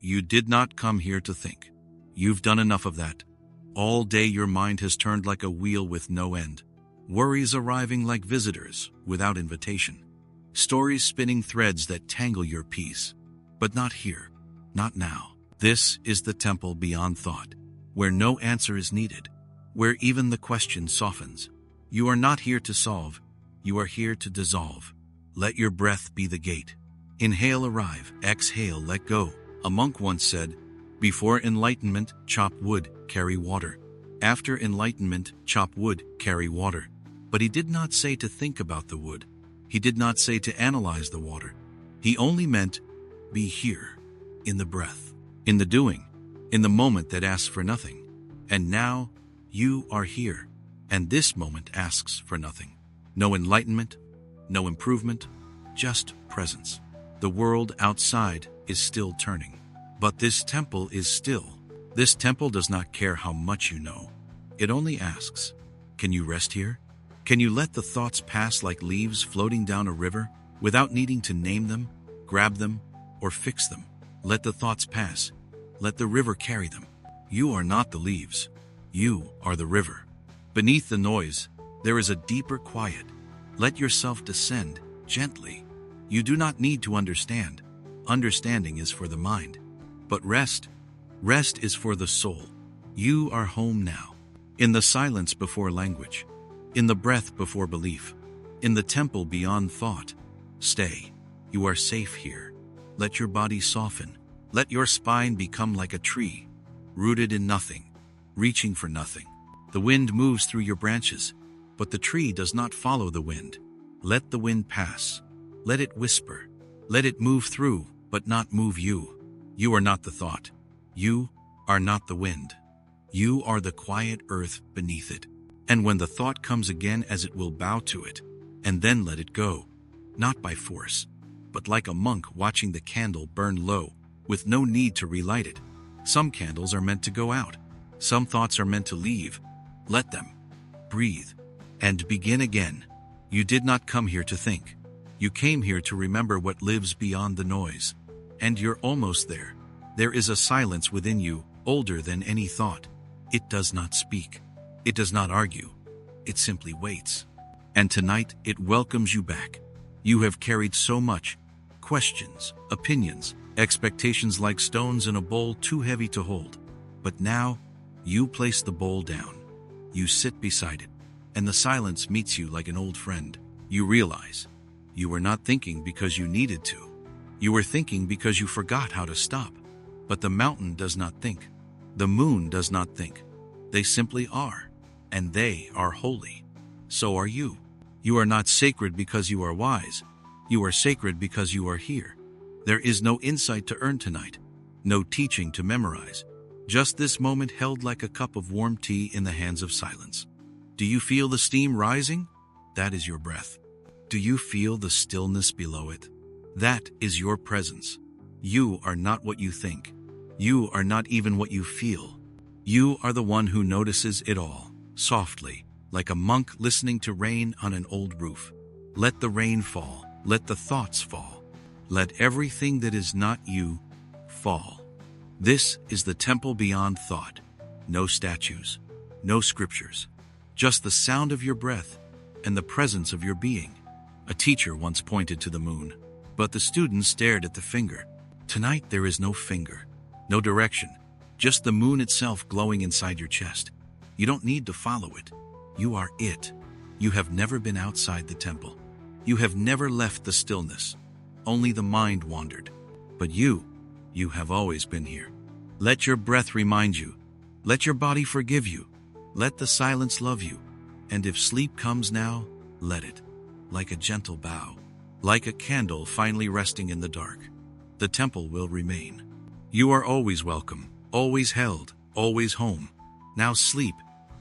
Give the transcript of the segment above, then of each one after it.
you did not come here to think. You've done enough of that. All day your mind has turned like a wheel with no end. Worries arriving like visitors, without invitation. Stories spinning threads that tangle your peace. But not here. Not now. This is the temple beyond thought, where no answer is needed, where even the question softens. You are not here to solve. You are here to dissolve. Let your breath be the gate. Inhale, arrive. Exhale, let go. A monk once said, before enlightenment, chop wood, carry water. After enlightenment, chop wood, carry water. But he did not say to think about the wood. He did not say to analyze the water. He only meant, be here, in the breath, in the doing, in the moment that asks for nothing. And now, you are here, and this moment asks for nothing. No enlightenment, no improvement, just presence. The world outside is still turning. But this temple is still. This temple does not care how much you know. It only asks, can you rest here? Can you let the thoughts pass like leaves floating down a river without needing to name them, grab them, or fix them? Let the thoughts pass. Let the river carry them. You are not the leaves. You are the river. Beneath the noise, there is a deeper quiet. Let yourself descend gently. You do not need to understand. Understanding is for the mind. But rest is for the soul. You are home now. In the silence before language. In the breath before belief. In the temple beyond thought. Stay. You are safe here. Let your body soften. Let your spine become like a tree, rooted in nothing, reaching for nothing. The wind moves through your branches, but the tree does not follow the wind. Let the wind pass. Let it whisper. Let it move through, but not move you. You are not the thought. You are not the wind. You are the quiet earth beneath it. And when the thought comes again, as it will bow to it, and then let it go, not by force, but like a monk watching the candle burn low, with no need to relight it. Some candles are meant to go out. Some thoughts are meant to leave. Let them. Breathe. And begin again. You did not come here to think. You came here to remember what lives beyond the noise. And you're almost there. There is a silence within you, older than any thought. It does not speak. It does not argue. It simply waits. And tonight it welcomes you back. You have carried so much. Questions, opinions, expectations like stones in a bowl too heavy to hold. But now, you place the bowl down. You sit beside it, and the silence meets you like an old friend. You realize you were not thinking because you needed to. You were thinking because you forgot how to stop. But the mountain does not think. The moon does not think. They simply are, and they are holy. So are you. You are not sacred because you are wise. You are sacred because you are here. There is no insight to earn tonight, no teaching to memorize. Just this moment held like a cup of warm tea in the hands of silence. Do you feel the steam rising? That is your breath. Do you feel the stillness below it? That is your presence. You are not what you think. You are not even what you feel. You are the one who notices it all, softly, like a monk listening to rain on an old roof. Let the rain fall. Let the thoughts fall. Let everything that is not you fall. This is the temple beyond thought. No statues, no scriptures, just the sound of your breath and the presence of your being. A teacher once pointed to the moon, but the students stared at the finger. Tonight there is no finger, no direction, just the moon itself glowing inside your chest. You don't need to follow it. You are it. You have never been outside the temple. You have never left the stillness. Only the mind wandered. But you have always been here. Let your breath remind you. Let your body forgive you. Let the silence love you. And if sleep comes now, let it. Like a gentle bow. Like a candle finally resting in the dark. The temple will remain. You are always welcome, always held, always home. Now sleep,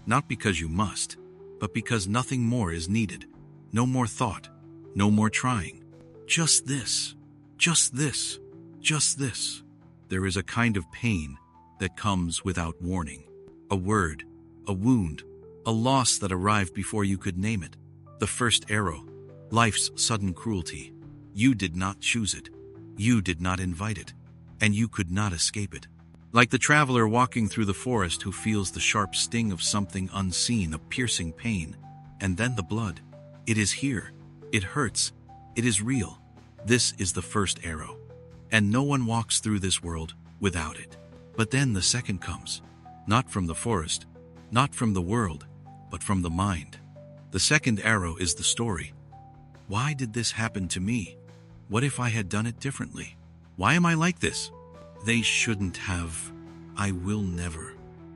not because you must, but because nothing more is needed. No more thought, no more trying. Just this, just this, just this. There is a kind of pain that comes without warning. A word, a wound, a loss that arrived before you could name it. The first arrow, life's sudden cruelty. You did not choose it. You did not invite it. and you could not escape it. Like the traveler walking through the forest who feels the sharp sting of something unseen, a piercing pain, and then the blood. It is here. It hurts. It is real. This is the first arrow. And no one walks through this world without it. But then the second comes. Not from the forest, not from the world, but from the mind. The second arrow is the story. Why did this happen to me? What if I had done it differently? Why am I like this? They shouldn't have. I will never.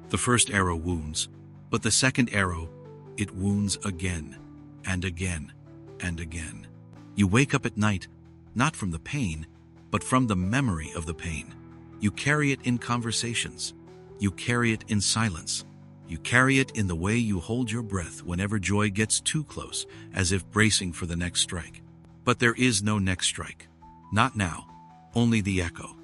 The first arrow wounds, but the second arrow, it wounds again, and again, and again. You wake up at night, not from the pain, but from the memory of the pain. You carry it in conversations. You carry it in silence. You carry it in the way you hold your breath whenever joy gets too close, as if bracing for the next strike. But there is no next strike. Not now. Only the echo.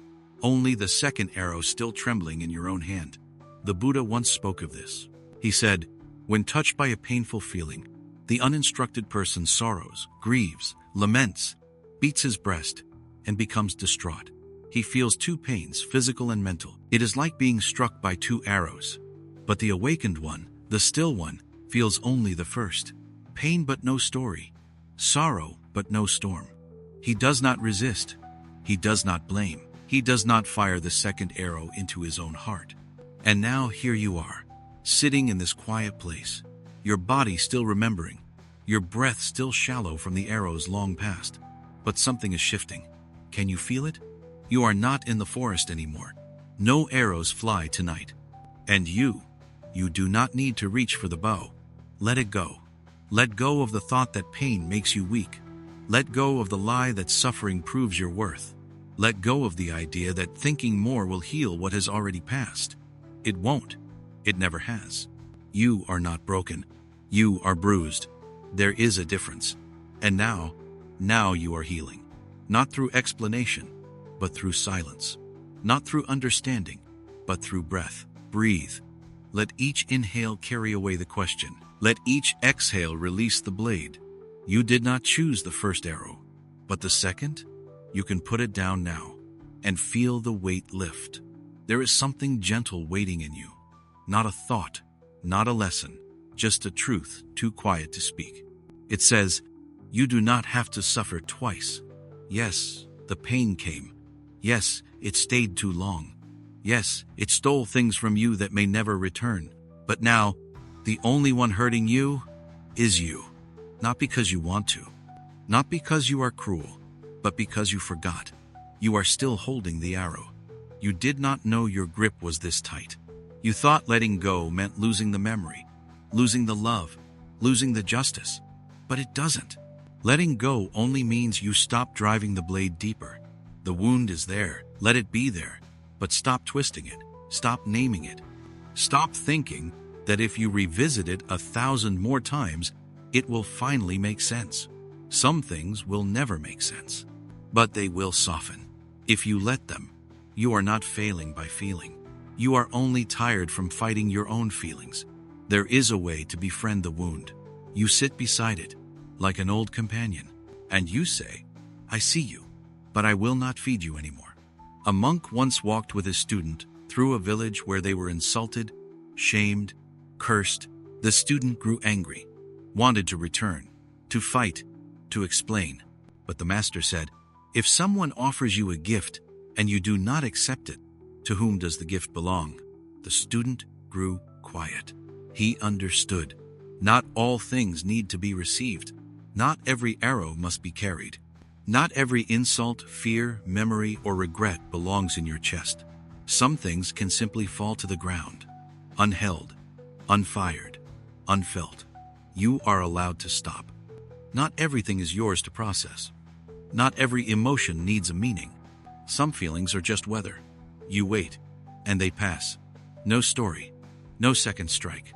Only the second arrow still trembling in your own hand. The Buddha once spoke of this. He said, when touched by a painful feeling, the uninstructed person sorrows, grieves, laments, beats his breast, and becomes distraught. He feels two pains, physical and mental. It is like being struck by two arrows. But the awakened one, the still one, feels only the first. Pain but no story. Sorrow but no storm. He does not resist. He does not blame. He does not fire the second arrow into his own heart. And now here you are, sitting in this quiet place, your body still remembering, your breath still shallow from the arrows long past. But something is shifting. Can you feel it? You are not in the forest anymore. No arrows fly tonight. And you do not need to reach for the bow. Let it go. Let go of the thought that pain makes you weak. Let go of the lie that suffering proves your worth. Let go of the idea that thinking more will heal what has already passed. It won't. It never has. You are not broken. You are bruised. There is a difference. And now you are healing. Not through explanation, but through silence. Not through understanding, but through breath. Breathe. Let each inhale carry away the question. Let each exhale release the blade. You did not choose the first arrow, but the second? You can put it down now and feel the weight lift. There is something gentle waiting in you. Not a thought, not a lesson, just a truth too quiet to speak. It says, you do not have to suffer twice. Yes, the pain came. Yes, it stayed too long. Yes, it stole things from you that may never return. But now, the only one hurting you is you. Not because you want to. Not because you are cruel, but because you forgot. You are still holding the arrow. You did not know your grip was this tight. You thought letting go meant losing the memory, losing the love, losing the justice. But it doesn't. Letting go only means you stop driving the blade deeper. The wound is there. Let it be there. But stop twisting it. Stop naming it. Stop thinking that if you revisit it 1,000 more times, it will finally make sense. Some things will never make sense, but they will soften. If you let them, you are not failing by feeling. You are only tired from fighting your own feelings. There is a way to befriend the wound. You sit beside it, like an old companion, and you say, I see you, but I will not feed you anymore. A monk once walked with his student through a village where they were insulted, shamed, cursed. The student grew angry, wanted to return, to fight, to explain. But the master said, if someone offers you a gift and you do not accept it, to whom does the gift belong? The student grew quiet. He understood. Not all things need to be received. Not every arrow must be carried. Not every insult, fear, memory, or regret belongs in your chest. Some things can simply fall to the ground, unheld, unfired, unfelt. You are allowed to stop. Not everything is yours to process. Not every emotion needs a meaning. Some feelings are just weather. You wait, and they pass. No story, no second strike.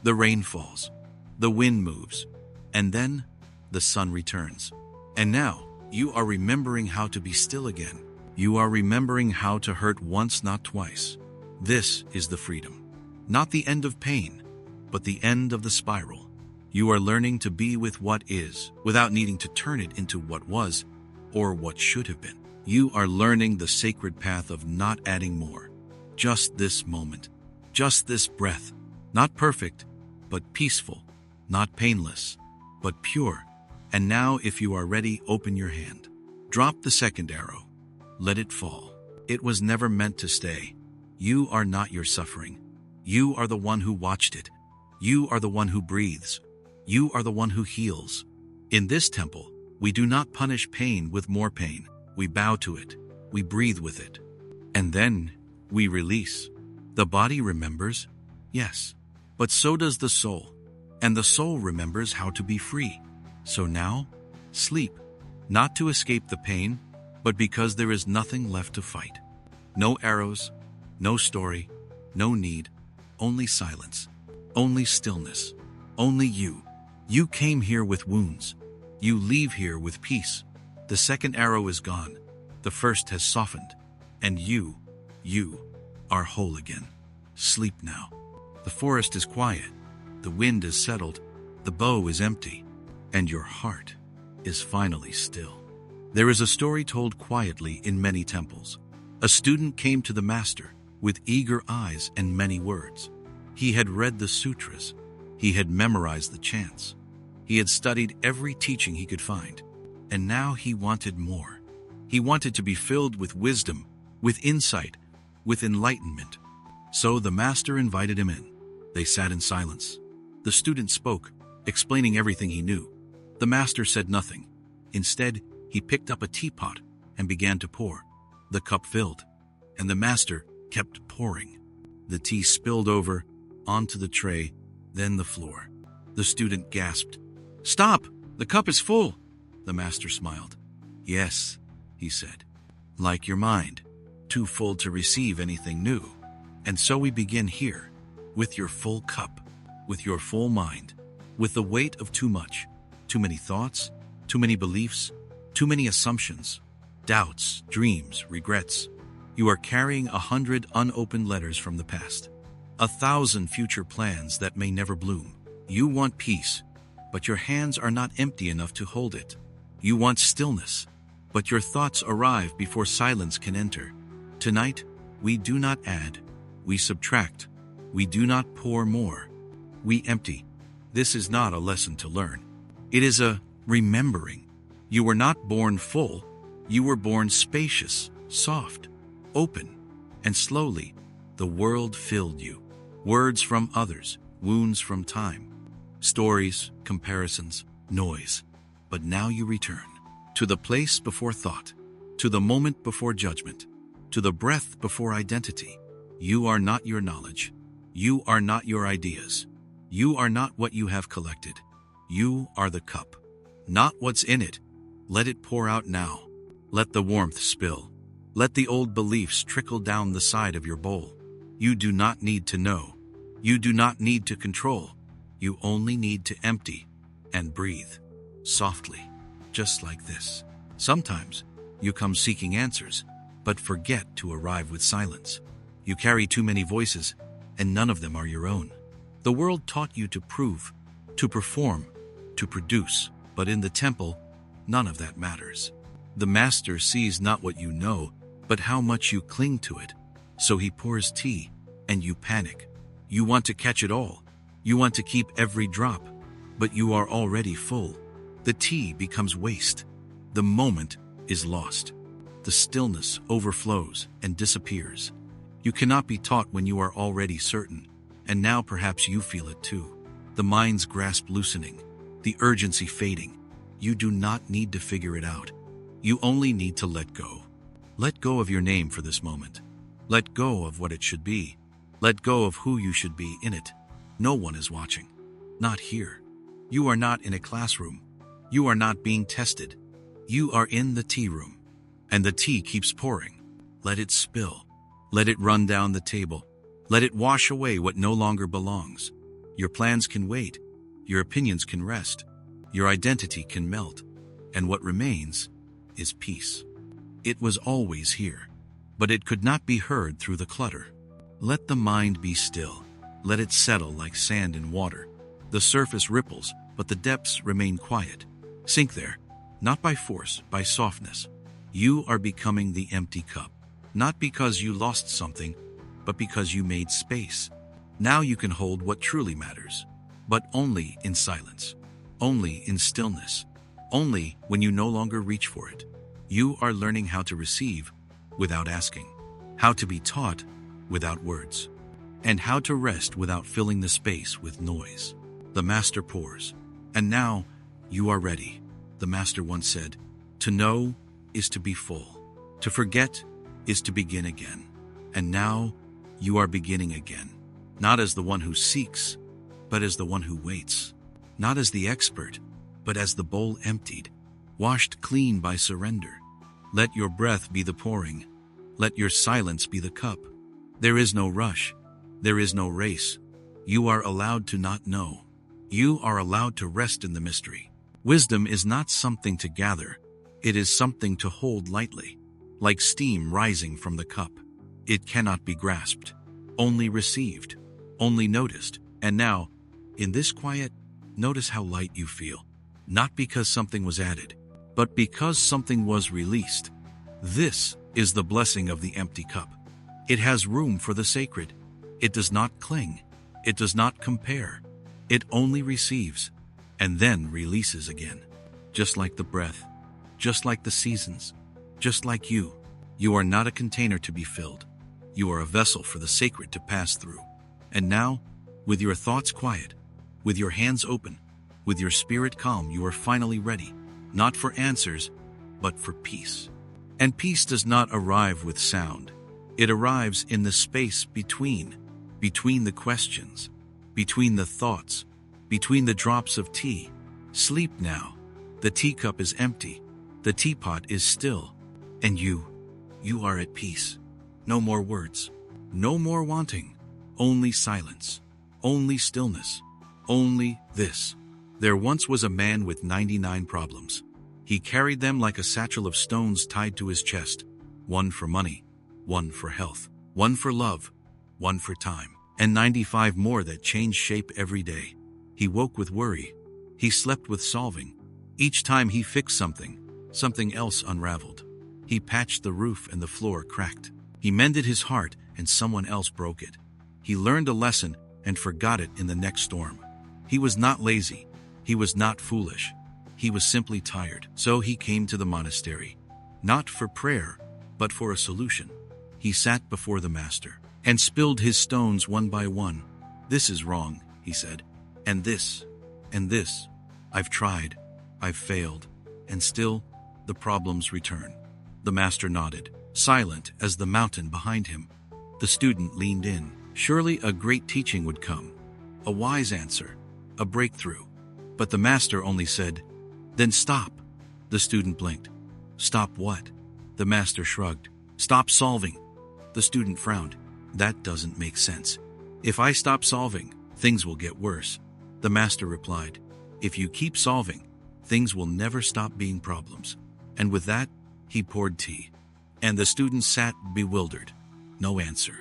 The rain falls, the wind moves, and then the sun returns. And now, you are remembering how to be still again. You are remembering how to hurt once, not twice. This is the freedom. Not the end of pain, but the end of the spiral. You are learning to be with what is, without needing to turn it into what was, or what should have been. You are learning the sacred path of not adding more. Just this moment. Just this breath. Not perfect, but peaceful. Not painless, but pure. And now, if you are ready, open your hand. Drop the second arrow. Let it fall. It was never meant to stay. You are not your suffering. You are the one who watched it. You are the one who breathes. You are the one who heals. In this temple, we do not punish pain with more pain. We bow to it. We breathe with it. And then we release. The body remembers, yes, but so does the soul. And the soul remembers how to be free. So now, sleep, not to escape the pain, but because there is nothing left to fight. No arrows, no story, no need, only silence, only stillness, only you. You came here with wounds. You leave here with peace. The second arrow is gone. The first has softened. And you are whole again. Sleep now. The forest is quiet. The wind is settled. The bow is empty. And your heart is finally still. There is a story told quietly in many temples. A student came to the master with eager eyes and many words. He had read the sutras. He had memorized the chants. He had studied every teaching he could find. And now he wanted more. He wanted to be filled with wisdom, with insight, with enlightenment. So the master invited him in. They sat in silence. The student spoke, explaining everything he knew. The master said nothing. Instead, he picked up a teapot and began to pour. The cup filled, and the master kept pouring. The tea spilled over, onto the tray, then the floor. The student gasped. "Stop! The cup is full!" The master smiled. "Yes," he said, "like your mind, too full to receive anything new. And so we begin here, with your full cup, with your full mind, with the weight of too much, too many thoughts, too many beliefs, too many assumptions, doubts, dreams, regrets. You are carrying 100 unopened letters from the past, 1,000 future plans that may never bloom. You want peace, but your hands are not empty enough to hold it. You want stillness, but your thoughts arrive before silence can enter. Tonight, we do not add, we subtract. We do not pour more. We empty. This is not a lesson to learn. It is a remembering. You were not born full. You were born spacious, soft, open, and slowly, the world filled you. Words from others, wounds from time, stories, comparisons, noise. But now you return to the place before thought, to the moment before judgment, to the breath before identity. You are not your knowledge. You are not your ideas. You are not what you have collected. You are the cup, not what's in it. Let it pour out now. Let the warmth spill. Let the old beliefs trickle down the side of your bowl. You do not need to know. You do not need to control. You only need to empty and breathe softly, just like this. Sometimes you come seeking answers, but forget to arrive with silence. You carry too many voices, and none of them are your own. The world taught you to prove, to perform, to produce, but in the temple, none of that matters. The master sees not what you know, but how much you cling to it. So he pours tea, and you panic. You want to catch it all. You want to keep every drop, but you are already full. The tea becomes waste. The moment is lost. The stillness overflows and disappears. You cannot be taught when you are already certain, and now perhaps you feel it too. The mind's grasp loosening, the urgency fading. You do not need to figure it out. You only need to let go. Let go of your name for this moment. Let go of what it should be. Let go of who you should be in it. No one is watching. Not here. You are not in a classroom. You are not being tested. You are in the tea room. And the tea keeps pouring. Let it spill. Let it run down the table. Let it wash away what no longer belongs. Your plans can wait. Your opinions can rest. Your identity can melt. And what remains is peace. It was always here, but it could not be heard through the clutter. Let the mind be still. Let it settle like sand in water. The surface ripples, but the depths remain quiet. Sink there, not by force, by softness. You are becoming the empty cup. Not because you lost something, but because you made space. Now you can hold what truly matters, but only in silence, only in stillness, only when you no longer reach for it. You are learning how to receive without asking, how to be taught without words, and how to rest without filling the space with noise. The Master pours. And now you are ready. The Master once said, "To know is to be full. To forget is to begin again." And now you are beginning again. Not as the one who seeks, but as the one who waits. Not as the expert, but as the bowl emptied, washed clean by surrender. Let your breath be the pouring. Let your silence be the cup. There is no rush. There is no race. You are allowed to not know. You are allowed to rest in the mystery. Wisdom is not something to gather. It is something to hold lightly, like steam rising from the cup. It cannot be grasped, only received, only noticed. And now, in this quiet, notice how light you feel. Not because something was added, but because something was released. This is the blessing of the empty cup. It has room for the sacred. It does not cling. It does not compare. It only receives, and then releases again. Just like the breath, just like the seasons, just like you. You are not a container to be filled. You are a vessel for the sacred to pass through. And now, with your thoughts quiet, with your hands open, with your spirit calm, you are finally ready, not for answers, but for peace. And peace does not arrive with sound. It arrives in the space between the questions, between the thoughts, between the drops of tea. Sleep now. The teacup is empty. The teapot is still. And you are at peace. No more words. No more wanting. Only silence. Only stillness. Only this. There once was a man with 99 problems. He carried them like a satchel of stones tied to his chest. One for money, one for health, one for love, one for time, and 95 more that changed shape every day. He woke with worry. He slept with solving. Each time he fixed something, something else unraveled. He patched the roof and the floor cracked. He mended his heart and someone else broke it. He learned a lesson and forgot it in the next storm. He was not lazy. He was not foolish. He was simply tired. So he came to the monastery, not for prayer, but for a solution. He sat before the Master and spilled his stones one by one. "This is wrong," he said. And this. I've tried. I've failed. And still, the problems return." The Master nodded, silent as the mountain behind him. The student leaned in. Surely a great teaching would come. A wise answer. A breakthrough. But the Master only said, "Then stop." The student blinked. "Stop what?" The Master shrugged. "Stop solving." The student frowned. "That doesn't make sense. If I stop solving, things will get worse." The Master replied, "If you keep solving, things will never stop being problems." And with that, he poured tea. And the student sat bewildered. No answer.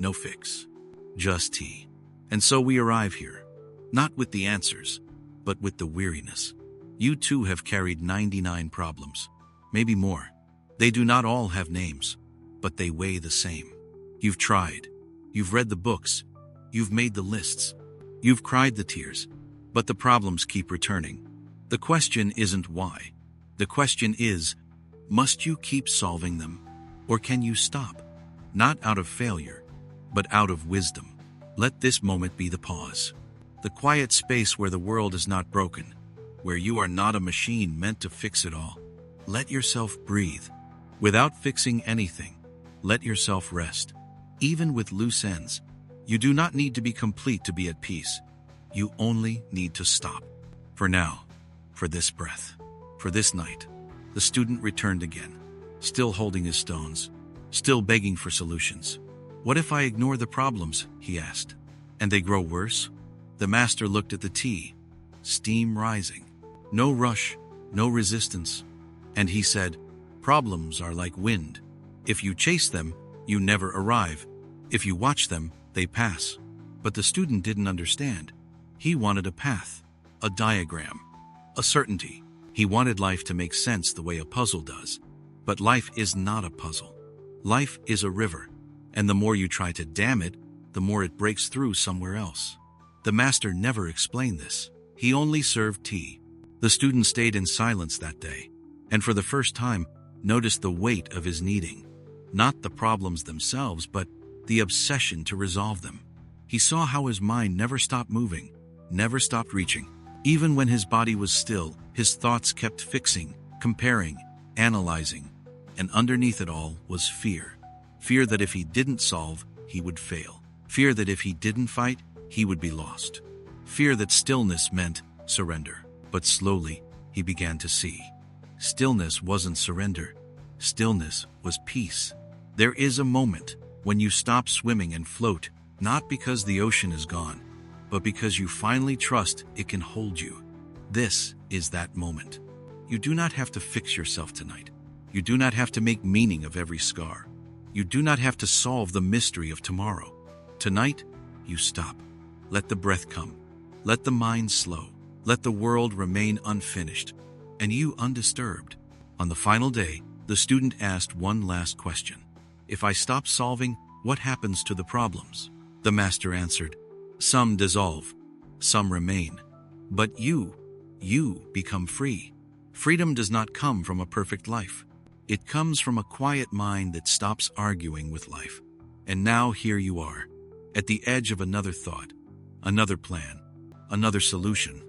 No fix. Just tea. And so we arrive here. Not with the answers, but with the weariness. You too have carried 99 problems. Maybe more. They do not all have names, but they weigh the same. You've tried. You've read the books. You've made the lists. You've cried the tears. But the problems keep returning. The question isn't why. The question is, must you keep solving them? Or can you stop? Not out of failure, but out of wisdom. Let this moment be the pause. The quiet space where the world is not broken, where you are not a machine meant to fix it all. Let yourself breathe. Without fixing anything, let yourself rest. Even with loose ends, you do not need to be complete to be at peace. You only need to stop. For now, for this breath, for this night. The student returned again, still holding his stones, still begging for solutions. "What if I ignore the problems?" he asked. "And they grow worse?" The Master looked at the tea, steam rising. No rush, no resistance. And he said, "Problems are like wind. If you chase them, you never arrive. If you watch them, they pass." But the student didn't understand. He wanted a path, a diagram, a certainty. He wanted life to make sense the way a puzzle does. But life is not a puzzle. Life is a river, and the more you try to dam it, the more it breaks through somewhere else. The master never explained this. He only served tea. The student stayed in silence that day, and for the first time, noticed the weight of his needing. Not the problems themselves, but the obsession to resolve them. He saw how his mind never stopped moving, never stopped reaching. Even when his body was still, his thoughts kept fixing, comparing, analyzing, and underneath it all was fear. Fear that if he didn't solve, he would fail. Fear that if he didn't fight, he would be lost. Fear that stillness meant surrender. But slowly, he began to see. Stillness wasn't surrender. Stillness was peace. There is a moment when you stop swimming and float, not because the ocean is gone, but because you finally trust it can hold you. This is that moment. You do not have to fix yourself tonight. You do not have to make meaning of every scar. You do not have to solve the mystery of tomorrow. Tonight, you stop. Let the breath come. Let the mind slow. Let the world remain unfinished, and you undisturbed. On the final day, the student asked one last question. If I stop solving, what happens to the problems? The master answered, some dissolve, some remain. But you become free. Freedom does not come from a perfect life. It comes from a quiet mind that stops arguing with life. And now here you are, at the edge of another thought, another plan, another solution.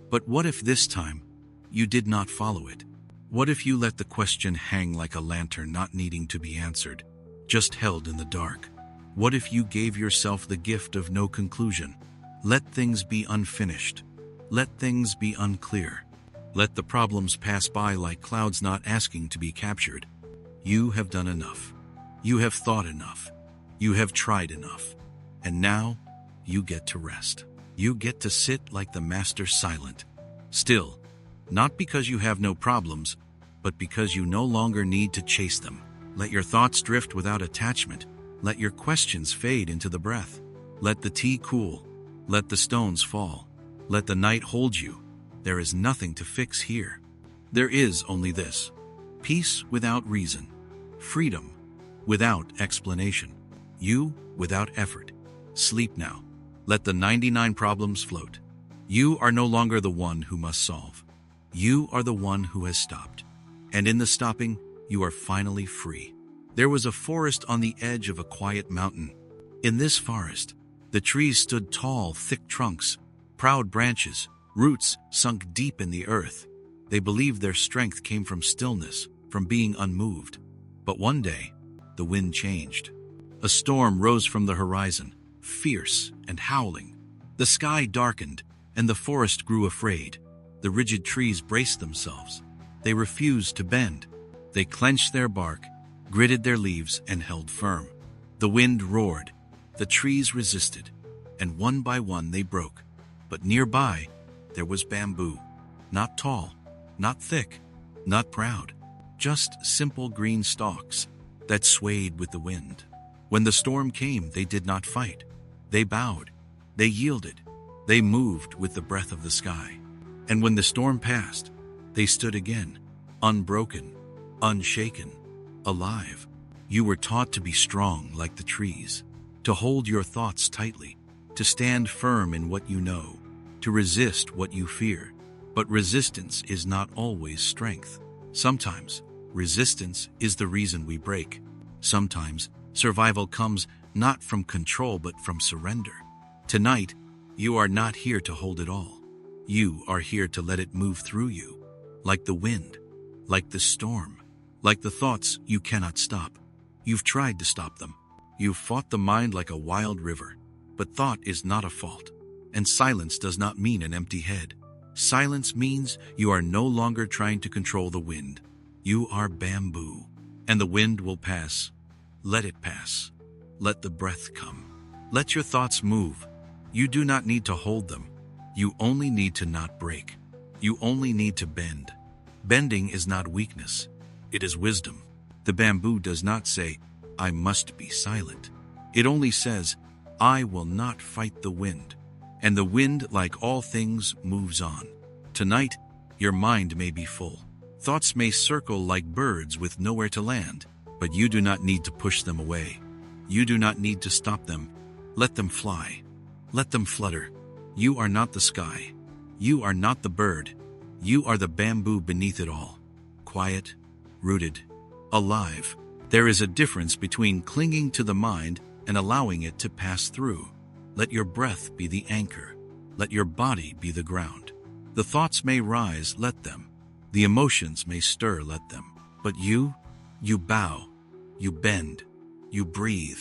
But what if this time you did not follow it? What if you let the question hang like a lantern not needing to be answered, just held in the dark? What if you gave yourself the gift of no conclusion? Let things be unfinished. Let things be unclear. Let the problems pass by like clouds not asking to be captured. You have done enough. You have thought enough. You have tried enough. And now you get to rest. You get to sit like the master, silent, still, not because you have no problems, but because you no longer need to chase them. Let your thoughts drift without attachment. Let your questions fade into the breath. Let the tea cool. Let the stones fall. Let the night hold you. There is nothing to fix here. There is only this: peace without reason, freedom without explanation, you without effort. Sleep now. Let the 99 problems float. You are no longer the one who must solve. You are the one who has stopped. And in the stopping, you are finally free. There was a forest on the edge of a quiet mountain. In this forest, the trees stood tall, thick trunks, proud branches, roots sunk deep in the earth. They believed their strength came from stillness, from being unmoved. But one day, the wind changed. A storm rose from the horizon, fierce and howling. The sky darkened, and the forest grew afraid. The rigid trees braced themselves. They refused to bend. They clenched their bark, gritted their leaves, and held firm. The wind roared. The trees resisted, and one by one they broke. But nearby, there was bamboo. Not tall, not thick, not proud. Just simple green stalks that swayed with the wind. When the storm came, they did not fight. They bowed. They yielded. They moved with the breath of the sky. And when the storm passed, they stood again, unbroken, unshaken, alive. You were taught to be strong like the trees, to hold your thoughts tightly, to stand firm in what you know, to resist what you fear. But resistance is not always strength. Sometimes, resistance is the reason we break. Sometimes, survival comes not from control but from surrender. Tonight, you are not here to hold it all. You are here to let it move through you, like the wind, like the storm, like the thoughts you cannot stop. You've tried to stop them. You've fought the mind like a wild river. But thought is not a fault, and silence does not mean an empty head. Silence means you are no longer trying to control the wind. You are bamboo, and the wind will pass. Let it pass. Let the breath come. Let your thoughts move. You do not need to hold them. You only need to not break. You only need to bend. Bending is not weakness. It is wisdom. The bamboo does not say, I must be silent. It only says, I will not fight the wind. And the wind, like all things, moves on. Tonight, your mind may be full. Thoughts may circle like birds with nowhere to land, but you do not need to push them away. You do not need to stop them. Let them fly. Let them flutter. You are not the sky. You are not the bird. You are the bamboo beneath it all. Quiet, rooted, alive. There is a difference between clinging to the mind and allowing it to pass through. Let your breath be the anchor. Let your body be the ground. The thoughts may rise, let them. The emotions may stir, let them. But you bow, you bend, you breathe.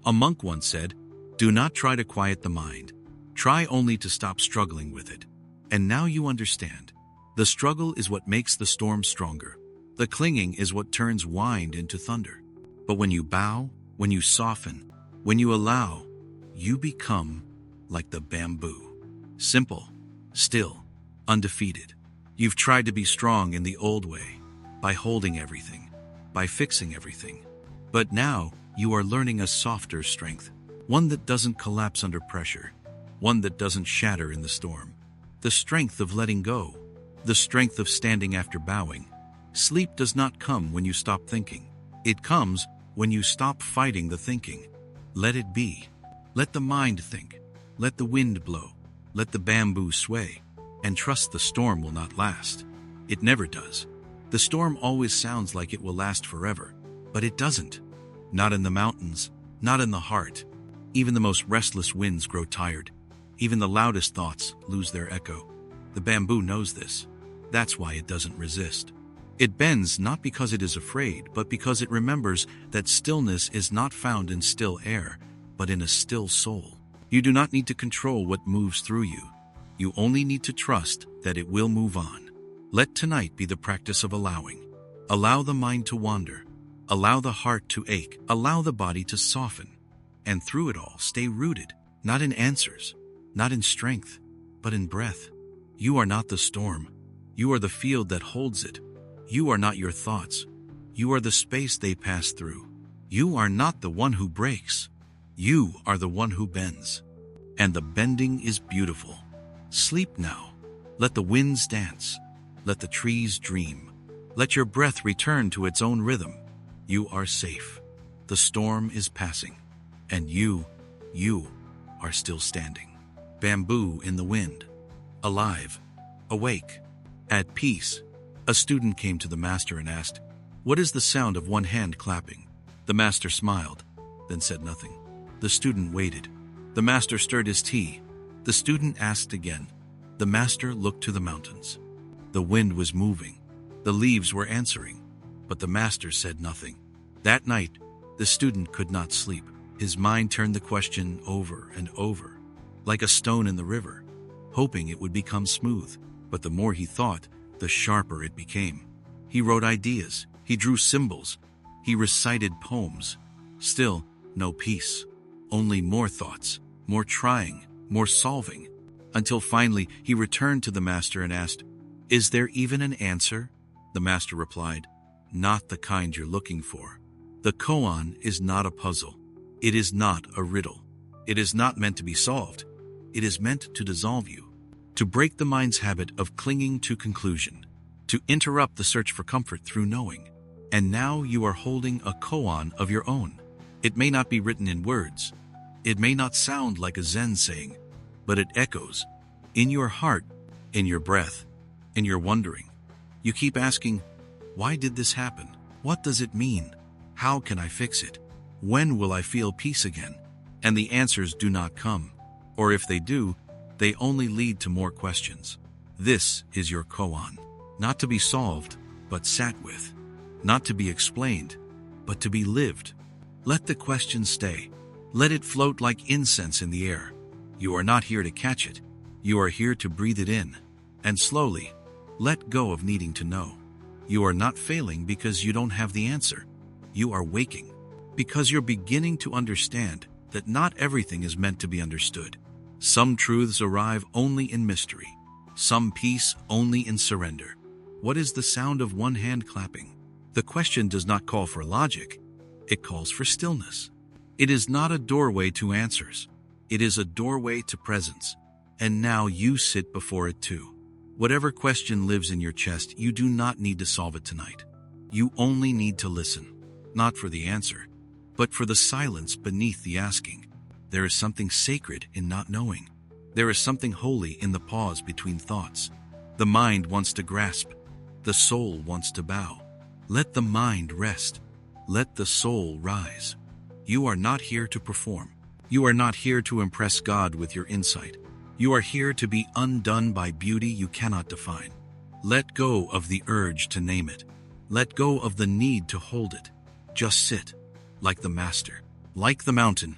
A monk once said, "Do not try to quiet the mind. Try only to stop struggling with it." And now you understand. The struggle is what makes the storm stronger. The clinging is what turns wind into thunder. But when you bow, when you soften, when you allow, you become like the bamboo. Simple, still, undefeated. You've tried to be strong in the old way, by holding everything, by fixing everything. But now you are learning a softer strength, one that doesn't collapse under pressure, one that doesn't shatter in the storm. The strength of letting go, the strength of standing after bowing. Sleep does not come when you stop thinking. It comes when you stop fighting the thinking. Let it be. Let the mind think. Let the wind blow. Let the bamboo sway. And trust the storm will not last. It never does. The storm always sounds like it will last forever, but it doesn't. Not in the mountains, not in the heart. Even the most restless winds grow tired. Even the loudest thoughts lose their echo. The bamboo knows this. That's why it doesn't resist. It bends not because it is afraid, but because it remembers that stillness is not found in still air, but in a still soul. You do not need to control what moves through you. You only need to trust that it will move on. Let tonight be the practice of allowing. Allow the mind to wander. Allow the heart to ache. Allow the body to soften. And through it all, stay rooted, not in answers, not in strength, but in breath. You are not the storm. You are the field that holds it. You are not your thoughts. You are the space they pass through. You are not the one who breaks. You are the one who bends. And the bending is beautiful. Sleep now. Let the winds dance. Let the trees dream. Let your breath return to its own rhythm. You are safe. The storm is passing. And you are still standing. Bamboo in the wind. Alive. Awake. At peace. A student came to the master and asked, "What is the sound of one hand clapping?" The master smiled, then said nothing. The student waited. The master stirred his tea. The student asked again. The master looked to the mountains. The wind was moving. The leaves were answering. But the master said nothing. That night, the student could not sleep. His mind turned the question over and over, like a stone in the river, hoping it would become smooth. But the more he thought, the sharper it became. He wrote ideas. He drew symbols. He recited poems. Still, no peace. Only more thoughts, more trying, more solving, until finally he returned to the master and asked, "Is there even an answer?" The master replied, "Not the kind you're looking for. The koan is not a puzzle. It is not a riddle. It is not meant to be solved. It is meant to dissolve you, to break the mind's habit of clinging to conclusion, to interrupt the search for comfort through knowing. And now you are holding a koan of your own. It may not be written in words. It may not sound like a Zen saying, but it echoes in your heart, in your breath, in your wondering. You keep asking, why did this happen? What does it mean? How can I fix it? When will I feel peace again? And the answers do not come. Or if they do, they only lead to more questions. This is your koan. Not to be solved, but sat with. Not to be explained, but to be lived. Let the question stay. Let it float like incense in the air. You are not here to catch it. You are here to breathe it in. And slowly, let go of needing to know. You are not failing because you don't have the answer. You are waking because you're beginning to understand that not everything is meant to be understood. Some truths arrive only in mystery. Some peace only in surrender. What is the sound of one hand clapping? The question does not call for logic. It calls for stillness. It is not a doorway to answers. It is a doorway to presence. And now you sit before it too. Whatever question lives in your chest, you do not need to solve it tonight. You only need to listen, not for the answer, but for the silence beneath the asking. There is something sacred in not knowing. There is something holy in the pause between thoughts. The mind wants to grasp. The soul wants to bow. Let the mind rest. Let the soul rise. You are not here to perform. You are not here to impress God with your insight. You are here to be undone by beauty you cannot define. Let go of the urge to name it. Let go of the need to hold it. Just sit, like the master, like the mountain,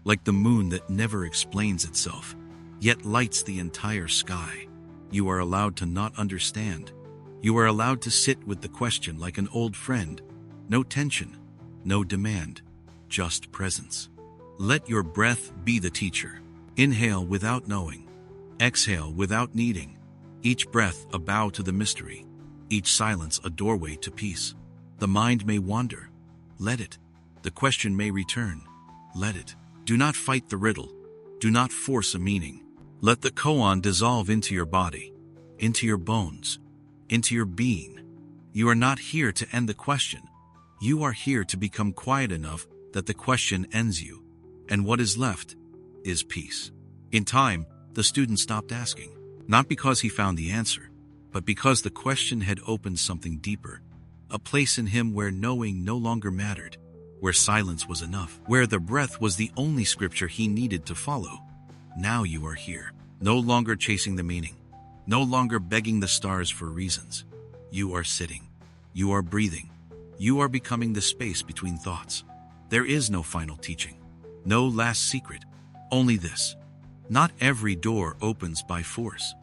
like the moon that never explains itself, yet lights the entire sky. You are allowed to not understand. You are allowed to sit with the question like an old friend. No tension, no demand, just presence. Let your breath be the teacher. Inhale without knowing. Exhale without needing. Each breath a bow to the mystery. Each silence a doorway to peace. The mind may wander. Let it. The question may return. Let it. Do not fight the riddle. Do not force a meaning. Let the koan dissolve into your body, into your bones, into your being. You are not here to end the question. You are here to become quiet enough that the question ends you, and what is left is peace. In time, the student stopped asking, not because he found the answer, but because the question had opened something deeper, a place in him where knowing no longer mattered, where silence was enough, where the breath was the only scripture he needed to follow. Now you are here, no longer chasing the meaning, no longer begging the stars for reasons. You are sitting. You are breathing. You are becoming the space between thoughts. There is no final teaching, no last secret, only this. Not every door opens by force.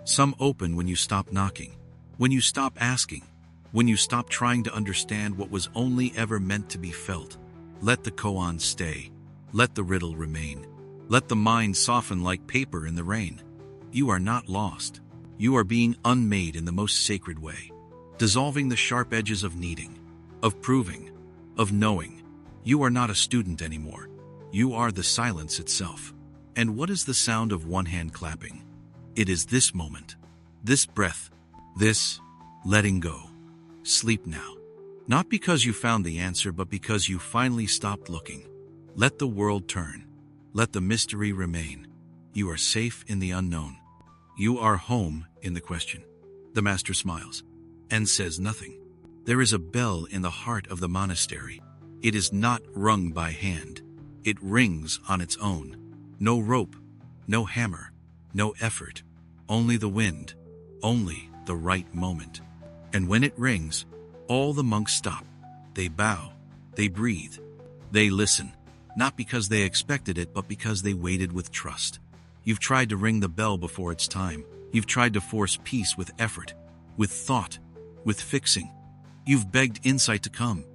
Some open when you stop knocking, when you stop asking, when you stop trying to understand what was only ever meant to be felt. Let the koan stay. Let the riddle remain. Let the mind soften like paper in the rain. You are not lost. You are being unmade in the most sacred way, dissolving the sharp edges of needing, of proving, of knowing. You are not a student anymore. You are the silence itself. And what is the sound of one hand clapping? It is this moment, this breath, this letting go. Sleep now. Not because you found the answer, but because you finally stopped looking. Let the world turn. Let the mystery remain. You are safe in the unknown. You are home in the question. The master smiles and says nothing. There is a bell in the heart of the monastery. It is not rung by hand. It rings on its own. No rope, no hammer, no effort. Only the wind, only the right moment. And when it rings, all the monks stop. They bow, they breathe, they listen. Not because they expected it, but because they waited with trust. You've tried to ring the bell before it's time. You've tried to force peace with effort, with thought, with fixing. You've begged insight to come.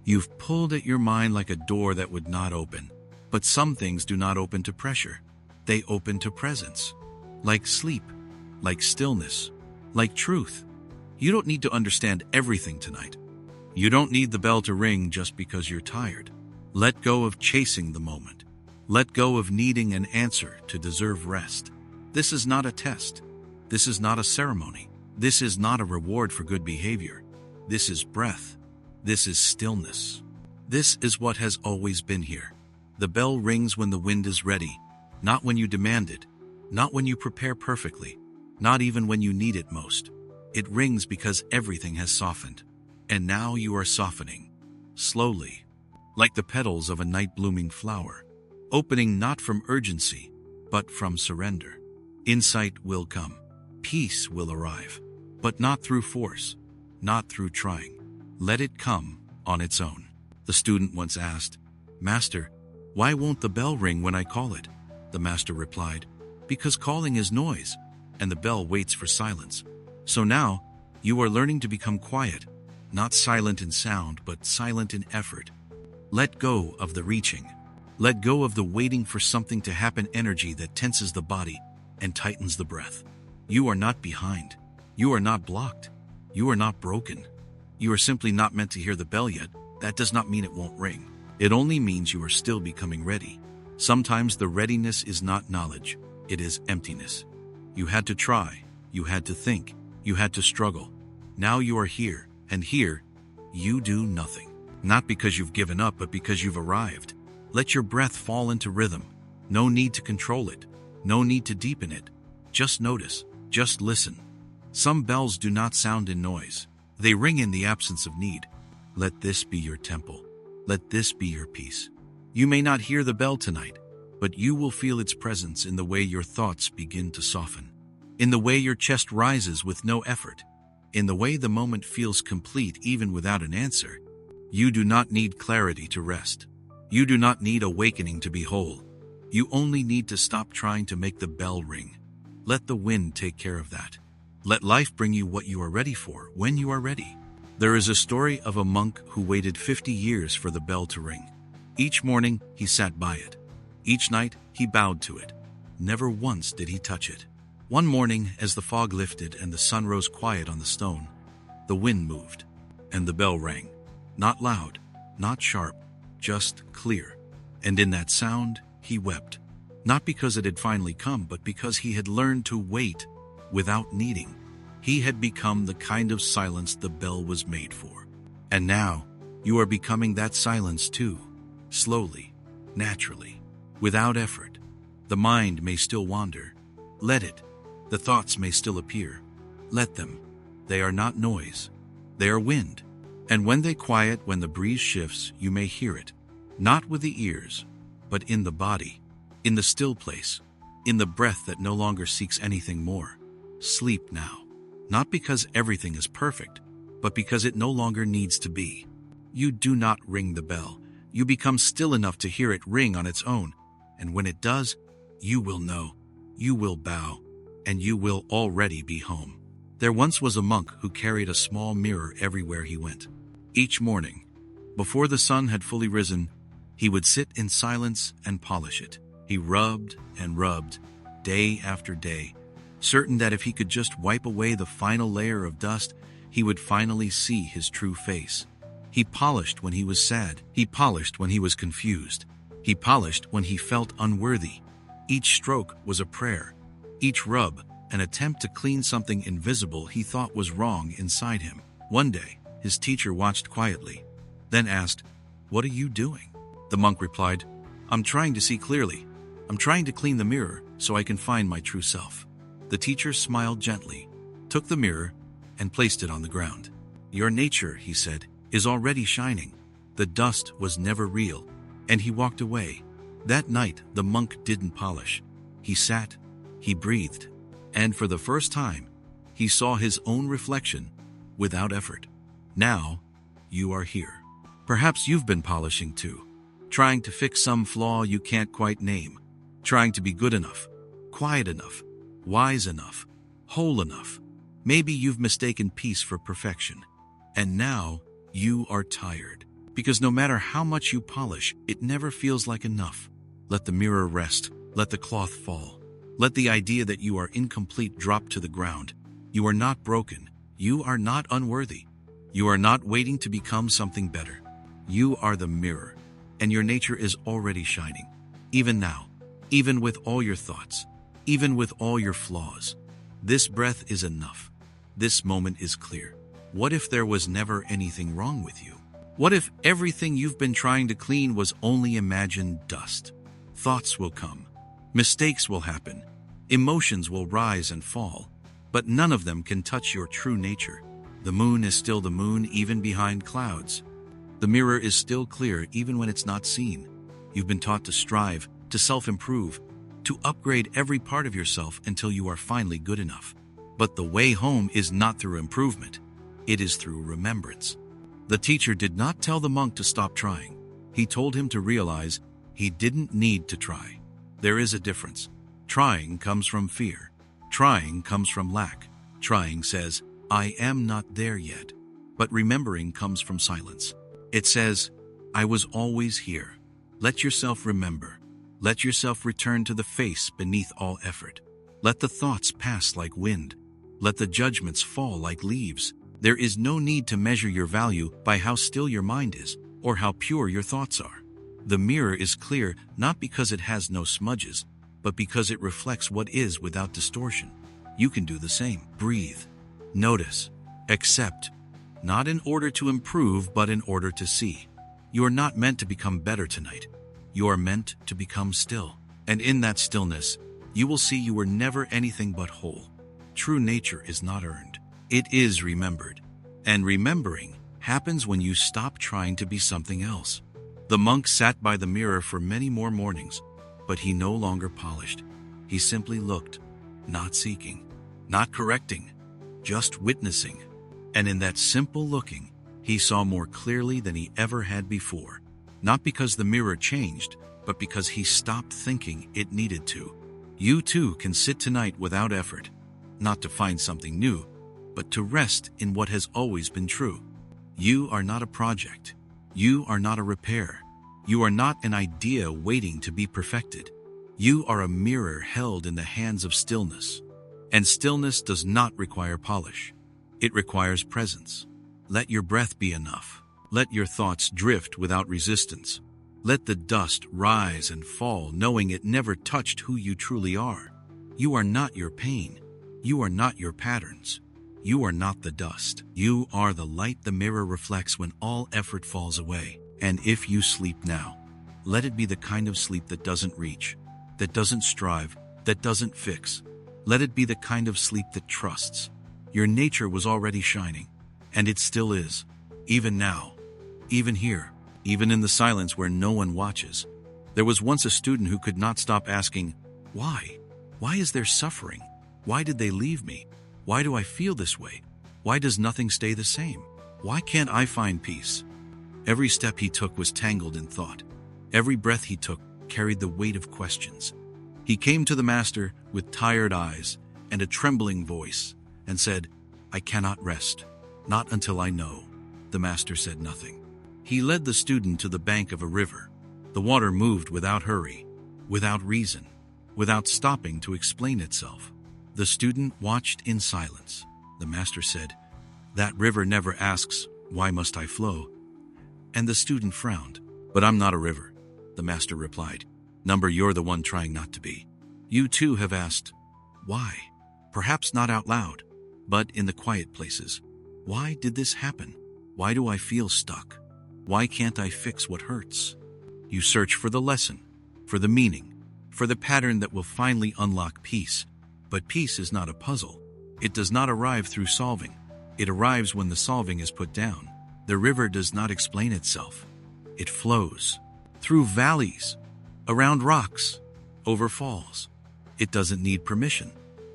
You've pulled at your mind like a door that would not open. But some things do not open to pressure. They open to presence. Like sleep, like stillness, like truth. You don't need to understand everything tonight. You don't need the bell to ring just because you're tired. Let go of chasing the moment. Let go of needing an answer to deserve rest. This is not a test. This is not a ceremony. This is not a reward for good behavior. This is breath. This is stillness. This is what has always been here. The bell rings when the wind is ready, not when you demand it, not when you prepare perfectly, not even when you need it most. It rings because everything has softened. And now you are softening, slowly, like the petals of a night-blooming flower, opening not from urgency, but from surrender. Insight will come. Peace will arrive, but not through force, not through trying. Let it come on its own. The student once asked, "Master, why won't the bell ring when I call it?" The master replied, "Because calling is noise, and the bell waits for silence." So now, you are learning to become quiet, not silent in sound, but silent in effort. Let go of the reaching. Let go of the waiting for something to happen energy that tenses the body and tightens the breath. You are not behind. You are not blocked. You are not broken. You are simply not meant to hear the bell yet. That does not mean it won't ring. It only means you are still becoming ready. Sometimes the readiness is not knowledge. It is emptiness. You had to try. You had to think. You had to struggle. Now you are here, and here, you do nothing. Not because you've given up, but because you've arrived. Let your breath fall into rhythm. No need to control it. No need to deepen it. Just notice. Just listen. Some bells do not sound in noise. They ring in the absence of need. Let this be your temple. Let this be your peace. You may not hear the bell tonight, but you will feel its presence in the way your thoughts begin to soften, in the way your chest rises with no effort, in the way the moment feels complete even without an answer. You do not need clarity to rest. You do not need awakening to be whole. You only need to stop trying to make the bell ring. Let the wind take care of that. Let life bring you what you are ready for when you are ready. There is a story of a monk who waited 50 years for the bell to ring. Each morning, he sat by it. Each night, he bowed to it. Never once did he touch it. One morning, as the fog lifted and the sun rose quiet on the stone, the wind moved, and the bell rang. Not loud, not sharp, just clear. And in that sound, he wept. Not because it had finally come, but because he had learned to wait without needing. He had become the kind of silence the bell was made for. And now, you are becoming that silence too. Slowly, naturally, without effort. The mind may still wander. Let it. The thoughts may still appear. Let them. They are not noise. They are wind. And when they quiet, when the breeze shifts, you may hear it. Not with the ears, but in the body, in the still place, in the breath that no longer seeks anything more. Sleep now. Not because everything is perfect, but because it no longer needs to be. You do not ring the bell. You become still enough to hear it ring on its own. And when it does, you will know. You will bow. And you will already be home. There once was a monk who carried a small mirror everywhere he went. Each morning, before the sun had fully risen, he would sit in silence and polish it. He rubbed and rubbed, day after day, certain that if he could just wipe away the final layer of dust, he would finally see his true face. He polished when he was sad. He polished when he was confused. He polished when he felt unworthy. Each stroke was a prayer. Each rub, an attempt to clean something invisible he thought was wrong inside him. One day, his teacher watched quietly, then asked, "What are you doing?" The monk replied, "I'm trying to see clearly. I'm trying to clean the mirror so I can find my true self." The teacher smiled gently, took the mirror, and placed it on the ground. "Your nature," he said, "is already shining. The dust was never real." And he walked away. That night, the monk didn't polish. He sat, he breathed, and for the first time, he saw his own reflection without effort. Now, you are here. Perhaps you've been polishing too, trying to fix some flaw you can't quite name, trying to be good enough, quiet enough, wise enough, whole enough. Maybe you've mistaken peace for perfection, and now you are tired. Because no matter how much you polish, it never feels like enough. Let the mirror rest. Let the cloth fall. Let the idea that you are incomplete drop to the ground. You are not broken. You are not unworthy. You are not waiting to become something better. You are the mirror, and your nature is already shining. Even now, even with all your thoughts, even with all your flaws. This breath is enough. This moment is clear. What if there was never anything wrong with you? What if everything you've been trying to clean was only imagined dust? Thoughts will come. Mistakes will happen. Emotions will rise and fall. But none of them can touch your true nature. The moon is still the moon even behind clouds. The mirror is still clear even when it's not seen. You've been taught to strive, to self-improve, to upgrade every part of yourself until you are finally good enough. But the way home is not through improvement. It is through remembrance. The teacher did not tell the monk to stop trying. He told him to realize he didn't need to try. There is a difference. Trying comes from fear. Trying comes from lack. Trying says, "I am not there yet." But remembering comes from silence. It says, "I was always here." Let yourself remember. Let yourself return to the face beneath all effort. Let the thoughts pass like wind. Let the judgments fall like leaves. There is no need to measure your value by how still your mind is or how pure your thoughts are. The mirror is clear not because it has no smudges, but because it reflects what is without distortion. You can do the same. Breathe. Notice. Accept. Not in order to improve, but in order to see. You are not meant to become better tonight. You are meant to become still. And in that stillness, you will see you were never anything but whole. True nature is not earned. It is remembered. And remembering happens when you stop trying to be something else. The monk sat by the mirror for many more mornings, but he no longer polished. He simply looked, not seeking, not correcting, just witnessing. And in that simple looking, he saw more clearly than he ever had before. Not because the mirror changed, but because he stopped thinking it needed to. You too can sit tonight without effort, not to find something new, but to rest in what has always been true. You are not a project. You are not a repair. You are not an idea waiting to be perfected. You are a mirror held in the hands of stillness. And stillness does not require polish. It requires presence. Let your breath be enough. Let your thoughts drift without resistance. Let the dust rise and fall, knowing it never touched who you truly are. You are not your pain. You are not your patterns. You are not the dust. You are the light the mirror reflects when all effort falls away. And if you sleep now, let it be the kind of sleep that doesn't reach, that doesn't strive, that doesn't fix. Let it be the kind of sleep that trusts. Your nature was already shining, and it still is, even now, even here, even in the silence where no one watches. There was once a student who could not stop asking, why? Why is there suffering? Why did they leave me? Why do I feel this way? Why does nothing stay the same? Why can't I find peace? Every step he took was tangled in thought. Every breath he took carried the weight of questions. He came to the master with tired eyes and a trembling voice and said, I cannot rest, not until I know. The master said nothing. He led the student to the bank of a river. The water moved without hurry, without reason, without stopping to explain itself. The student watched in silence. The master said, that river never asks, why must I flow? And the student frowned. But I'm not a river, the master replied. Number, you're the one trying not to be. You too have asked, why? Perhaps not out loud, but in the quiet places. Why did this happen? Why do I feel stuck? Why can't I fix what hurts? You search for the lesson, for the meaning, for the pattern that will finally unlock peace. But peace is not a puzzle. It does not arrive through solving. It arrives when the solving is put down. The river does not explain itself. It flows through valleys, around rocks, over falls. It doesn't need permission.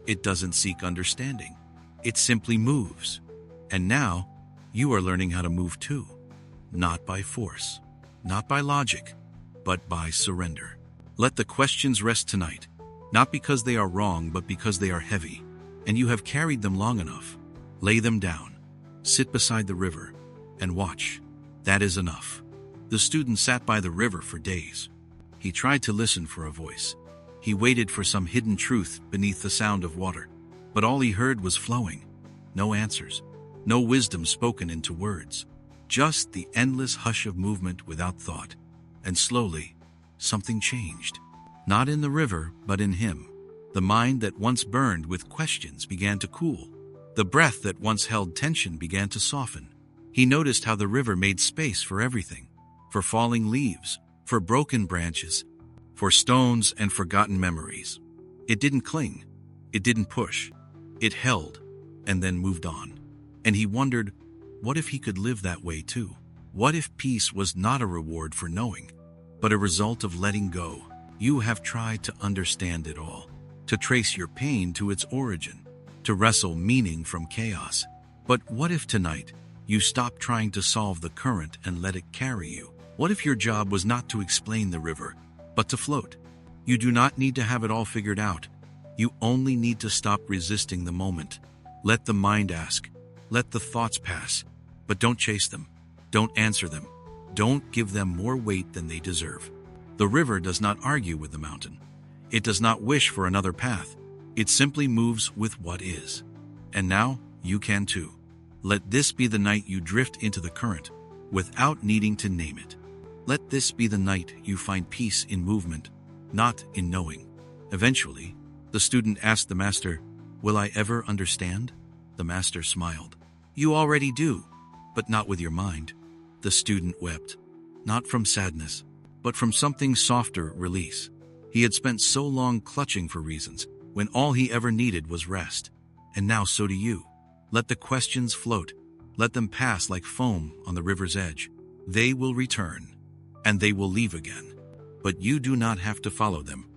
It doesn't seek understanding. It simply moves. And now, you are learning how to move too. Not by force, not by logic, but by surrender. Let the questions rest tonight, not because they are wrong, but because they are heavy, and you have carried them long enough. Lay them down, sit beside the river, and watch. That is enough. The student sat by the river for days. He tried to listen for a voice. He waited for some hidden truth beneath the sound of water, but all he heard was flowing. No answers, no wisdom spoken into words, just the endless hush of movement without thought. And slowly, something changed. Not in the river, but in him. The mind that once burned with questions began to cool. The breath that once held tension began to soften. He noticed how the river made space for everything, for falling leaves, for broken branches, for stones and forgotten memories. It didn't cling. It didn't push. It held, and then moved on. And he wondered, what if he could live that way too? What if peace was not a reward for knowing, but a result of letting go? You have tried to understand it all, to trace your pain to its origin, to wrestle meaning from chaos. But what if tonight you stop trying to solve the current and let it carry you? What if your job was not to explain the river, but to float? You do not need to have it all figured out. You only need to stop resisting the moment. Let the mind ask. Let the thoughts pass. But don't chase them. Don't answer them. Don't give them more weight than they deserve. The river does not argue with the mountain. It does not wish for another path. It simply moves with what is. And now, you can too. Let this be the night you drift into the current, without needing to name it. Let this be the night you find peace in movement, not in knowing. Eventually, the student asked the master, Will I ever understand? The master smiled. You already do, but not with your mind. The student wept, not from sadness, but from something softer, release. He had spent so long clutching for reasons, when all he ever needed was rest. And now so do you. Let the questions float. Let them pass like foam on the river's edge. They will return, and they will leave again. But you do not have to follow them.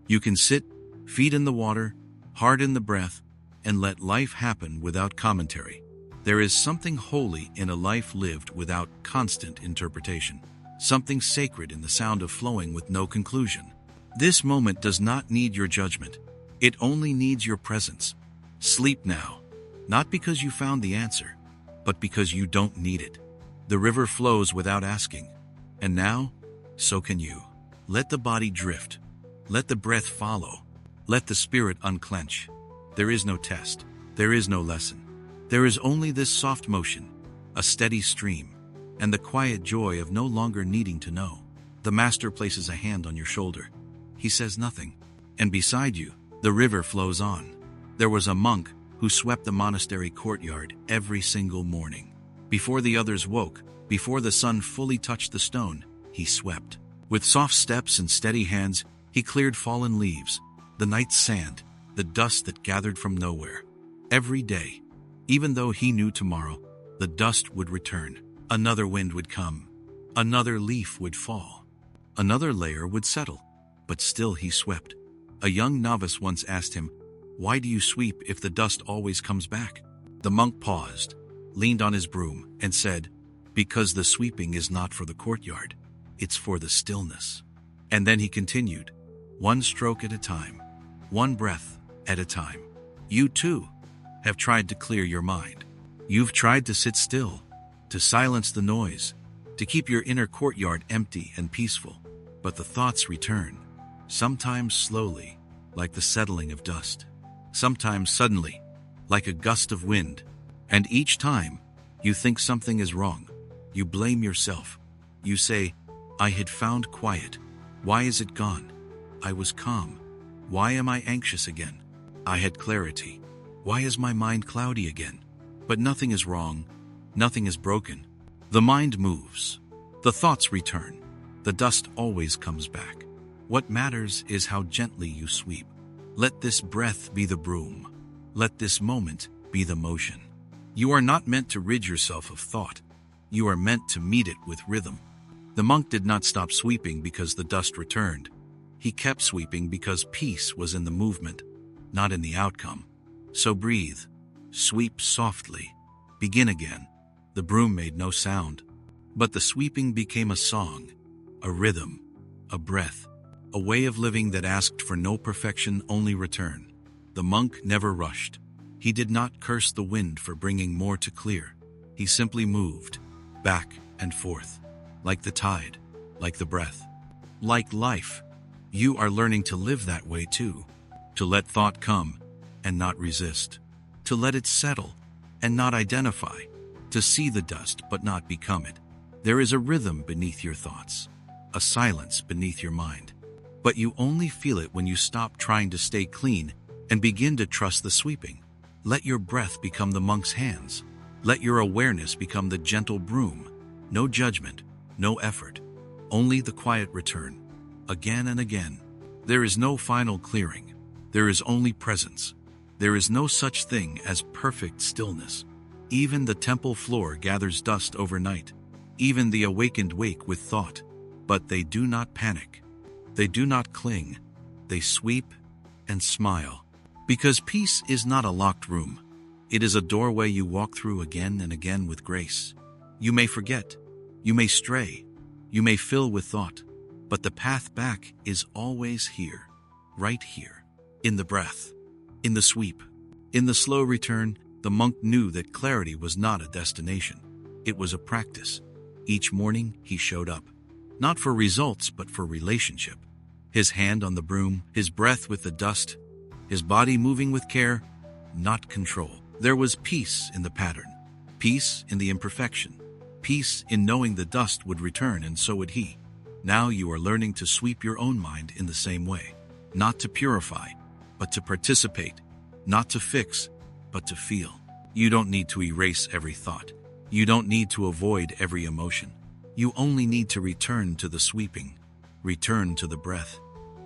You can sit, feet in the water, heart in the breath, and let life happen without commentary. There is something holy in a life lived without constant interpretation. Something sacred in the sound of flowing with no conclusion. This moment does not need your judgment. It only needs your presence. Sleep now, not because you found the answer, but because you don't need it. The river flows without asking. And now, so can you. Let the body drift. Let the breath follow. Let the spirit unclench. There is no test. There is no lesson. There is only this soft motion, a steady stream, and the quiet joy of no longer needing to know. The master places a hand on your shoulder. He says nothing. And beside you, the river flows on. There was a monk who swept the monastery courtyard every single morning. Before the others woke, before the sun fully touched the stone, he swept. With soft steps and steady hands, he cleared fallen leaves, the night's sand, the dust that gathered from nowhere. Every day, even though he knew tomorrow, the dust would return. Another wind would come. Another leaf would fall. Another layer would settle. But still he swept. A young novice once asked him, "Why do you sweep if the dust always comes back?" The monk paused, leaned on his broom, and said, "Because the sweeping is not for the courtyard. It's for the stillness." And then he continued, one stroke at a time, one breath at a time. You too have tried to clear your mind. You've tried to sit still, to silence the noise, to keep your inner courtyard empty and peaceful. But the thoughts return, sometimes slowly, like the settling of dust, sometimes suddenly, like a gust of wind. And each time, you think something is wrong. You blame yourself. You say, "I had found quiet. Why is it gone? I was calm. Why am I anxious again? I had clarity. Why is my mind cloudy again?" But nothing is wrong. Nothing is broken. The mind moves. The thoughts return. The dust always comes back. What matters is how gently you sweep. Let this breath be the broom. Let this moment be the motion. You are not meant to rid yourself of thought. You are meant to meet it with rhythm. The monk did not stop sweeping because the dust returned. He kept sweeping because peace was in the movement, not in the outcome. So breathe. Sweep softly. Begin again. The broom made no sound, but the sweeping became a song, a rhythm, a breath, a way of living that asked for no perfection, only return. The monk never rushed. He did not curse the wind for bringing more to clear. He simply moved, back and forth, like the tide, like the breath, like life. You are learning to live that way too, to let thought come and not resist, to let it settle and not identify, to see the dust but not become it. There is a rhythm beneath your thoughts, a silence beneath your mind. But you only feel it when you stop trying to stay clean and begin to trust the sweeping. Let your breath become the monk's hands. Let your awareness become the gentle broom. No judgment, no effort, only the quiet return, again and again. There is no final clearing. There is only presence. There is no such thing as perfect stillness. Even the temple floor gathers dust overnight. Even the awakened wake with thought. But they do not panic. They do not cling. They sweep and smile. Because peace is not a locked room. It is a doorway you walk through again and again with grace. You may forget. You may stray. You may fill with thought. But the path back is always here. Right here. In the breath. In the sweep. In the slow return, the monk knew that clarity was not a destination. It was a practice. Each morning he showed up. Not for results, but for relationship. His hand on the broom, his breath with the dust, his body moving with care, not control. There was peace in the pattern, peace in the imperfection, peace in knowing the dust would return, and so would he. Now you are learning to sweep your own mind in the same way. Not to purify, but to participate. not to fix, but to feel. You don't need to erase every thought. You don't need to avoid every emotion. You only need to return to the sweeping, return to the breath.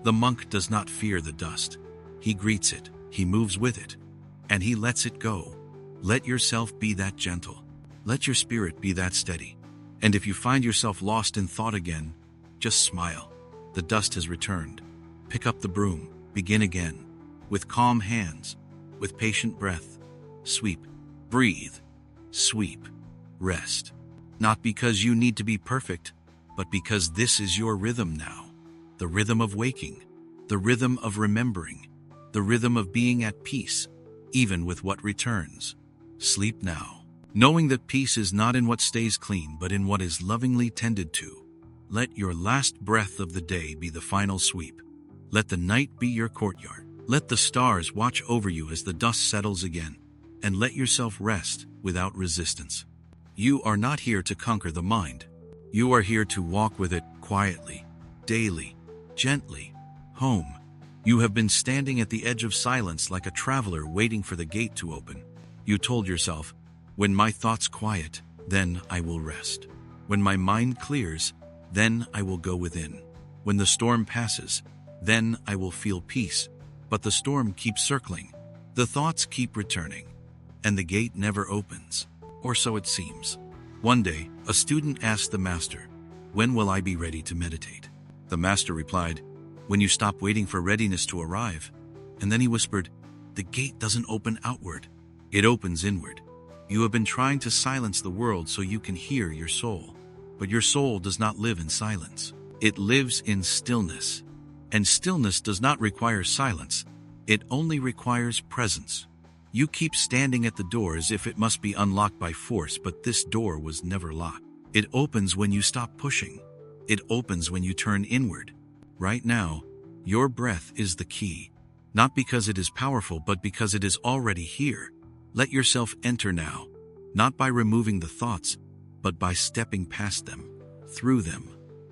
The monk does not fear the dust. He greets it, he moves with it, and he lets it go. Let yourself be that gentle. Let your spirit be that steady. And if you find yourself lost in thought again, just smile. The dust has returned. Pick up the broom, begin again. With calm hands, with patient breath. Sweep, breathe, sweep, rest. Not because you need to be perfect, but because this is your rhythm now. The rhythm of waking, the rhythm of remembering, the rhythm of being at peace, even with what returns. Sleep now, knowing that peace is not in what stays clean, but in what is lovingly tended to. Let your last breath of the day be the final sweep. Let the night be your courtyard. Let the stars watch over you as the dust settles again, and let yourself rest without resistance. You are not here to conquer the mind. You are here to walk with it quietly, daily, gently, home. You have been standing at the edge of silence like a traveler waiting for the gate to open. You told yourself, when my thoughts quiet, then I will rest. When my mind clears, then I will go within. When the storm passes, then I will feel peace. But the storm keeps circling. The thoughts keep returning. And the gate never opens. Or so it seems. One day, a student asked the master, "When will I be ready to meditate?" The master replied, "When you stop waiting for readiness to arrive." And then he whispered, "The gate doesn't open outward. It opens inward. You have been trying to silence the world so you can hear your soul. But your soul does not live in silence. It lives in stillness. And stillness does not require silence. It only requires presence. You keep standing at the door as if it must be unlocked by force, but this door was never locked. It opens when you stop pushing. It opens when you turn inward. Right now, your breath is the key. Not because it is powerful, but because it is already here. Let yourself enter now, not by removing the thoughts, but by stepping past them, through them,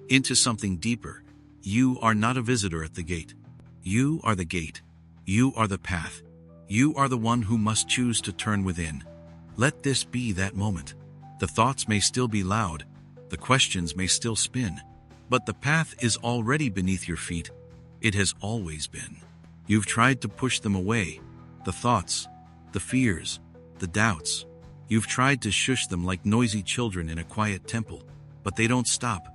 into something deeper. You are not a visitor at the gate. You are the gate. You are the path. You are the one who must choose to turn within. Let this be that moment. The thoughts may still be loud. The questions may still spin. But the path is already beneath your feet. It has always been. You've tried to push them away. The thoughts, the fears, the doubts. You've tried to shush them like noisy children in a quiet temple. But they don't stop.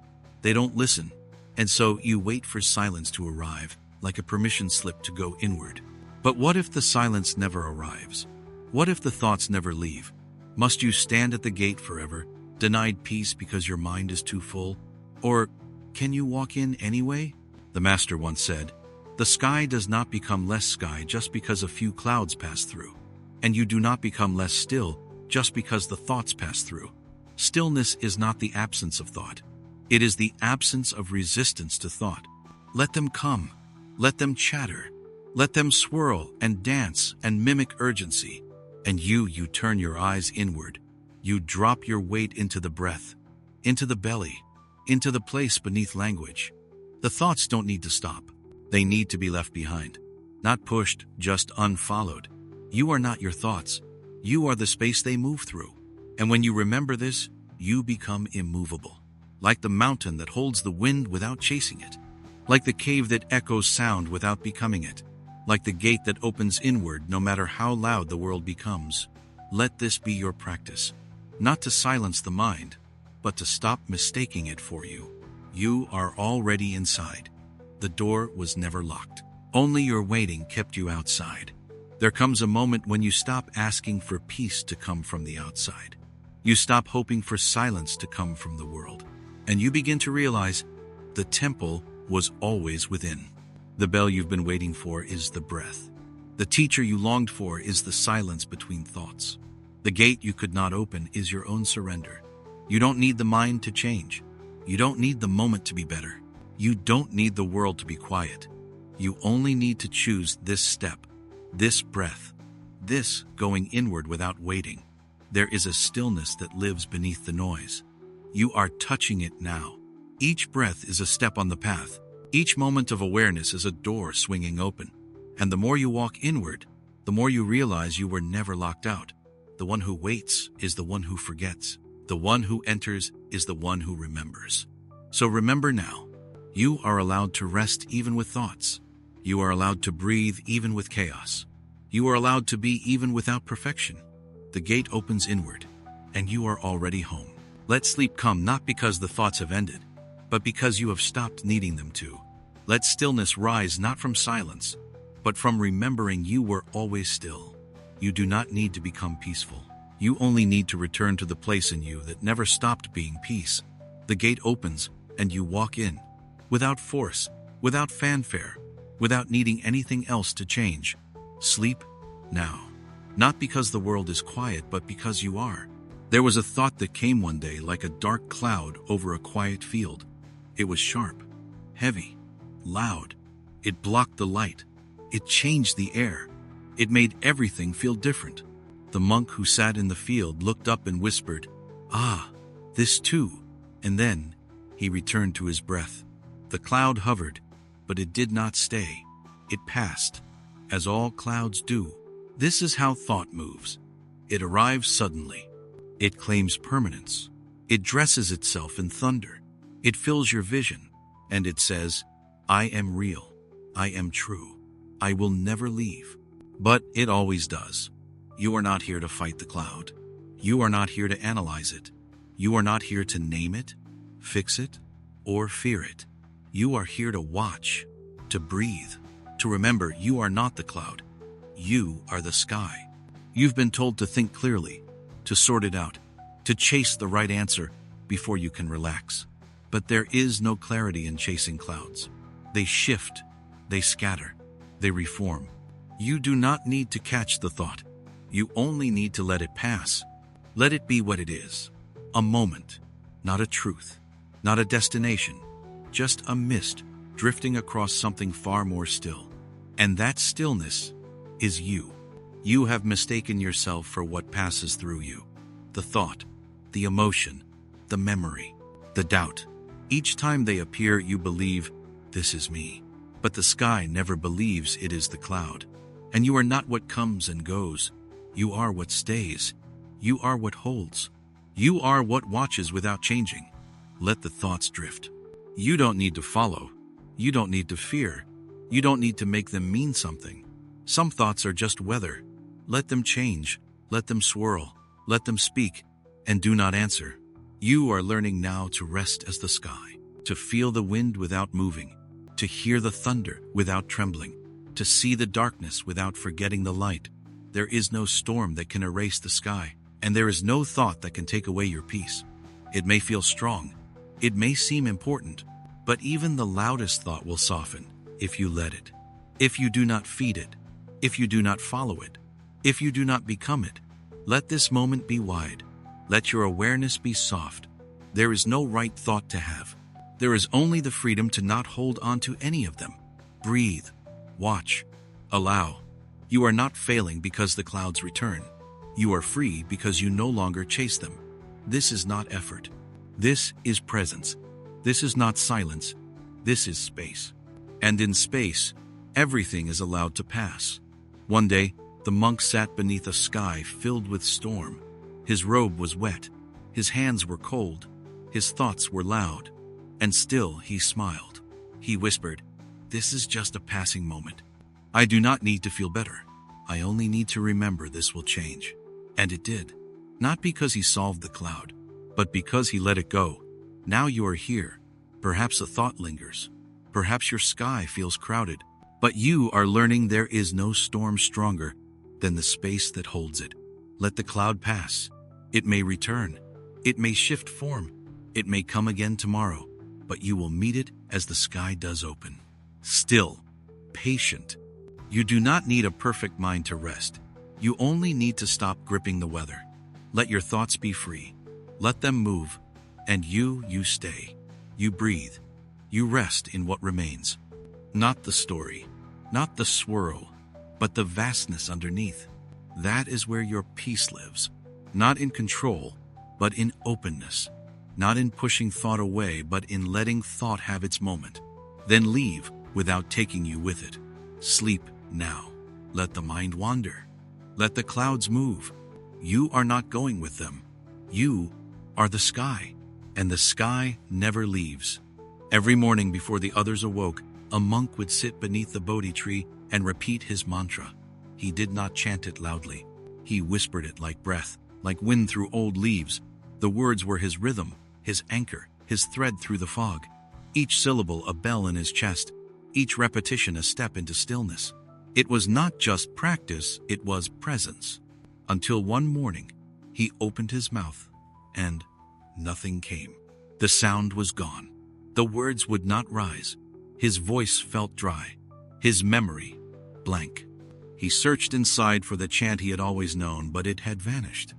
They don't listen. And so you wait for silence to arrive, like a permission slip to go inward. But what if the silence never arrives? What if the thoughts never leave? Must you stand at the gate forever, denied peace because your mind is too full? Or can you walk in anyway? The master once said, "The sky does not become less sky just because a few clouds pass through. And you do not become less still just because the thoughts pass through. Stillness is not the absence of thought. It is the absence of resistance to thought. Let them come. Let them chatter. Let them swirl and dance and mimic urgency. And you turn your eyes inward. You drop your weight into the breath, into the belly, into the place beneath language. The thoughts don't need to stop. They need to be left behind. Not pushed, just unfollowed. You are not your thoughts. You are the space they move through. And when you remember this, you become immovable. Like the mountain that holds the wind without chasing it. Like the cave that echoes sound without becoming it. Like the gate that opens inward no matter how loud the world becomes. Let this be your practice. Not to silence the mind, but to stop mistaking it for you. You are already inside. The door was never locked. Only your waiting kept you outside. There comes a moment when you stop asking for peace to come from the outside. You stop hoping for silence to come from the world. And you begin to realize the temple was always within. The bell you've been waiting for is the breath. The teacher you longed for is the silence between thoughts. The gate you could not open is your own surrender. You don't need the mind to change. You don't need the moment to be better. You don't need the world to be quiet. You only need to choose this step, this breath, this going inward without waiting. There is a stillness that lives beneath the noise. You are touching it now. Each breath is a step on the path. Each moment of awareness is a door swinging open. And the more you walk inward, the more you realize you were never locked out. The one who waits is the one who forgets. The one who enters is the one who remembers. So remember now, you are allowed to rest even with thoughts. You are allowed to breathe even with chaos. You are allowed to be even without perfection. The gate opens inward, and you are already home. Let sleep come not because the thoughts have ended, but because you have stopped needing them to. Let stillness rise not from silence, but from remembering you were always still. You do not need to become peaceful. You only need to return to the place in you that never stopped being peace. The gate opens, and you walk in, without force, without fanfare, without needing anything else to change. Sleep now. Not because the world is quiet, but because you are. There was a thought that came one day like a dark cloud over a quiet field. It was sharp, heavy, loud. It blocked the light. It changed the air. It made everything feel different. The monk who sat in the field looked up and whispered, "Ah, this too." And then he returned to his breath. The cloud hovered, but it did not stay. It passed, as all clouds do. This is how thought moves. It arrives suddenly. It claims permanence. It dresses itself in thunder. It fills your vision, and it says, "I am real. I am true. I will never leave." But it always does. You are not here to fight the cloud. You are not here to analyze it. You are not here to name it, fix it, or fear it. You are here to watch, to breathe, to remember you are not the cloud. You are the sky. You've been told to think clearly, to sort it out, to chase the right answer before you can relax. But there is no clarity in chasing clouds. They shift, they scatter, they reform. You do not need to catch the thought. You only need to let it pass. Let it be what it is. A moment, not a truth, not a destination, just a mist drifting across something far more still. And that stillness is you. You have mistaken yourself for what passes through you. The thought, the emotion, the memory, the doubt. Each time they appear, you believe, "This is me." But the sky never believes it is the cloud. And you are not what comes and goes. You are what stays. You are what holds. You are what watches without changing. Let the thoughts drift. You don't need to follow. You don't need to fear. You don't need to make them mean something. Some thoughts are just weather. Let them change. Let them swirl. Let them speak. And do not answer. You are learning now to rest as the sky, to feel the wind without moving, to hear the thunder without trembling, to see the darkness without forgetting the light. There is no storm that can erase the sky, and there is no thought that can take away your peace. It may feel strong. It may seem important, but even the loudest thought will soften if you let it. If you do not feed it, if you do not follow it, if you do not become it. Let this moment be wide. Let your awareness be soft. There is no right thought to have. There is only the freedom to not hold on to any of them. Breathe. Watch. Allow. You are not failing because the clouds return. You are free because you no longer chase them. This is not effort. This is presence. This is not silence. This is space. And in space, everything is allowed to pass. One day, the monk sat beneath a sky filled with storm. His robe was wet. His hands were cold. His thoughts were loud. And still he smiled. He whispered, "This is just a passing moment. I do not need to feel better. I only need to remember this will change." And it did. Not because he solved the cloud, but because he let it go. Now you are here. Perhaps a thought lingers. Perhaps your sky feels crowded. But you are learning there is no storm stronger than the space that holds it. Let the cloud pass. It may return. It may shift form. It may come again tomorrow. But you will meet it as the sky does open. Still, patient. You do not need a perfect mind to rest. You only need to stop gripping the weather. Let your thoughts be free. Let them move. And you stay. You breathe. You rest in what remains. Not the story, not the swirl, but the vastness underneath. That is where your peace lives. Not in control, but in openness. Not in pushing thought away, but in letting thought have its moment. Then leave without taking you with it. Sleep now. Let the mind wander. Let the clouds move. You are not going with them. You are the sky, and the sky never leaves. Every morning before the others awoke, a monk would sit beneath the Bodhi tree and repeat his mantra. He did not chant it loudly. He whispered it like breath, like wind through old leaves. The words were his rhythm, his anchor, his thread through the fog. Each syllable a bell in his chest, each repetition a step into stillness. It was not just practice, it was presence. Until one morning, he opened his mouth, and nothing came. The sound was gone. The words would not rise. His voice felt dry. His memory, blank. He searched inside for the chant he had always known, but it had vanished.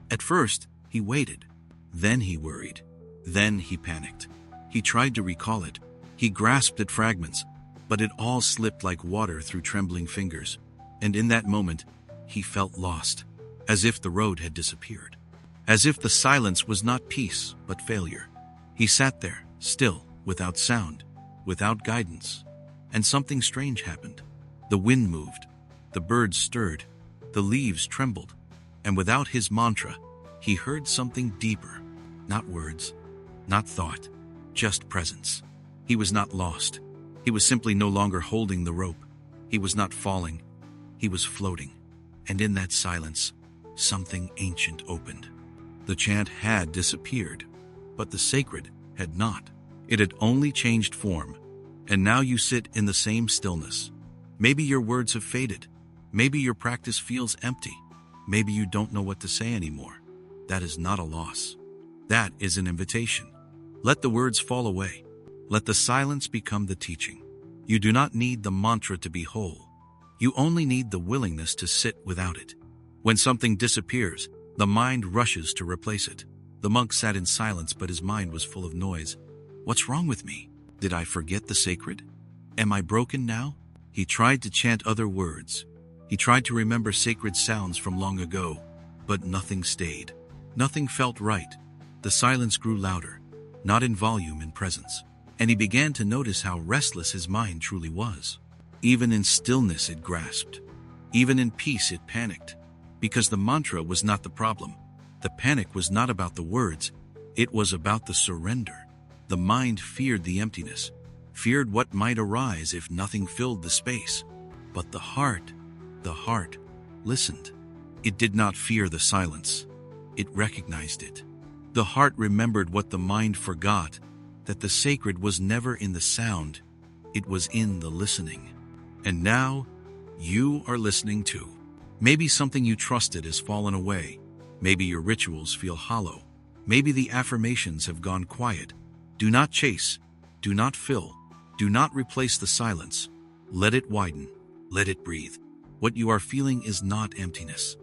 At first, he waited. Then he worried. Then he panicked. He tried to recall it. He grasped at fragments, but it all slipped like water through trembling fingers. And in that moment, he felt lost, as if the road had disappeared. As if the silence was not peace, but failure. He sat there, still, without sound, without guidance. And something strange happened. The wind moved. The birds stirred. The leaves trembled. And without his mantra, he heard something deeper. Not words, not thought, just presence. He was not lost. He was simply no longer holding the rope. He was not falling. He was floating. And in that silence, something ancient opened. The chant had disappeared, but the sacred had not. It had only changed form. And now you sit in the same stillness. Maybe your words have faded. Maybe your practice feels empty. Maybe you don't know what to say anymore. That is not a loss. That is an invitation. Let the words fall away. Let the silence become the teaching. You do not need the mantra to be whole. You only need the willingness to sit without it. When something disappears, the mind rushes to replace it. The monk sat in silence, but his mind was full of noise. What's wrong with me? Did I forget the sacred? Am I broken now? He tried to chant other words. He tried to remember sacred sounds from long ago, but nothing stayed. Nothing felt right. The silence grew louder, not in volume, in presence. And he began to notice how restless his mind truly was. Even in stillness it grasped. Even in peace it panicked. Because the mantra was not the problem. The panic was not about the words. It was about the surrender. The mind feared the emptiness, feared what might arise if nothing filled the space. But the heart listened. It did not fear the silence. It recognized it. The heart remembered what the mind forgot, that the sacred was never in the sound, it was in the listening. And now, you are listening too. Maybe something you trusted has fallen away. Maybe your rituals feel hollow. Maybe the affirmations have gone quiet. Do not chase. Do not fill. Do not replace the silence. Let it widen. Let it breathe. What you are feeling is not emptiness.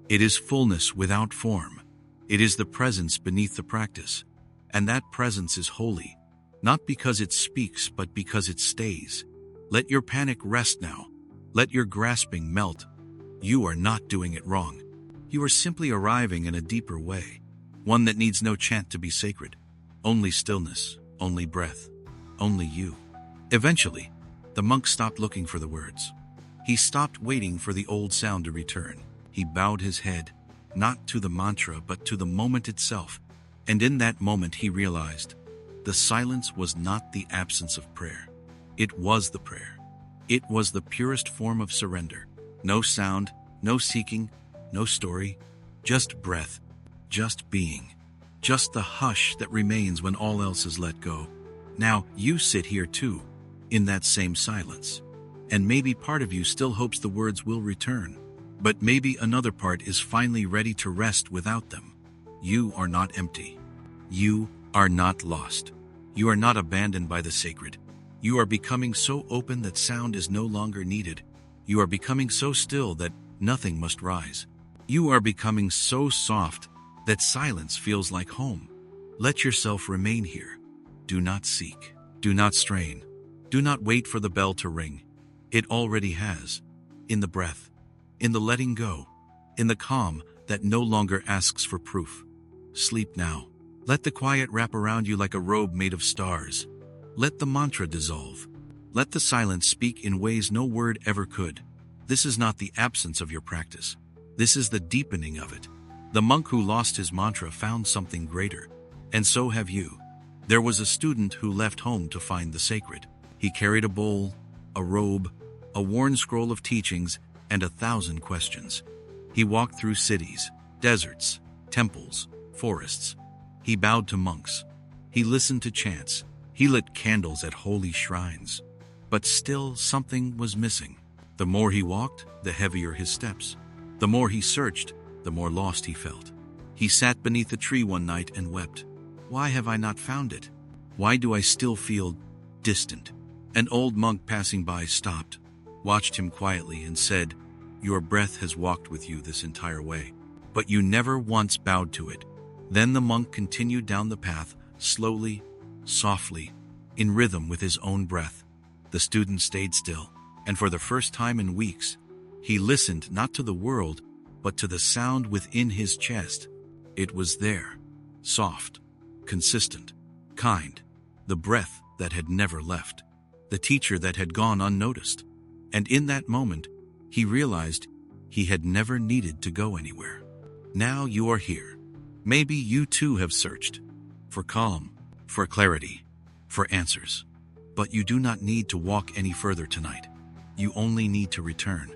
It is fullness without form. It is the presence beneath the practice. And that presence is holy, not because it speaks, but because it stays. Let your panic rest now. Let your grasping melt. You are not doing it wrong. You are simply arriving in a deeper way, one that needs no chant to be sacred. Only stillness, only breath, only you. Eventually, the monk stopped looking for the words. He stopped waiting for the old sound to return. He bowed his head, not to the mantra, but to the moment itself. And in that moment he realized, the silence was not the absence of prayer. It was the prayer. It was the purest form of surrender. No sound, no seeking, no story, just breath, just being, just the hush that remains when all else is let go. Now you sit here too, in that same silence. And maybe part of you still hopes the words will return, but maybe another part is finally ready to rest without them. You are not empty. You are not lost. You are not abandoned by the sacred. You are becoming so open that sound is no longer needed. You are becoming so still that nothing must rise. You are becoming so soft that silence feels like home. Let yourself remain here. Do not seek. Do not strain. Do not wait for the bell to ring. It already has. In the breath. In the letting go. In the calm that no longer asks for proof. Sleep now. Let the quiet wrap around you like a robe made of stars. Let the mantra dissolve. Let the silence speak in ways no word ever could. This is not the absence of your practice. This is the deepening of it. The monk who lost his mantra found something greater. And so have you. There was a student who left home to find the sacred. He carried a bowl, a robe, a worn scroll of teachings, and 1,000 questions. He walked through cities, deserts, temples, forests. He bowed to monks. He listened to chants. He lit candles at holy shrines. But still something was missing. The more he walked, the heavier his steps. The more he searched, the more lost he felt. He sat beneath a tree one night and wept. Why have I not found it? Why do I still feel distant? An old monk passing by stopped, watched him quietly, and said, "Your breath has walked with you this entire way, but you never once bowed to it." Then the monk continued down the path, slowly, softly, in rhythm with his own breath. The student stayed still, and for the first time in weeks, he listened not to the world, but to the sound within his chest. It was there, soft, consistent, kind, the breath that had never left, the teacher that had gone unnoticed. And in that moment, he realized he had never needed to go anywhere. Now you are here. Maybe you too have searched for calm, for clarity, for answers. But you do not need to walk any further tonight. You only need to return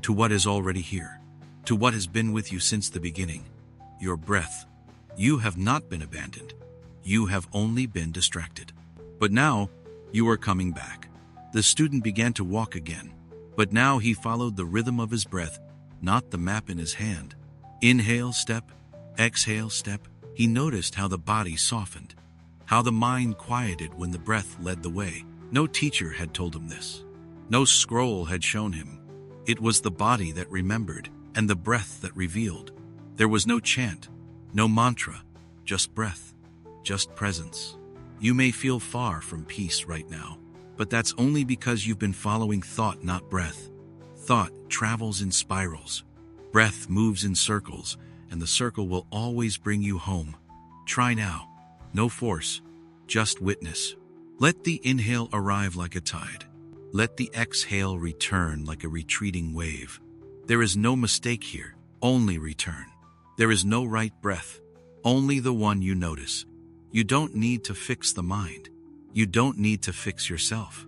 to what is already here, to what has been with you since the beginning, your breath. You have not been abandoned. You have only been distracted. But now, you are coming back. The student began to walk again, but now he followed the rhythm of his breath, not the map in his hand. Inhale, step. Exhale, step. He noticed how the body softened, how the mind quieted when the breath led the way. No teacher had told him this. No scroll had shown him. It was the body that remembered, and the breath that revealed. There was no chant, no mantra, just breath, just presence. You may feel far from peace right now, but that's only because you've been following thought, not breath. Thought travels in spirals. Breath moves in circles, and the circle will always bring you home. Try now. No force, just witness. Let the inhale arrive like a tide. Let the exhale return like a retreating wave. There is no mistake here, only return. There is no right breath, only the one you notice. You don't need to fix the mind. You don't need to fix yourself.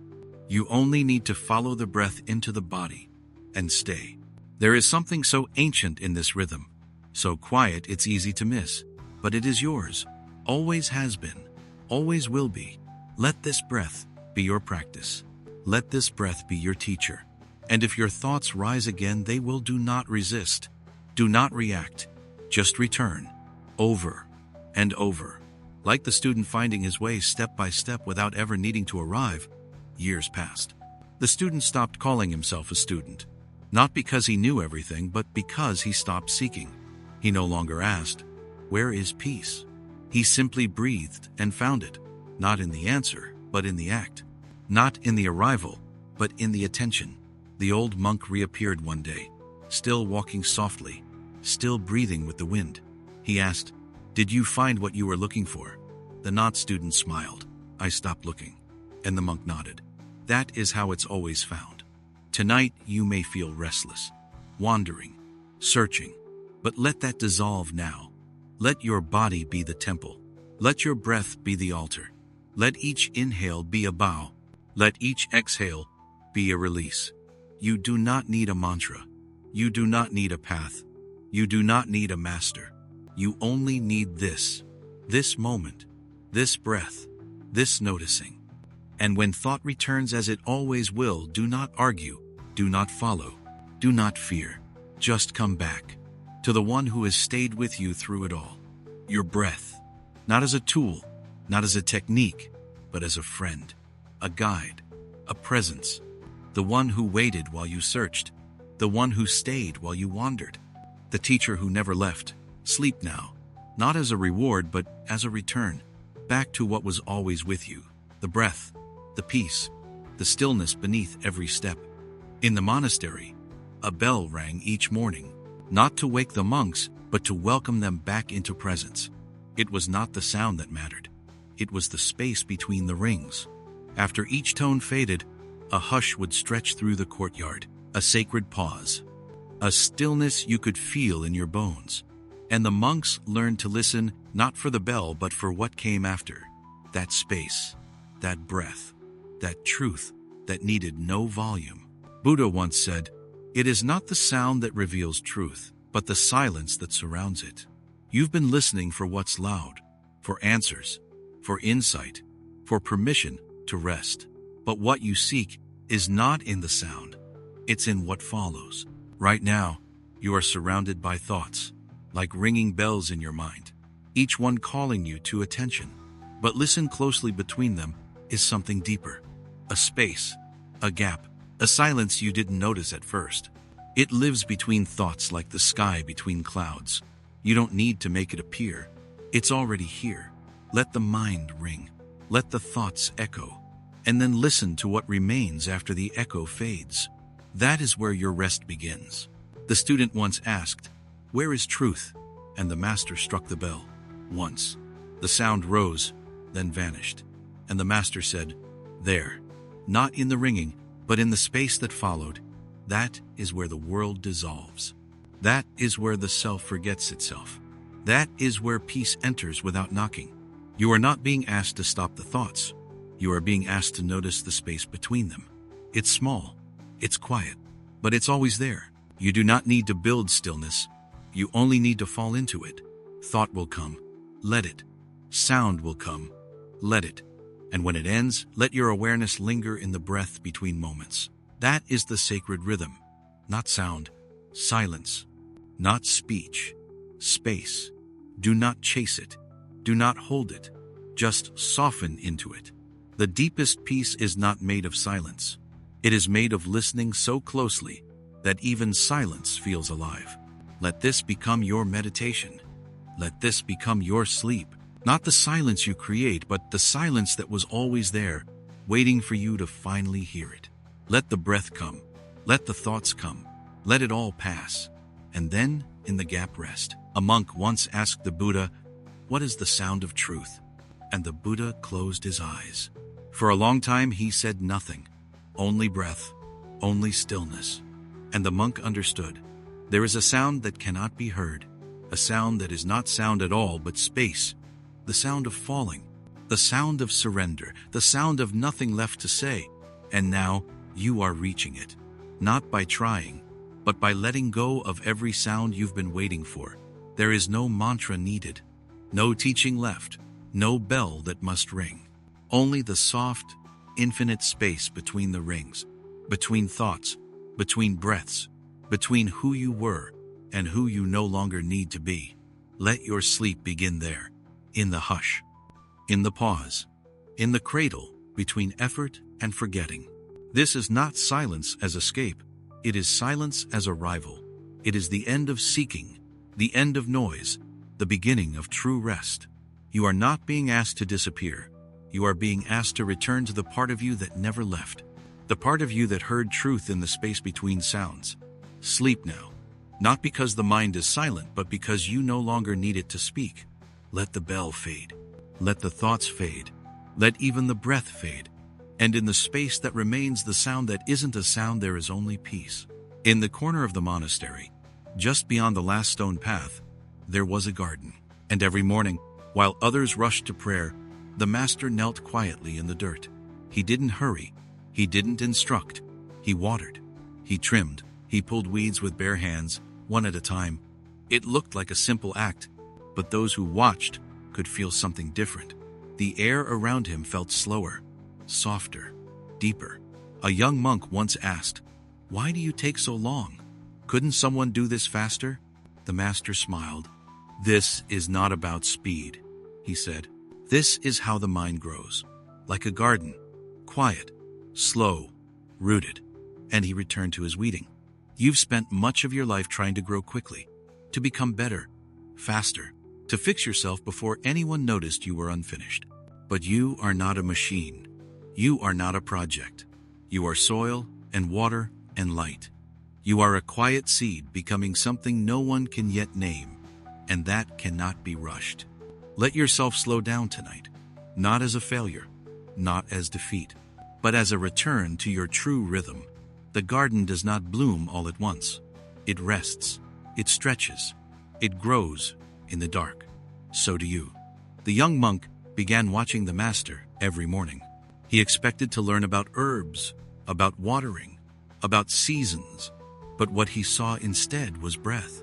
You only need to follow the breath into the body and stay. There is something so ancient in this rhythm, so quiet it's easy to miss, but it is yours, always has been, always will be. Let this breath be your practice. Let this breath be your teacher. And if your thoughts rise again, they will. Do not resist. Do not react. Just return, over and over. Like the student finding his way step by step without ever needing to arrive. Years passed. The student stopped calling himself a student. Not because he knew everything, but because he stopped seeking. He no longer asked, "Where is peace?" He simply breathed and found it. Not in the answer, but in the act. Not in the arrival, but in the attention. The old monk reappeared one day, still walking softly, still breathing with the wind. He asked, "Did you find what you were looking for?" The not student smiled. "I stopped looking." And the monk nodded. That is how it's always found. Tonight you may feel restless, wandering, searching, but let that dissolve now. Let your body be the temple. Let your breath be the altar. Let each inhale be a bow. Let each exhale be a release. You do not need a mantra. You do not need a path. You do not need a master. You only need this moment, this breath, this noticing. And when thought returns, as it always will, do not argue, do not follow, do not fear. Just come back to the one who has stayed with you through it all. Your breath, not as a tool, not as a technique, but as a friend, a guide, a presence. The one who waited while you searched, the one who stayed while you wandered, the teacher who never left. Sleep now, not as a reward, but as a return, back to what was always with you, the breath, the peace, the stillness beneath every step. In the monastery, a bell rang each morning, not to wake the monks, but to welcome them back into presence. It was not the sound that mattered. It was the space between the rings. After each tone faded, a hush would stretch through the courtyard. a sacred pause, a stillness you could feel in your bones. And the monks learned to listen not for the bell but for what came after. That space, that breath, that truth that needed no volume. Buddha once said, "It is not the sound that reveals truth, but the silence that surrounds it." You've been listening for what's loud, for answers, for insight, for permission to rest. But what you seek is not in the sound. It's in what follows. Right now, you are surrounded by thoughts, like ringing bells in your mind, each one calling you to attention. But listen closely, between them is something deeper. A space, a gap, a silence you didn't notice at first. It lives between thoughts like the sky between clouds. You don't need to make it appear. It's already here. Let the mind ring. Let the thoughts echo. And then listen to what remains after the echo fades. That is where your rest begins. The student once asked, "Where is truth?" And the master struck the bell. Once. The sound rose, then vanished. And the master said, "There. Not in the ringing, but in the space that followed. That is where the world dissolves. That is where the self forgets itself. That is where peace enters without knocking." You are not being asked to stop the thoughts. You are being asked to notice the space between them. It's small. It's quiet. But it's always there. You do not need to build stillness. You only need to fall into it. Thought will come. Let it. Sound will come. Let it. And when it ends, let your awareness linger in the breath between moments. That is the sacred rhythm. Not sound. Silence. Not speech. Space. Do not chase it. Do not hold it. Just soften into it. The deepest peace is not made of silence. It is made of listening so closely that even silence feels alive. Let this become your meditation. Let this become your sleep. Not the silence you create, but the silence that was always there, waiting for you to finally hear it. Let the breath come. Let the thoughts come. Let it all pass. And then, in the gap, rest. A monk once asked the Buddha, "What is the sound of truth?" And the Buddha closed his eyes. For a long time he said nothing. Only breath. Only stillness. And the monk understood. There is a sound that cannot be heard. A sound that is not sound at all, but space. The sound of falling. The sound of surrender. The sound of nothing left to say. And now you are reaching it. Not by trying, but by letting go of every sound you've been waiting for. There is no mantra needed. No teaching left. No bell that must ring. Only the soft, infinite space between the rings. Between thoughts. Between breaths. Between who you were and who you no longer need to be. Let your sleep begin there. In the hush. In the pause. In the cradle between effort and forgetting. This is not silence as escape. It is silence as arrival. It is the end of seeking. The end of noise. The beginning of true rest. You are not being asked to disappear. You are being asked to return to the part of you that never left. The part of you that heard truth in the space between sounds. Sleep now. Not because the mind is silent, but because you no longer need it to speak. Let the bell fade. Let the thoughts fade. Let even the breath fade. And in the space that remains, the sound that isn't a sound, there is only peace. In the corner of the monastery, just beyond the last stone path, there was a garden. And every morning, while others rushed to prayer, the master knelt quietly in the dirt. He didn't hurry. He didn't instruct. He watered. He trimmed. He pulled weeds with bare hands, one at a time. It looked like a simple act, but those who watched could feel something different. The air around him felt slower, softer, deeper. A young monk once asked, "Why do you take so long? Couldn't someone do this faster?" The master smiled. "This is not about speed," he said. "This is how the mind grows. Like a garden, quiet, slow, rooted." And he returned to his weeding. You've spent much of your life trying to grow quickly, to become better, faster, to fix yourself before anyone noticed you were unfinished. But you are not a machine. You are not a project. You are soil and water and light. You are a quiet seed becoming something no one can yet name, and that cannot be rushed. Let yourself slow down tonight, not as a failure, not as defeat, but as a return to your true rhythm, The garden does not bloom all at once. It rests, it stretches, it grows in the dark. So do you. The young monk began watching the master every morning. He expected to learn about herbs, about watering, about seasons, but what he saw instead was breath.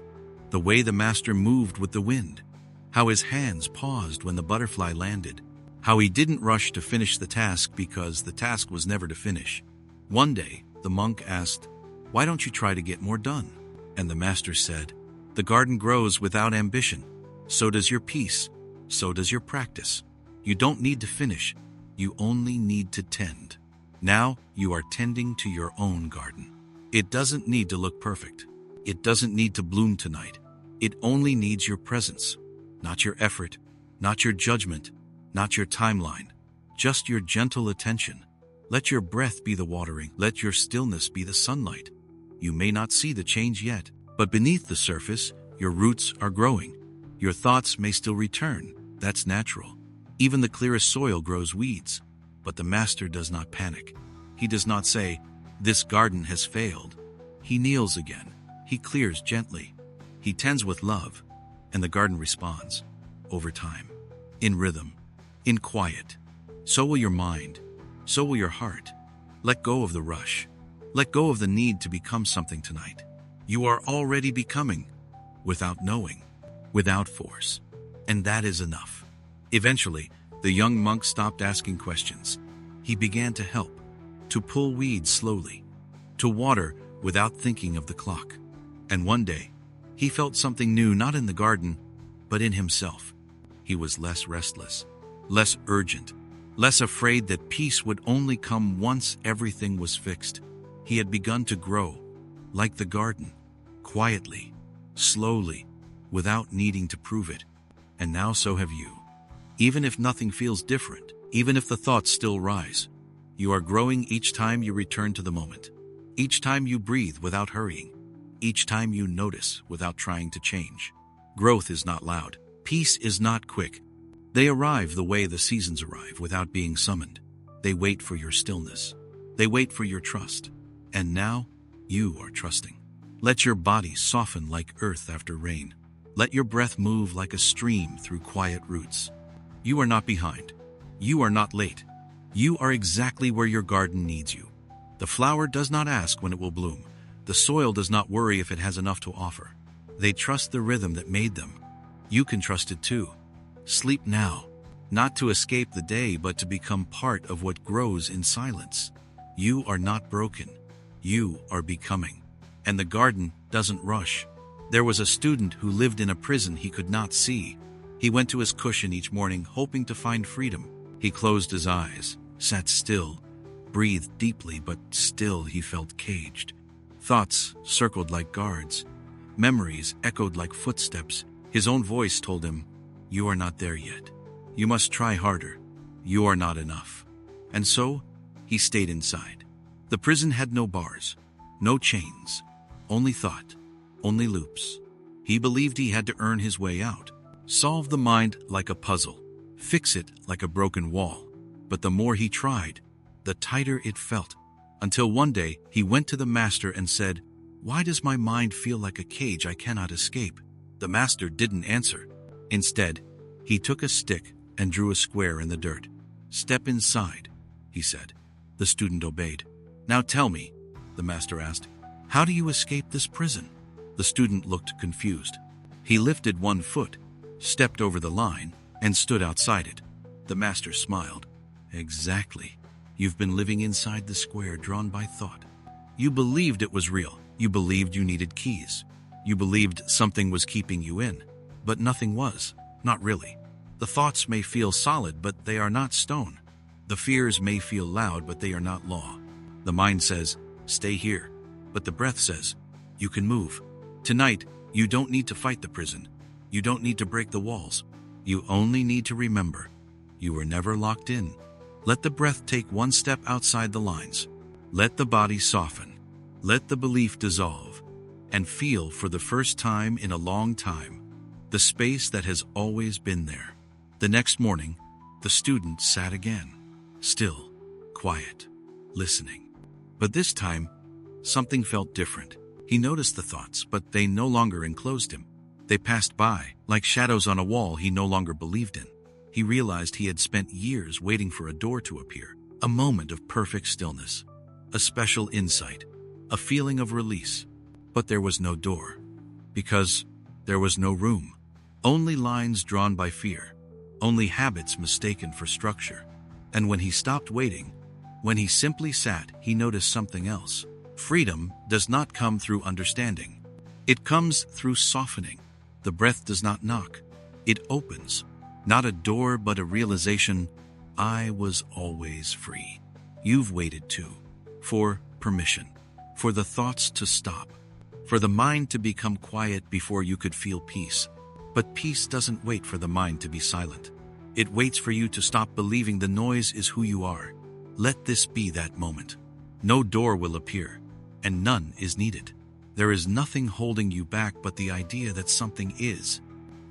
The way the master moved with the wind, how his hands paused when the butterfly landed, how he didn't rush to finish the task because the task was never to finish. One day, the monk asked, "Why don't you try to get more done?" And the master said, "The garden grows without ambition. So does your peace. So does your practice. You don't need to finish. You only need to tend. Now you are tending to your own garden. It doesn't need to look perfect. It doesn't need to bloom tonight. It only needs your presence, not your effort, not your judgment, not your timeline, just your gentle attention. Let your breath be the watering. Let your stillness be the sunlight. You may not see the change yet, but beneath the surface, your roots are growing. Your thoughts may still return. That's natural. Even the clearest soil grows weeds, but the master does not panic. He does not say, "This garden has failed." He kneels again. He clears gently. He tends with love, and the garden responds, over time, in rhythm, in quiet. So will your mind. So will your heart. Let go of the rush. Let go of the need to become something tonight. You are already becoming, without knowing, without force. And that is enough. Eventually, the young monk stopped asking questions. He began to help, to pull weeds slowly, to water without thinking of the clock. And one day, he felt something new, not in the garden, but in himself. He was less restless, less urgent, less afraid that peace would only come once everything was fixed. He had begun to grow, like the garden, quietly, slowly, without needing to prove it. And now so have you. Even if nothing feels different, even if the thoughts still rise, you are growing each time you return to the moment. Each time you breathe without hurrying. Each time you notice without trying to change. Growth is not loud. Peace is not quick. They arrive the way the seasons arrive, without being summoned. They wait for your stillness. They wait for your trust. And now, you are trusting. Let your body soften like earth after rain. Let your breath move like a stream through quiet roots. You are not behind. You are not late. You are exactly where your garden needs you. The flower does not ask when it will bloom. The soil does not worry if it has enough to offer. They trust the rhythm that made them. You can trust it too. Sleep now, not to escape the day, but to become part of what grows in silence. You are not broken. You are becoming. And the garden doesn't rush. There was a student who lived in a prison he could not see. He went to his cushion each morning, hoping to find freedom. He closed his eyes, sat still, breathed deeply, but still he felt caged. Thoughts circled like guards. Memories echoed like footsteps. His own voice told him, "You are not there yet. You must try harder. You are not enough." And so, he stayed inside. The prison had no bars, no chains, only thought, only loops. He believed he had to earn his way out, solve the mind like a puzzle, fix it like a broken wall. But the more he tried, the tighter it felt, until one day he went to the master and said, "Why does my mind feel like a cage I cannot escape?" The master didn't answer. Instead, he took a stick and drew a square in the dirt. "Step inside," he said. The student obeyed. "Now tell me," the master asked, "how do you escape this prison?" The student looked confused. He lifted one foot, stepped over the line, and stood outside it. The master smiled. "Exactly. You've been living inside the square drawn by thought. You believed it was real. You believed you needed keys. You believed something was keeping you in. But nothing was. Not really. The thoughts may feel solid, but they are not stone. The fears may feel loud, but they are not law. The mind says, 'Stay here.' But the breath says, 'You can move.' Tonight, you don't need to fight the prison. You don't need to break the walls. You only need to remember, you were never locked in. Let the breath take one step outside the lines. Let the body soften. Let the belief dissolve. And feel for the first time in a long time, the space that has always been there." The next morning, the student sat again, still, quiet, listening. But this time, something felt different. He noticed the thoughts, but they no longer enclosed him. They passed by, like shadows on a wall he no longer believed in. He realized he had spent years waiting for a door to appear, a moment of perfect stillness, a special insight, a feeling of release. But there was no door, because there was no room. Only lines drawn by fear, only habits mistaken for structure. And when he stopped waiting, when he simply sat, he noticed something else. Freedom does not come through understanding. It comes through softening. The breath does not knock. It opens. Not a door, but a realization. I was always free. You've waited too. For permission. For the thoughts to stop. For the mind to become quiet before you could feel peace. But peace doesn't wait for the mind to be silent. It waits for you to stop believing the noise is who you are. Let this be that moment. No door will appear, and none is needed. There is nothing holding you back but the idea that something is.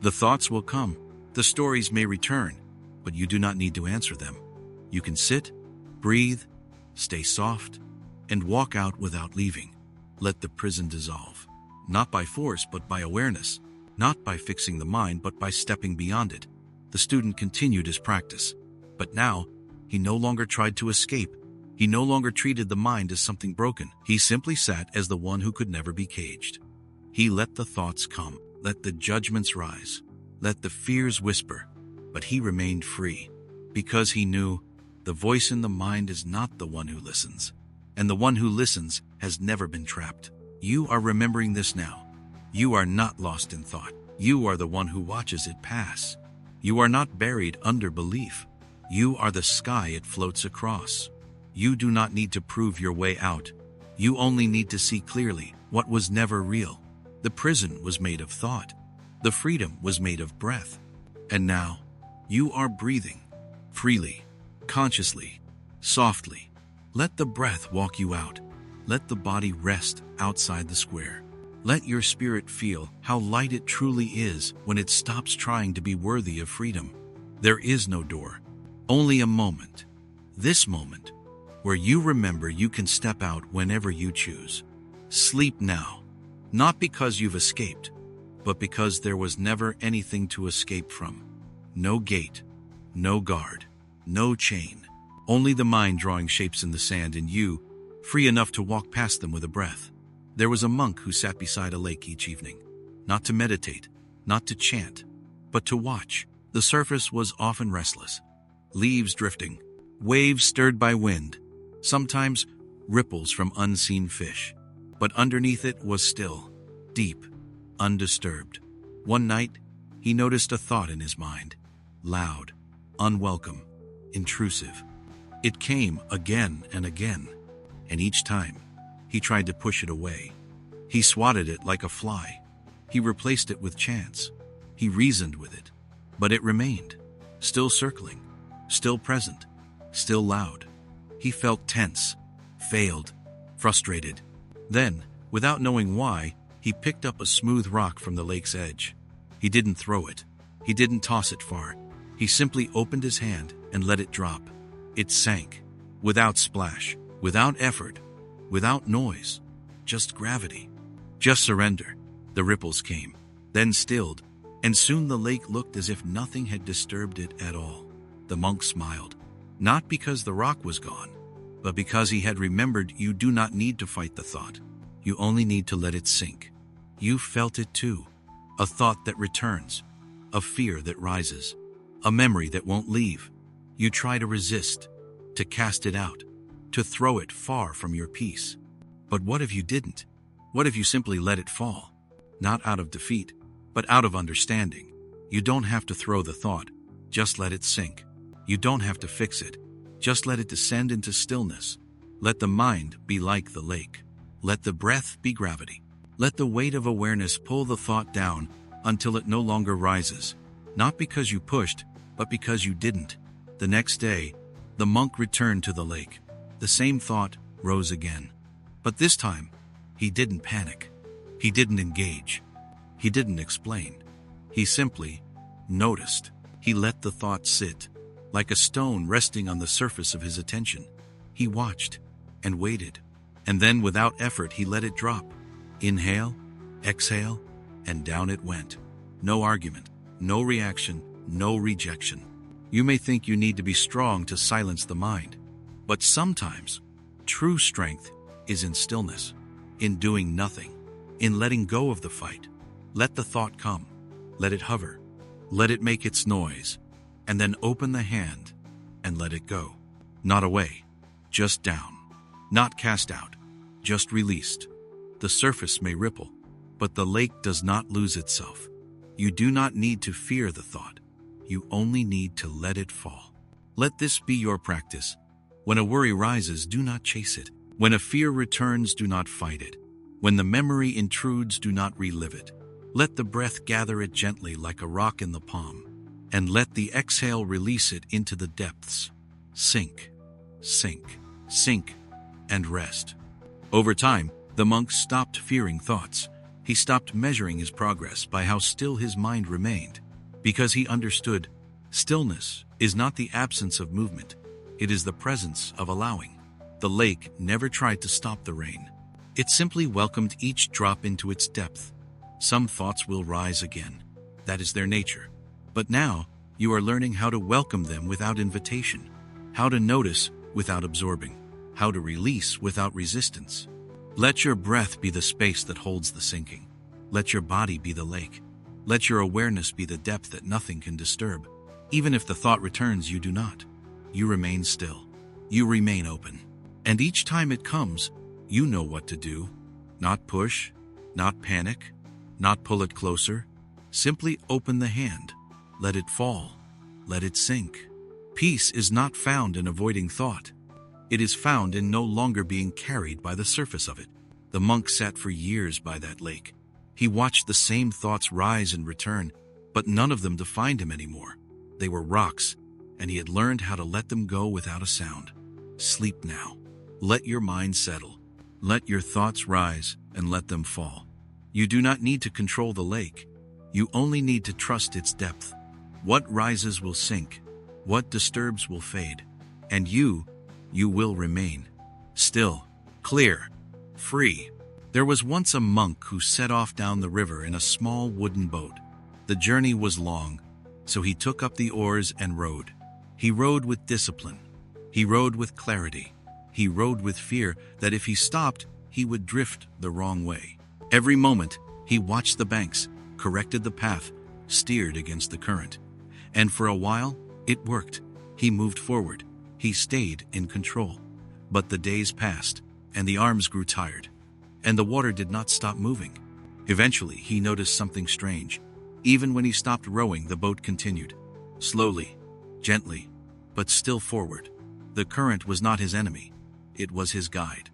The thoughts will come, the stories may return, but you do not need to answer them. You can sit, breathe, stay soft, and walk out without leaving. Let the prison dissolve. Not by force, but by awareness. Not by fixing the mind, but by stepping beyond it. The student continued his practice. But now, he no longer tried to escape. He no longer treated the mind as something broken. He simply sat as the one who could never be caged. He let the thoughts come, let the judgments rise, let the fears whisper, but he remained free, because he knew the voice in the mind is not the one who listens, and the one who listens has never been trapped. You are remembering this now. You are not lost in thought. You are the one who watches it pass. You are not buried under belief. You are the sky it floats across. You do not need to prove your way out. You only need to see clearly what was never real. The prison was made of thought. The freedom was made of breath. And now, you are breathing, freely, consciously, softly. Let the breath walk you out. Let the body rest outside the square. Let your spirit feel how light it truly is when it stops trying to be worthy of freedom. There is no door, only a moment. This moment, where you remember you can step out whenever you choose. Sleep now, not because you've escaped, but because there was never anything to escape from. No gate, no guard, no chain. Only the mind drawing shapes in the sand, and you, free enough to walk past them with a breath. There was a monk who sat beside a lake each evening, not to meditate, not to chant, but to watch. The surface was often restless, leaves drifting, waves stirred by wind, sometimes ripples from unseen fish. But underneath it was still, deep, undisturbed. One night, he noticed a thought in his mind, loud, unwelcome, intrusive. It came again and again, and each time, he tried to push it away. He swatted it like a fly. He replaced it with chance. He reasoned with it. But it remained, still circling, still present, still loud. He felt tense, failed, frustrated. Then, without knowing why, he picked up a smooth rock from the lake's edge. He didn't throw it. He didn't toss it far. He simply opened his hand and let it drop. It sank, without splash, without effort, without noise, just gravity, just surrender. The ripples came, then stilled, and soon the lake looked as if nothing had disturbed it at all. The monk smiled, not because the rock was gone, but because he had remembered you do not need to fight the thought. You only need to let it sink. You felt it too, a thought that returns, a fear that rises, a memory that won't leave. You try to resist, to cast it out, to throw it far from your peace. But what if you didn't? What if you simply let it fall? Not out of defeat, but out of understanding. You don't have to throw the thought, just let it sink. You don't have to fix it, just let it descend into stillness. Let the mind be like the lake. Let the breath be gravity. Let the weight of awareness pull the thought down until it no longer rises. Not because you pushed, but because you didn't. The next day, the monk returned to the lake. The same thought rose again. But this time, he didn't panic. He didn't engage. He didn't explain. He simply noticed. He let the thought sit, like a stone resting on the surface of his attention. He watched and waited. And then without effort he let it drop. Inhale, exhale, and down it went. No argument, no reaction, no rejection. You may think you need to be strong to silence the mind, but sometimes true strength is in stillness, in doing nothing, in letting go of the fight. Let the thought come, let it hover, let it make its noise, and then open the hand and let it go. Not away, just down. Not cast out, just released. The surface may ripple, but the lake does not lose itself. You do not need to fear the thought. You only need to let it fall. Let this be your practice. When a worry rises, do not chase it. When a fear returns, do not fight it. When the memory intrudes, do not relive it. Let the breath gather it gently like a rock in the palm, and let the exhale release it into the depths. Sink, sink, sink, and rest. Over time, the monk stopped fearing thoughts. He stopped measuring his progress by how still his mind remained, because he understood stillness is not the absence of movement, it is the presence of allowing. The lake never tried to stop the rain. It simply welcomed each drop into its depth. Some thoughts will rise again. That is their nature. But now, you are learning how to welcome them without invitation, how to notice without absorbing, how to release without resistance. Let your breath be the space that holds the sinking. Let your body be the lake. Let your awareness be the depth that nothing can disturb. Even if the thought returns, you do not. You remain still. You remain open. And each time it comes, you know what to do. Not push, not panic, not pull it closer. Simply open the hand. Let it fall. Let it sink. Peace is not found in avoiding thought. It is found in no longer being carried by the surface of it. The monk sat for years by that lake. He watched the same thoughts rise and return, but none of them defined him anymore. They were rocks, and he had learned how to let them go without a sound. Sleep now. Let your mind settle. Let your thoughts rise and let them fall. You do not need to control the lake. You only need to trust its depth. What rises will sink. What disturbs will fade. And you will remain. Still, clear, free. There was once a monk who set off down the river in a small wooden boat. The journey was long, so he took up the oars and rowed. He rowed with discipline. He rowed with clarity. He rowed with fear that if he stopped, he would drift the wrong way. Every moment, he watched the banks, corrected the path, steered against the current. And for a while, it worked. He moved forward. He stayed in control. But the days passed, and the arms grew tired, and the water did not stop moving. Eventually, he noticed something strange. Even when he stopped rowing, the boat continued. Slowly, gently, but still forward. The current was not his enemy. It was his guide.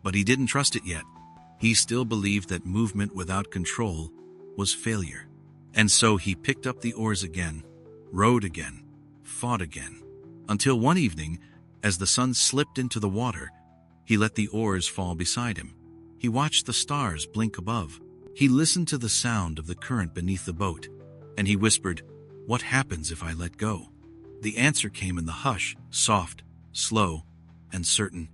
But he didn't trust it yet. He still believed that movement without control was failure. And so he picked up the oars again, rowed again, fought again. Until one evening, as the sun slipped into the water, he let the oars fall beside him. He watched the stars blink above. He listened to the sound of the current beneath the boat, and he whispered, "What happens if I let go?" The answer came in the hush, soft, slow, and certain.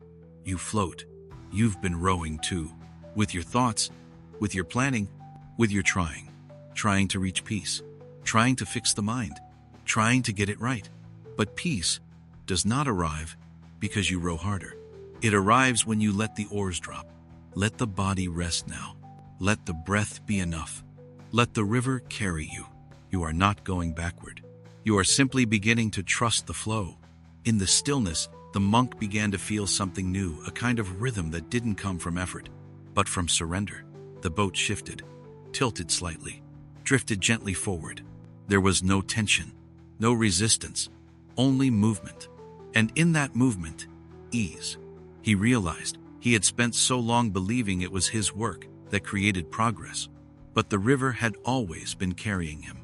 You float. You've been rowing too. With your thoughts, with your planning, with your trying to reach peace, trying to fix the mind, trying to get it right. But peace does not arrive because you row harder. It arrives when you let the oars drop. Let the body rest now. Let the breath be enough. Let the river carry you. You are not going backward. You are simply beginning to trust the flow. In the stillness, the monk began to feel something new, a kind of rhythm that didn't come from effort, but from surrender. The boat shifted, tilted slightly, drifted gently forward. There was no tension, no resistance, only movement. And in that movement, ease. He realized he had spent so long believing it was his work that created progress, but the river had always been carrying him.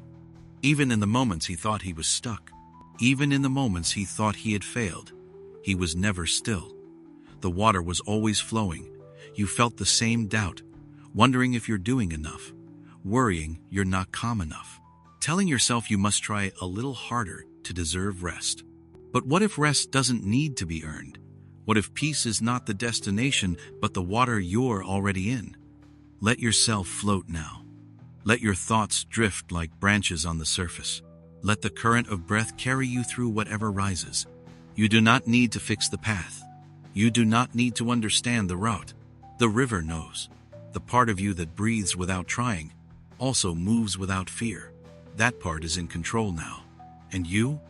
Even in the moments he thought he was stuck, even in the moments he thought he had failed, he was never still. The water was always flowing. You felt the same doubt, wondering if you're doing enough, worrying you're not calm enough, telling yourself you must try a little harder to deserve rest. But what if rest doesn't need to be earned? What if peace is not the destination, but the water you're already in? Let yourself float now. Let your thoughts drift like branches on the surface. Let the current of breath carry you through whatever rises. You do not need to fix the path. You do not need to understand the route. The river knows. The part of you that breathes without trying also moves without fear. That part is in control now. And you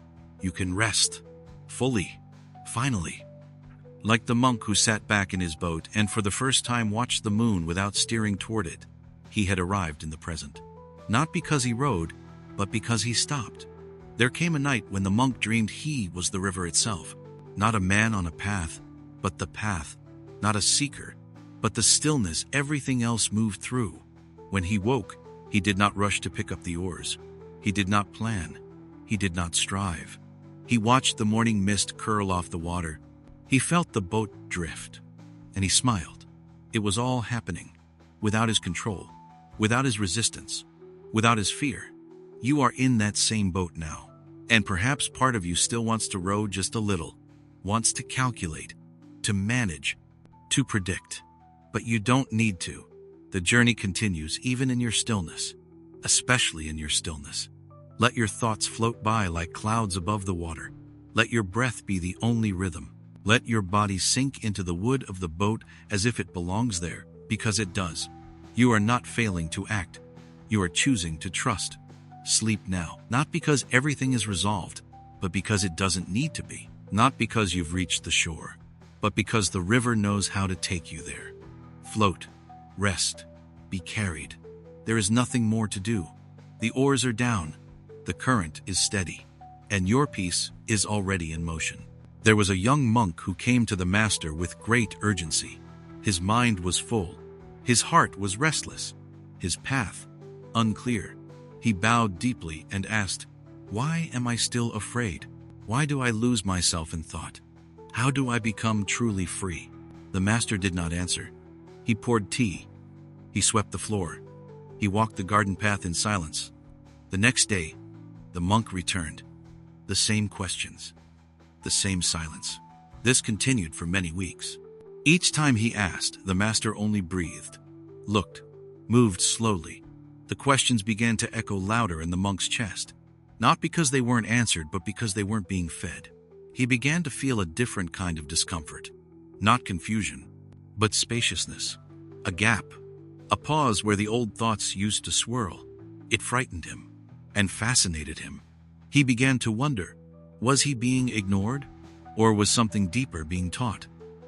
can rest. Fully. Finally. Like the monk who sat back in his boat and for the first time watched the moon without steering toward it, he had arrived in the present. Not because he rowed, but because he stopped. There came a night when the monk dreamed he was the river itself. Not a man on a path, but the path. Not a seeker, but the stillness everything else moved through. When he woke, he did not rush to pick up the oars. He did not plan. He did not strive. He watched the morning mist curl off the water. He felt the boat drift, and he smiled. It was all happening, without his control, without his resistance, without his fear. You are in that same boat now, and perhaps part of you still wants to row just a little, wants to calculate, to manage, to predict. But you don't need to. The journey continues even in your stillness, especially in your stillness. Let your thoughts float by like clouds above the water. Let your breath be the only rhythm. Let your body sink into the wood of the boat as if it belongs there, because it does. You are not failing to act. You are choosing to trust. Sleep now, not because everything is resolved, but because it doesn't need to be. Not because you've reached the shore, but because the river knows how to take you there. Float, rest, be carried. There is nothing more to do. The oars are down. The current is steady, and your peace is already in motion. There was a young monk who came to the master with great urgency. His mind was full. His heart was restless. His path unclear. He bowed deeply and asked, "Why am I still afraid? Why do I lose myself in thought? How do I become truly free?" The master did not answer. He poured tea. He swept the floor. He walked the garden path in silence. The next day, the monk returned. The same questions. The same silence. This continued for many weeks. Each time he asked, the master only breathed, looked, moved slowly. The questions began to echo louder in the monk's chest, not because they weren't answered, but because they weren't being fed. He began to feel a different kind of discomfort. Not confusion, but spaciousness. A gap. A pause where the old thoughts used to swirl. It frightened him and fascinated him. He began to wonder, was he being ignored? Or was something deeper being taught?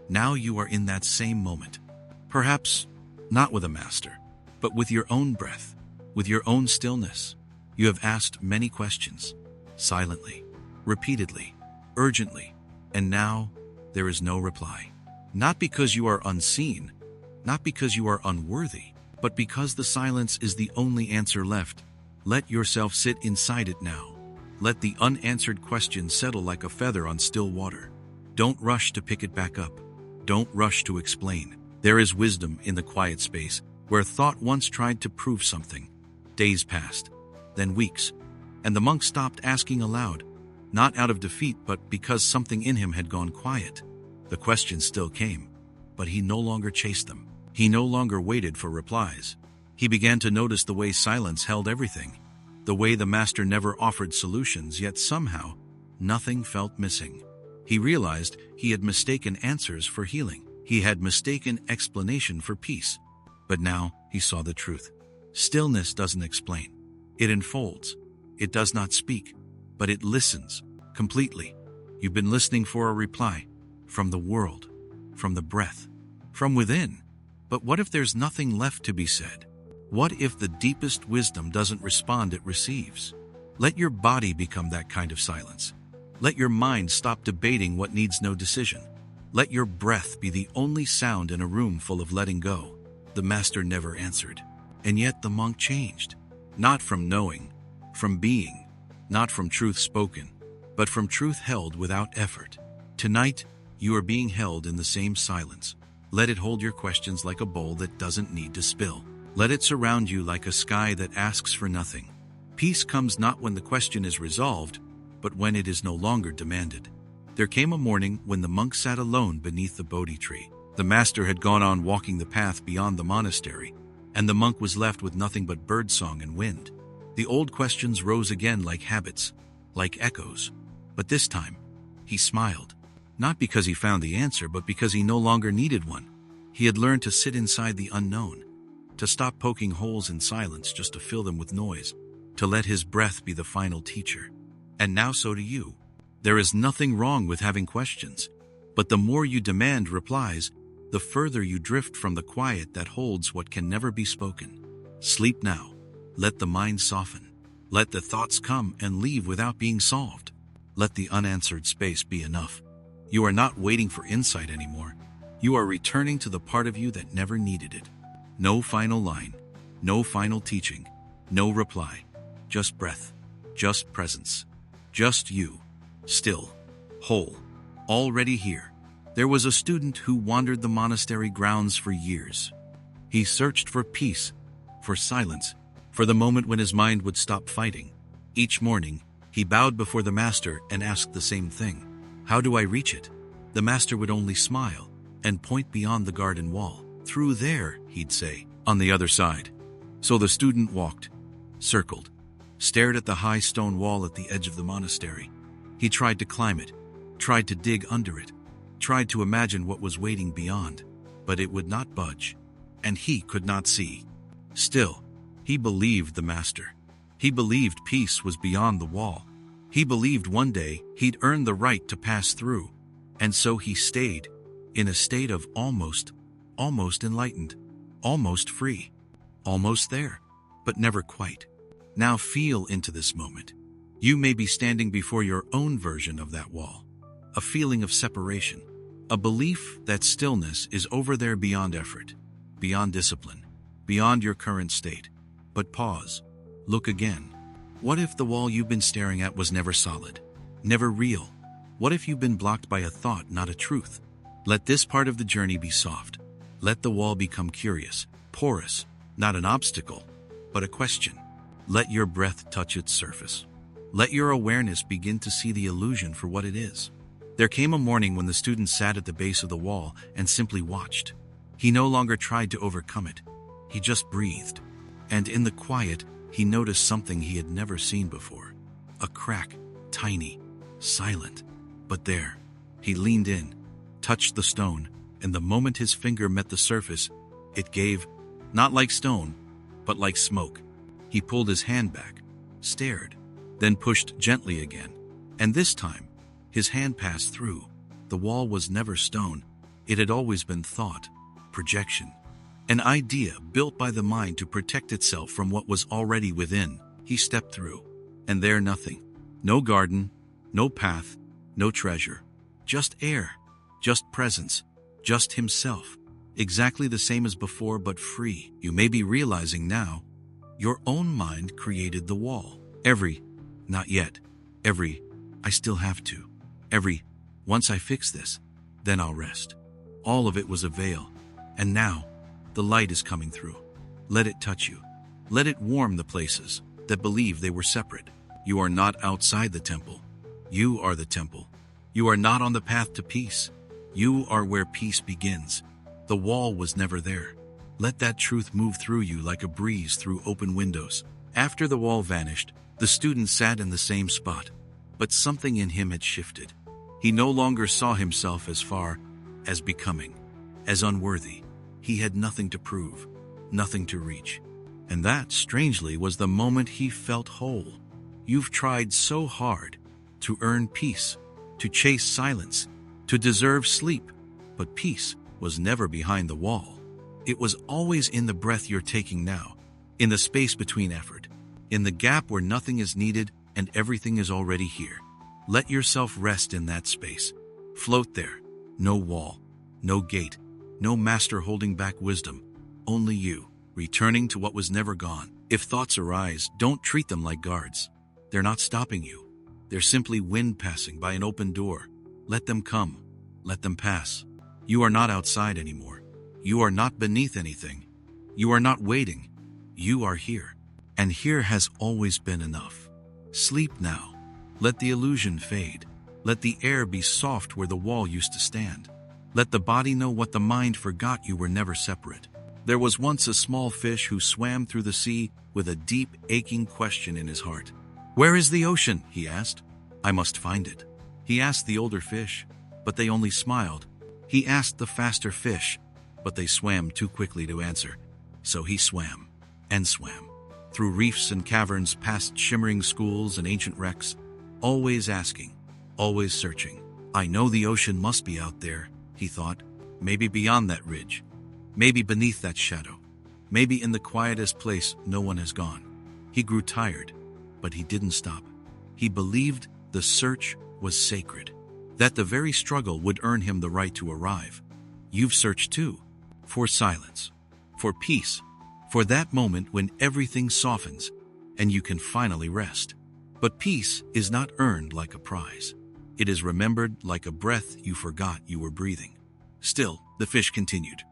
Now you are in that same moment. Perhaps not with a master, but with your own breath, with your own stillness. You have asked many questions, silently, repeatedly, urgently, and now there is no reply. Not because you are unseen, not because you are unworthy, but because the silence is the only answer left. Let yourself sit inside it now. Let the unanswered question settle like a feather on still water. Don't rush to pick it back up. Don't rush to explain. There is wisdom in the quiet space where thought once tried to prove something. Days passed, then weeks, and the monk stopped asking aloud, not out of defeat, but because something in him had gone quiet. The questions still came, but he no longer chased them. He no longer waited for replies. He began to notice the way silence held everything, the way the master never offered solutions, yet somehow nothing felt missing. He realized he had mistaken answers for healing. He had mistaken explanation for peace. But now he saw the truth. Stillness doesn't explain. It unfolds. It does not speak, but it listens completely. You've been listening for a reply from the world, from the breath, from within. But what if there's nothing left to be said? What if the deepest wisdom doesn't respond, it receives? Let your body become that kind of silence. Let your mind stop debating what needs no decision. Let your breath be the only sound in a room full of letting go. The master never answered. And yet the monk changed. Not from knowing, from being. Not from truth spoken, but from truth held without effort. Tonight, you are being held in the same silence. Let it hold your questions like a bowl that doesn't need to spill. Let it surround you like a sky that asks for nothing. Peace comes not when the question is resolved, but when it is no longer demanded. There came a morning when the monk sat alone beneath the Bodhi tree. The master had gone on walking the path beyond the monastery, and the monk was left with nothing but birdsong and wind. The old questions rose again like habits, like echoes. But this time, he smiled. Not because he found the answer, but because he no longer needed one. He had learned to sit inside the unknown, to stop poking holes in silence just to fill them with noise, to let his breath be the final teacher. And now so do you. There is nothing wrong with having questions, but the more you demand replies, the further you drift from the quiet that holds what can never be spoken. Sleep now. Let the mind soften. Let the thoughts come and leave without being solved. Let the unanswered space be enough. You are not waiting for insight anymore. You are returning to the part of you that never needed it. No final line, no final teaching, no reply. Just breath, just presence, just you, still, whole, already here. There was a student who wandered the monastery grounds for years. He searched for peace, for silence, for the moment when his mind would stop fighting. Each morning, he bowed before the master and asked the same thing. How do I reach it? The master would only smile and point beyond the garden wall. Through there, he'd say, on the other side. So the student walked, circled, stared at the high stone wall at the edge of the monastery. He tried to climb it, tried to dig under it, tried to imagine what was waiting beyond, but it would not budge, and he could not see. Still, he believed the master. He believed peace was beyond the wall. He believed one day he'd earn the right to pass through, and so he stayed, in a state of almost enlightened, almost free, almost there, but never quite. Now feel into this moment. You may be standing before your own version of that wall, a feeling of separation, a belief that stillness is over there beyond effort, beyond discipline, beyond your current state. But pause. Look again. What if the wall you've been staring at was never solid, never real? What if you've been blocked by a thought, not a truth? Let this part of the journey be soft. Let the wall become curious, porous, not an obstacle, but a question. Let your breath touch its surface. Let your awareness begin to see the illusion for what it is. There came a morning when the student sat at the base of the wall and simply watched. He no longer tried to overcome it. He just breathed. And in the quiet, he noticed something he had never seen before. A crack, tiny, silent. But there, he leaned in, touched the stone, and the moment his finger met the surface, it gave, not like stone, but like smoke. He pulled his hand back, stared, then pushed gently again. And this time, his hand passed through. The wall was never stone. It had always been thought, projection. An idea built by the mind to protect itself from what was already within. He stepped through, and there nothing. No garden, no path, no treasure. Just air, just presence, just himself. Exactly the same as before, but free. You may be realizing now, your own mind created the wall. Every, not yet. Every, I still have to. Every, once I fix this, then I'll rest. All of it was a veil, and now, the light is coming through. Let it touch you. Let it warm the places that believe they were separate. You are not outside the temple. You are the temple. You are not on the path to peace. You are where peace begins. The wall was never there. Let that truth move through you like a breeze through open windows. After the wall vanished, the student sat in the same spot, but something in him had shifted. He no longer saw himself as far, as becoming, as unworthy. He had nothing to prove, nothing to reach. And that, strangely, was the moment he felt whole. You've tried so hard to earn peace, to chase silence, to deserve sleep, but peace was never behind the wall. It was always in the breath you're taking now, in the space between effort, in the gap where nothing is needed and everything is already here. Let yourself rest in that space. Float there. No wall, no gate, no master holding back wisdom, only you, returning to what was never gone. If thoughts arise, don't treat them like guards. They're not stopping you. They're simply wind passing by an open door. Let them come. Let them pass. You are not outside anymore. You are not beneath anything. You are not waiting. You are here. And here has always been enough. Sleep now. Let the illusion fade. Let the air be soft where the wall used to stand. Let the body know what the mind forgot: you were never separate. There was once a small fish who swam through the sea with a deep, aching question in his heart. "Where is the ocean?" he asked. "I must find it." He asked the older fish, but they only smiled. He asked the faster fish, but they swam too quickly to answer. So he swam and swam, through reefs and caverns, past shimmering schools and ancient wrecks, always asking, always searching. "I know the ocean must be out there," he thought. "Maybe beyond that ridge. Maybe beneath that shadow. Maybe in the quietest place no one has gone." He grew tired, but he didn't stop. He believed the search was sacred, that the very struggle would earn him the right to arrive. You've searched too, for silence, for peace, for that moment when everything softens and you can finally rest. But peace is not earned like a prize. It is remembered like a breath you forgot you were breathing. Still, the fish continued,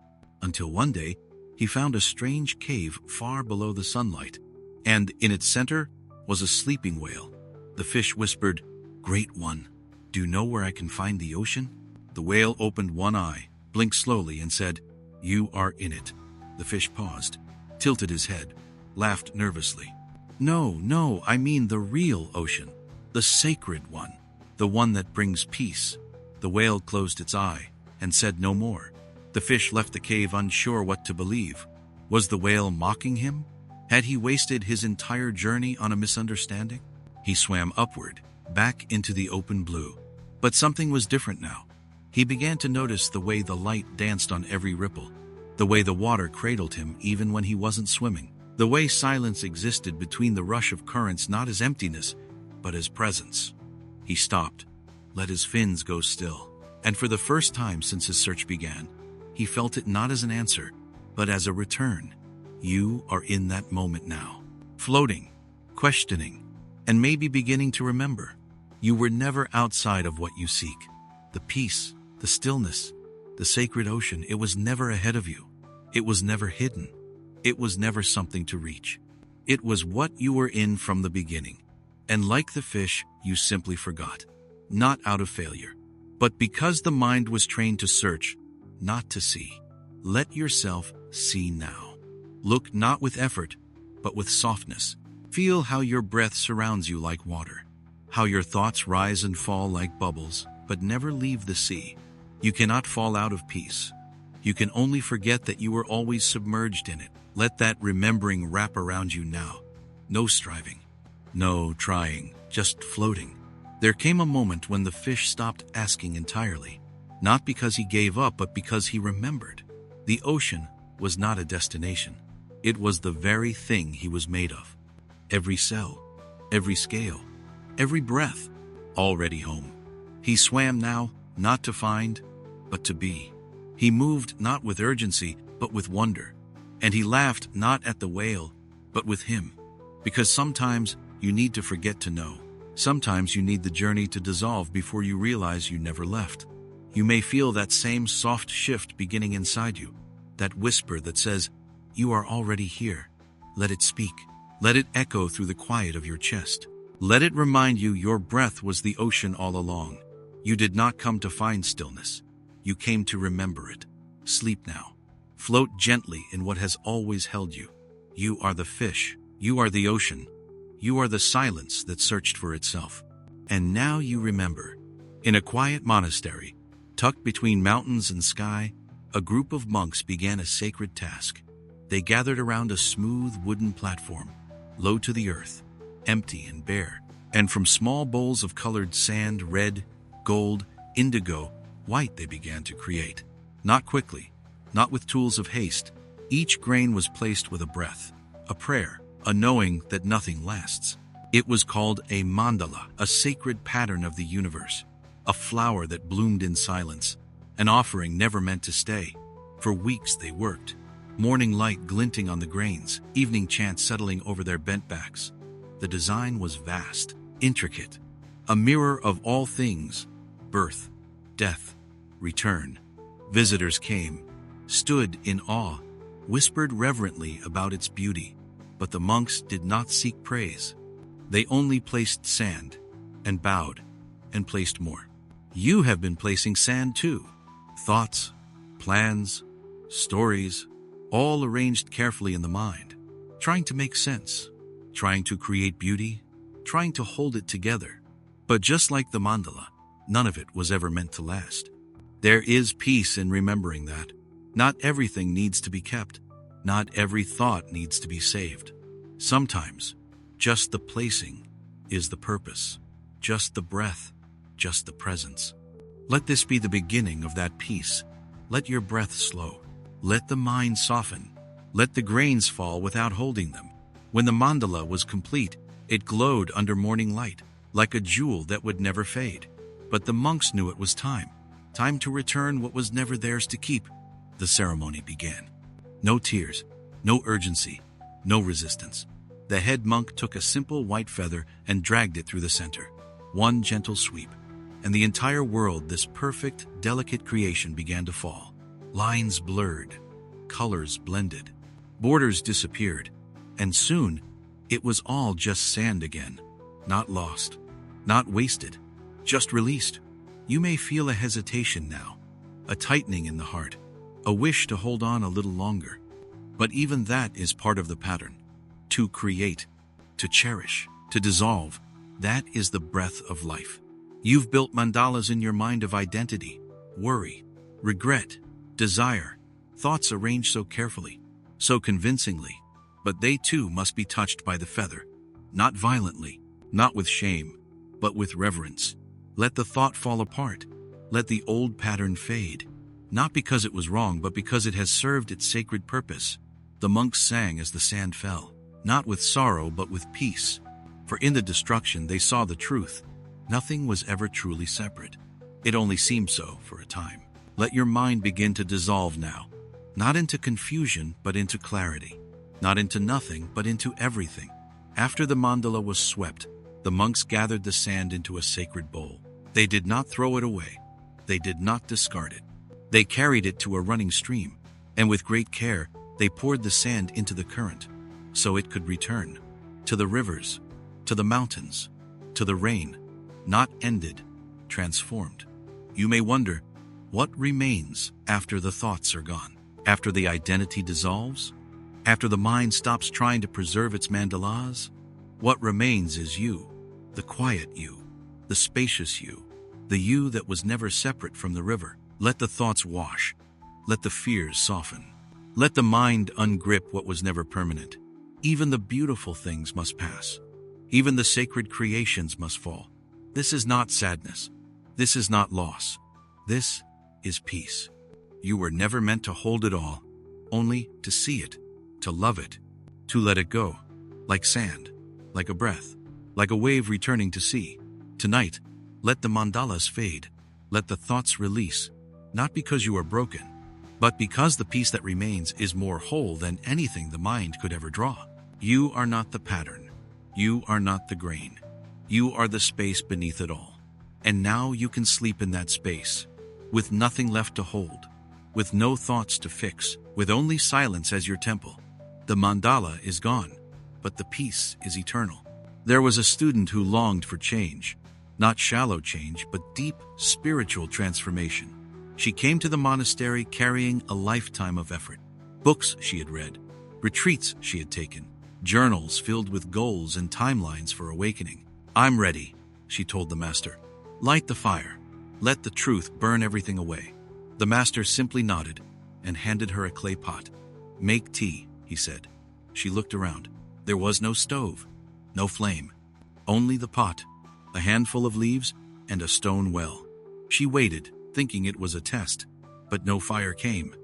until one day he found a strange cave far below the sunlight, and in its center was a sleeping whale. The fish whispered, "Great one, do you know where I can find the ocean?" The whale opened one eye, blinked slowly, and said, "You are in it." The fish paused, tilted his head, laughed nervously. No, I mean the real ocean, the sacred one, the one that brings peace." The whale closed its eye and said no more. The fish left the cave unsure what to believe. Was the whale mocking him? Had he wasted his entire journey on a misunderstanding? He swam upward, back into the open blue. But something was different now. He began to notice the way the light danced on every ripple, the way the water cradled him even when he wasn't swimming, the way silence existed between the rush of currents, not as emptiness, but as presence. He stopped, let his fins go still, and for the first time since his search began, he felt it not as an answer, but as a return. You are in that moment now, floating, questioning, and maybe beginning to remember. You were never outside of what you seek. The peace, the stillness, the sacred ocean, it was never ahead of you. It was never hidden. It was never something to reach. It was what you were in from the beginning. And like the fish, you simply forgot. Not out of failure, but because the mind was trained to search, not to see. Let yourself see now. Look not with effort, but with softness. Feel how your breath surrounds you like water, how your thoughts rise and fall like bubbles, but never leave the sea. You cannot fall out of peace. You can only forget that you were always submerged in it. Let that remembering wrap around you now. No striving, no trying, just floating. There came a moment when the fish stopped asking entirely, not because he gave up, but because he remembered. The ocean was not a destination. It was the very thing he was made of. Every cell, every scale, every breath, already home. He swam now, not to find, but to be. He moved not with urgency, but with wonder. And he laughed not at the whale, but with him. Because sometimes you need to forget to know. Sometimes you need the journey to dissolve before you realize you never left. You may feel that same soft shift beginning inside you, that whisper that says, "You are already here." Let it speak. Let it echo through the quiet of your chest. Let it remind you your breath was the ocean all along. You did not come to find stillness. You came to remember it. Sleep now. Float gently in what has always held you. You are the fish. You are the ocean. You are the silence that searched for itself. And now you remember. In a quiet monastery, tucked between mountains and sky, a group of monks began a sacred task. They gathered around a smooth wooden platform, low to the earth, empty and bare, and from small bowls of colored sand, red, gold, indigo, white, they began to create. Not quickly, not with tools of haste. Each grain was placed with a breath, a prayer, a knowing that nothing lasts. It was called a mandala, a sacred pattern of the universe, a flower that bloomed in silence, an offering never meant to stay. For weeks they worked, morning light glinting on the grains, evening chant settling over their bent backs. The design was vast, intricate, a mirror of all things: birth, death, return. Visitors came, stood in awe, whispered reverently about its beauty. But the monks did not seek praise. They only placed sand, and bowed, and placed more. You have been placing sand too. Thoughts, plans, stories, all arranged carefully in the mind, trying to make sense, trying to create beauty, trying to hold it together. But just like the mandala, none of it was ever meant to last. There is peace in remembering that. Not everything needs to be kept. Not every thought needs to be saved. Sometimes, just the placing is the purpose. Just the breath, just the presence. Let this be the beginning of that peace. Let your breath slow. Let the mind soften. Let the grains fall without holding them. When the mandala was complete, it glowed under morning light, like a jewel that would never fade. But the monks knew it was time to return what was never theirs to keep. The ceremony began. No tears, no urgency, no resistance. The head monk took a simple white feather and dragged it through the center. One gentle sweep, and the entire world, this perfect, delicate creation, began to fall. Lines blurred, colors blended, borders disappeared, and soon it was all just sand again. Not lost, not wasted, just released. You may feel a hesitation now, a tightening in the heart, a wish to hold on a little longer. But even that is part of the pattern. To create, to cherish, to dissolve, that is the breath of life. You've built mandalas in your mind of identity, worry, regret, desire, thoughts arranged so carefully, so convincingly. But they too must be touched by the feather, not violently, not with shame, but with reverence. Let the thought fall apart. Let the old pattern fade, not because it was wrong, but because it has served its sacred purpose. The monks sang as the sand fell, not with sorrow, but with peace. For in the destruction they saw the truth. Nothing was ever truly separate. It only seemed so for a time. Let your mind begin to dissolve now, not into confusion, but into clarity. Not into nothing, but into everything. After the mandala was swept, the monks gathered the sand into a sacred bowl. They did not throw it away. They did not discard it. They carried it to a running stream, and with great care, they poured the sand into the current, so it could return to the rivers, to the mountains, to the rain, not ended, transformed. You may wonder, what remains after the thoughts are gone? After the identity dissolves? After the mind stops trying to preserve its mandalas? What remains is you, the quiet you, the spacious you, the you that was never separate from the river. Let the thoughts wash. Let the fears soften. Let the mind ungrip what was never permanent. Even the beautiful things must pass. Even the sacred creations must fall. This is not sadness. This is not loss. This is peace. You were never meant to hold it all, only to see it, to love it, to let it go, like sand, like a breath, like a wave returning to sea. Tonight, let the mandalas fade. Let the thoughts release, not because you are broken, but because the peace that remains is more whole than anything the mind could ever draw. You are not the pattern. You are not the grain. You are the space beneath it all. And now you can sleep in that space, with nothing left to hold, with no thoughts to fix, with only silence as your temple. The mandala is gone, but the peace is eternal. There was a student who longed for change, not shallow change, but deep spiritual transformation. She came to the monastery carrying a lifetime of effort. Books she had read, retreats she had taken, journals filled with goals and timelines for awakening. "I'm ready," she told the master. "Light the fire. Let the truth burn everything away." The master simply nodded and handed her a clay pot. "Make tea," he said. She looked around. There was no stove, no flame, only the pot, a handful of leaves, and a stone well. She waited, thinking it was a test, but no fire came.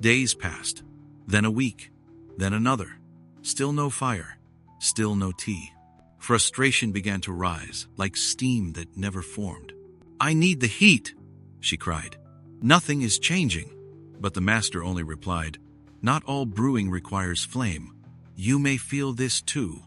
Days passed, then a week, then another. Still no fire, still no tea. Frustration began to rise, like steam that never formed. "I need the heat," she cried. "Nothing is changing." But the master only replied, "Not all brewing requires flame. You may feel this too,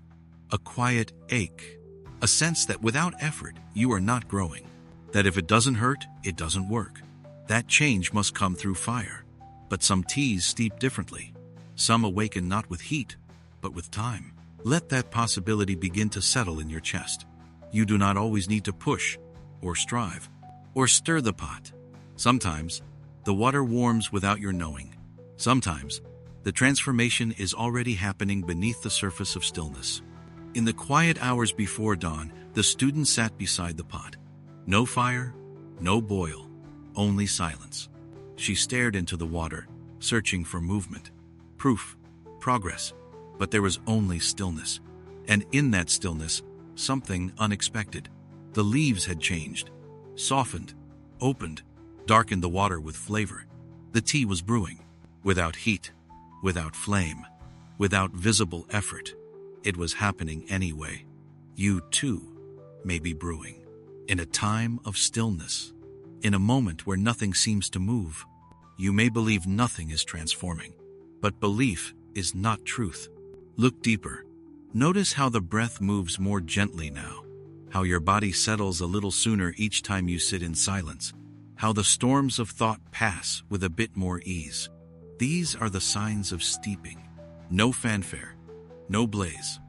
a quiet ache, a sense that without effort you are not growing, that if it doesn't hurt, it doesn't work. That change must come through fire. But some teas steep differently. Some awaken not with heat, but with time. Let that possibility begin to settle in your chest. You do not always need to push or strive, or stir the pot. Sometimes, the water warms without your knowing. Sometimes, the transformation is already happening beneath the surface of stillness. In the quiet hours before dawn, the student sat beside the pot. No fire, no boil, only silence. She stared into the water, searching for movement, proof, progress, but there was only stillness. And in that stillness, something unexpected. The leaves had changed, softened, opened, darkened the water with flavor. The tea was brewing, without heat, without flame, without visible effort. It was happening anyway. You, too, may be brewing. In a time of stillness, in a moment where nothing seems to move, you may believe nothing is transforming. But belief is not truth. Look deeper. Notice how the breath moves more gently now, how your body settles a little sooner each time you sit in silence, how the storms of thought pass with a bit more ease. These are the signs of steeping. No fanfare, no blaze.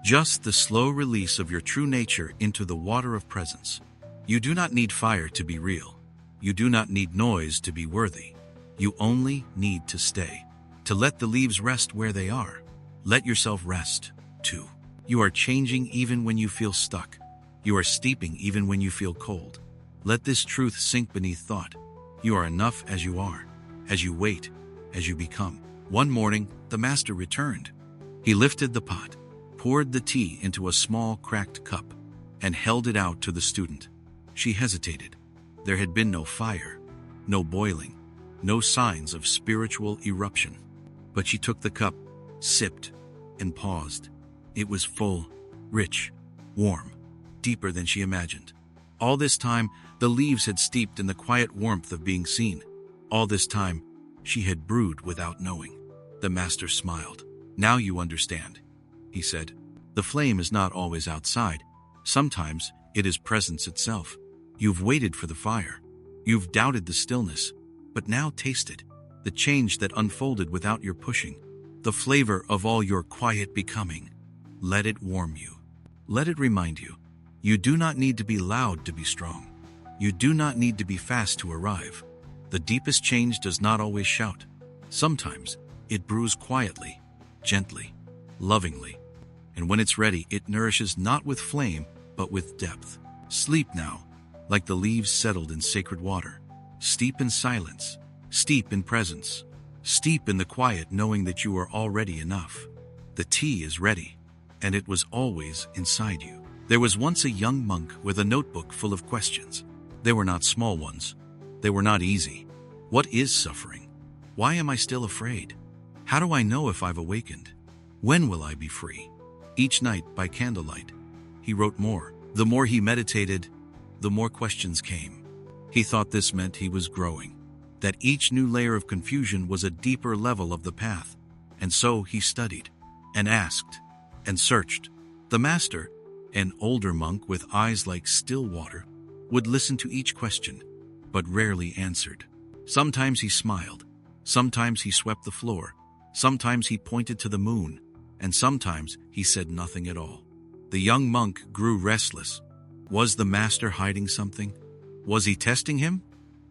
Just the slow release of your true nature into the water of presence. You do not need fire to be real. You do not need noise to be worthy. You only need to stay, to let the leaves rest where they are. Let yourself rest, too. You are changing even when you feel stuck. You are steeping even when you feel cold. Let this truth sink beneath thought. You are enough as you are, as you wait, as you become. One morning, the master returned. He lifted the pot, poured the tea into a small cracked cup, and held it out to the student. She hesitated. There had been no fire, no boiling, no signs of spiritual eruption. But she took the cup, sipped, and paused. It was full, rich, warm, deeper than she imagined. All this time, the leaves had steeped in the quiet warmth of being seen. All this time, she had brewed without knowing. The master smiled. Now you understand, he said. The flame is not always outside. Sometimes it is presence itself. You've waited for the fire. You've doubted the stillness. But now taste it. The change that unfolded without your pushing. The flavor of all your quiet becoming. Let it warm you. Let it remind you. You do not need to be loud to be strong. You do not need to be fast to arrive. The deepest change does not always shout. Sometimes it brews quietly, gently, lovingly. And when it's ready, it nourishes not with flame, but with depth. Sleep now, like the leaves settled in sacred water. Steep in silence, steep in presence, steep in the quiet knowing that you are already enough. The tea is ready, and it was always inside you. There was once a young monk with a notebook full of questions. They were not small ones. They were not easy. What is suffering? Why am I still afraid? How do I know if I've awakened? When will I be free? Each night by candlelight, he wrote more. The more he meditated, the more questions came. He thought this meant he was growing, that each new layer of confusion was a deeper level of the path. And so he studied, and asked, and searched. The master, an older monk with eyes like still water, would listen to each question, but rarely answered. Sometimes he smiled, sometimes he swept the floor, sometimes he pointed to the moon, and sometimes he said nothing at all. The young monk grew restless. Was the master hiding something? Was he testing him?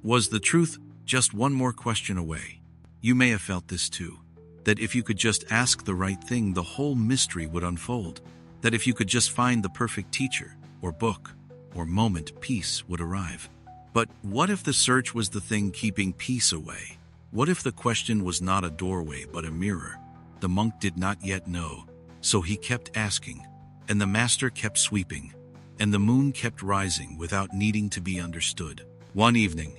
Was the truth just one more question away? You may have felt this too, that if you could just ask the right thing, the whole mystery would unfold. That if you could just find the perfect teacher, or book, or moment, peace would arrive. But what if the search was the thing keeping peace away? What if the question was not a doorway but a mirror? The monk did not yet know, so he kept asking, and the master kept sweeping, and the moon kept rising without needing to be understood. One evening,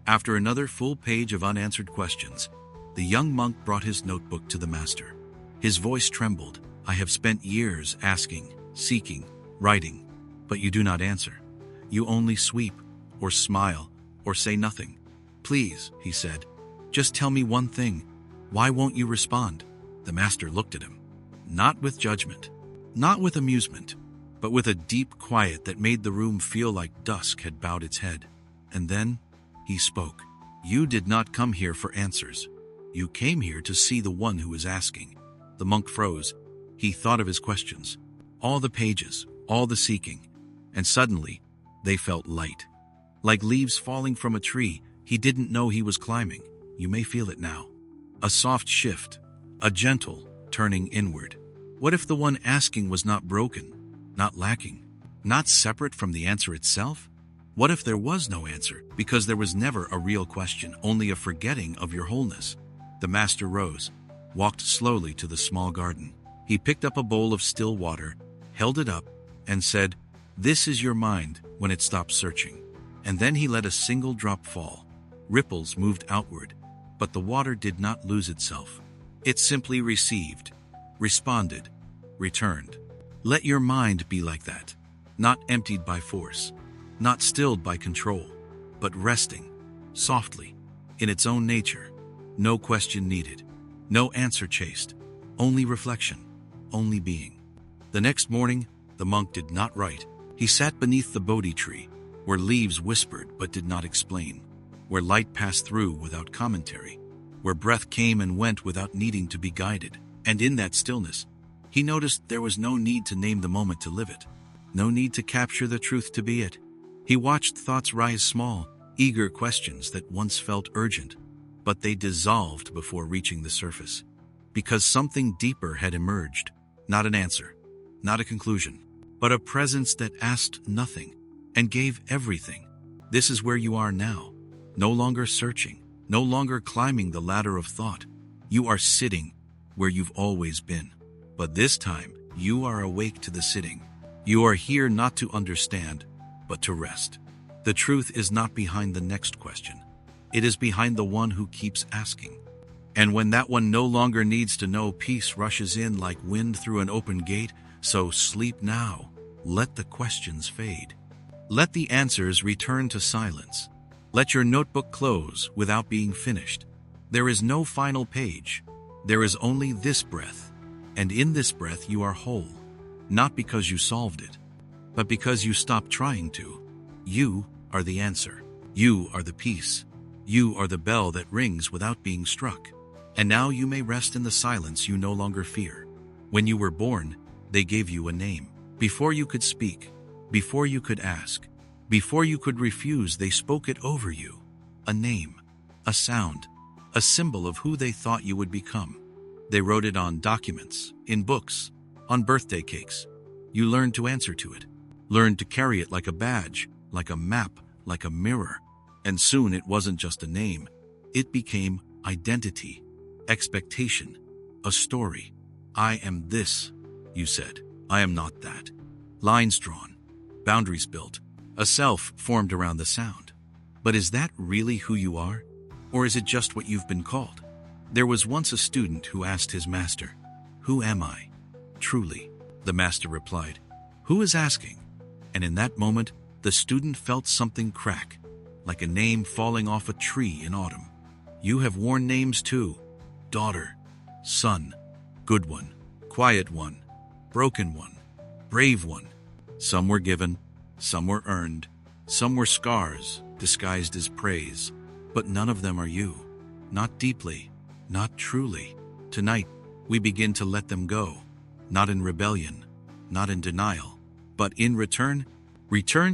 after another full page of unanswered questions, the young monk brought his notebook to the master. His voice trembled. I have spent years asking, seeking, writing, but you do not answer. You only sweep, or smile, or say nothing. Please, he said, just tell me one thing. Why won't you respond? The master looked at him, not with judgment, not with amusement, but with a deep quiet that made the room feel like dusk had bowed its head. And then he spoke. You did not come here for answers. You came here to see the one who is asking. The monk froze. He thought of his questions, all the pages, all the seeking, and suddenly they felt light. Like leaves falling from a tree, he didn't know he was climbing. You may feel it now. A soft shift, a gentle turning inward. What if the one asking was not broken, not lacking, not separate from the answer itself? What if there was no answer, because there was never a real question, only a forgetting of your wholeness? The master rose, walked slowly to the small garden. He picked up a bowl of still water, held it up, and said, "This is your mind when it stops searching." And then he let a single drop fall. Ripples moved outward, but the water did not lose itself. It simply received, responded, returned. Let your mind be like that, not emptied by force, not stilled by control, but resting, softly, in its own nature. No question needed, no answer chased, only reflection, only being. The next morning, the monk did not write. He sat beneath the Bodhi tree, where leaves whispered but did not explain, where light passed through without commentary, where breath came and went without needing to be guided. And in that stillness, he noticed there was no need to name the moment to live it, no need to capture the truth to be it. He watched thoughts rise small, eager questions that once felt urgent, but they dissolved before reaching the surface, because something deeper had emerged, not an answer, not a conclusion, but a presence that asked nothing and gave everything. This is where you are now, no longer searching, no longer climbing the ladder of thought. You are sitting where you've always been, but this time you are awake to the sitting. You are here not to understand, but to rest. The truth is not behind the next question. It is behind the one who keeps asking. And when that one no longer needs to know, peace rushes in like wind through an open gate. So sleep now. Let the questions fade. Let the answers return to silence. Let your notebook close without being finished. There is no final page. There is only this breath. And in this breath you are whole. Not because you solved it, but because you stopped trying to. You are the answer. You are the peace. You are the bell that rings without being struck. And now you may rest in the silence you no longer fear. When you were born, they gave you a name. Before you could speak, before you could ask, before you could refuse, they spoke it over you. A name, a sound, a symbol of who they thought you would become. They wrote it on documents, in books, on birthday cakes. You learned to answer to it, learned to carry it like a badge, like a map, like a mirror. And soon it wasn't just a name. It became identity, expectation, a story. I am this, you said. I am not that. Lines drawn, boundaries built, a self formed around the sound. But is that really who you are? Or is it just what you've been called? There was once a student who asked his master, "Who am I? Truly?" The master replied, "Who is asking?" And in that moment, the student felt something crack, like a name falling off a tree in autumn. You have worn names too. Daughter, son, good one, quiet one, broken one, brave one. Some were given, some were earned, some were scars disguised as praise. But none of them are you. Not deeply, not truly. Tonight, we begin to let them go. Not in rebellion, not in denial, but in return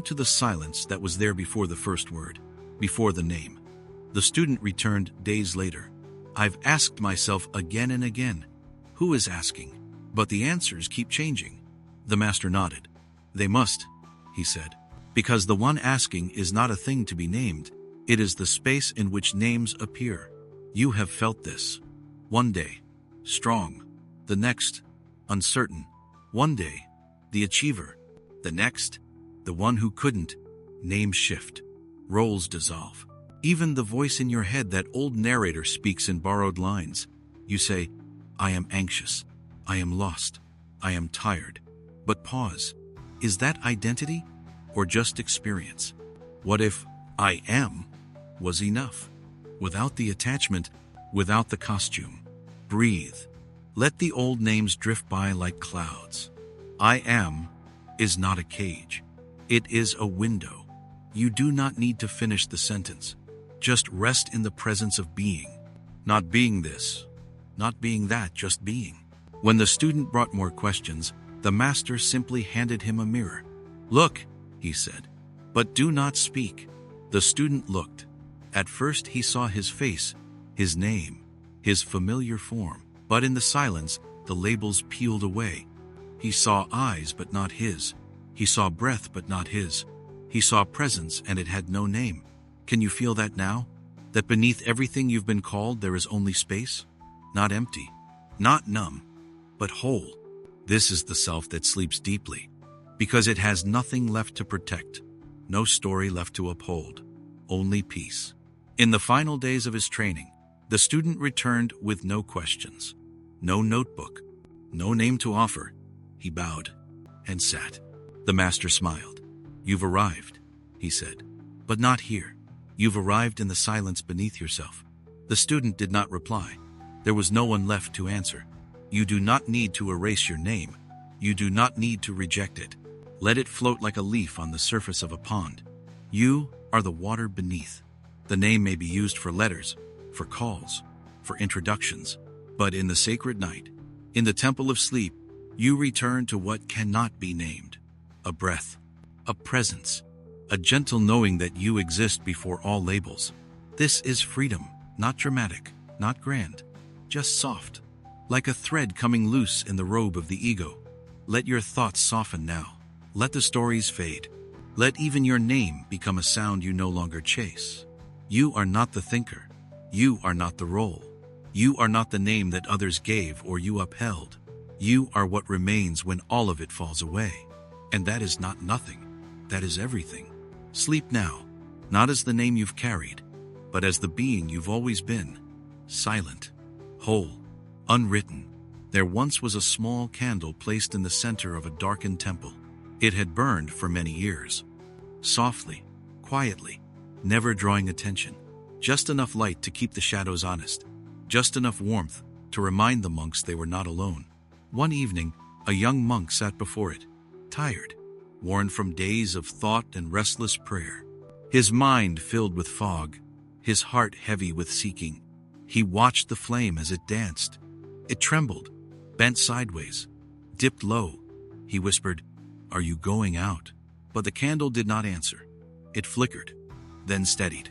to the silence that was there before the first word, before the name. The student returned days later. I've asked myself again and again, who is asking? But the answers keep changing. The master nodded. They must, he said, because the one asking is not a thing to be named. It is the space in which names appear. You have felt this. One day, strong. The next, uncertain. One day, the achiever. The next, the one who couldn't. Names shift. Roles dissolve. Even the voice in your head, that old narrator, speaks in borrowed lines. You say, I am anxious. I am lost. I am tired. But pause. Is that identity or just experience? What if I am was enough? Without the attachment, without the costume. Breathe. Let the old names drift by like clouds. I am is not a cage. It is a window. You do not need to finish the sentence. Just rest in the presence of being. Not being this, not being that, just being. When the student brought more questions, the master simply handed him a mirror. Look, he said, but do not speak. The student looked. At first he saw his face, his name, his familiar form, but in the silence, the labels peeled away. He saw eyes but not his. He saw breath but not his. He saw presence and it had no name. Can you feel that now? That beneath everything you've been called there is only space? Not empty, not numb, but whole. This is the self that sleeps deeply, because it has nothing left to protect, no story left to uphold, only peace. In the final days of his training, the student returned with no questions, no notebook, no name to offer. He bowed and sat. The master smiled. "You've arrived," he said, "but not here. You've arrived in the silence beneath yourself." The student did not reply. There was no one left to answer. You do not need to erase your name. You do not need to reject it. Let it float like a leaf on the surface of a pond. You are the water beneath. The name may be used for letters, for calls, for introductions, but in the sacred night, in the temple of sleep, you return to what cannot be named. A breath, a presence, a gentle knowing that you exist before all labels. This is freedom, not dramatic, not grand, just soft, like a thread coming loose in the robe of the ego. Let your thoughts soften now. Let the stories fade. Let even your name become a sound you no longer chase. You are not the thinker. You are not the role. You are not the name that others gave or you upheld. You are what remains when all of it falls away. And that is not nothing. That is everything. Sleep now, not as the name you've carried, but as the being you've always been. Silent, whole, unwritten. There once was a small candle placed in the center of a darkened temple. It had burned for many years. Softly, quietly, never drawing attention. Just enough light to keep the shadows honest. Just enough warmth to remind the monks they were not alone. One evening, a young monk sat before it, tired, worn from days of thought and restless prayer. His mind filled with fog, his heart heavy with seeking. He watched the flame as it danced. It trembled, bent sideways, dipped low. He whispered, "Are you going out?" But the candle did not answer. It flickered, then steadied.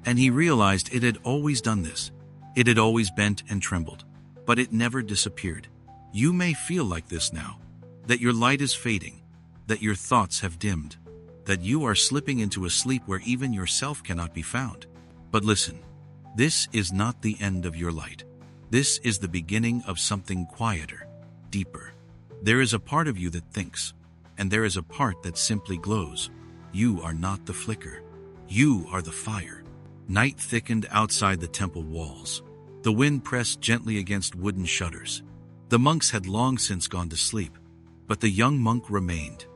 And he realized it had always done this. It had always bent and trembled, but it never disappeared. You may feel like this now, that your light is fading, that your thoughts have dimmed, that you are slipping into a sleep where even yourself cannot be found. But listen, this is not the end of your light. This is the beginning of something quieter, deeper. There is a part of you that thinks, and there is a part that simply glows. You are not the flicker. You are the fire. Night thickened outside the temple walls. The wind pressed gently against wooden shutters. The monks had long since gone to sleep, but the young monk remained,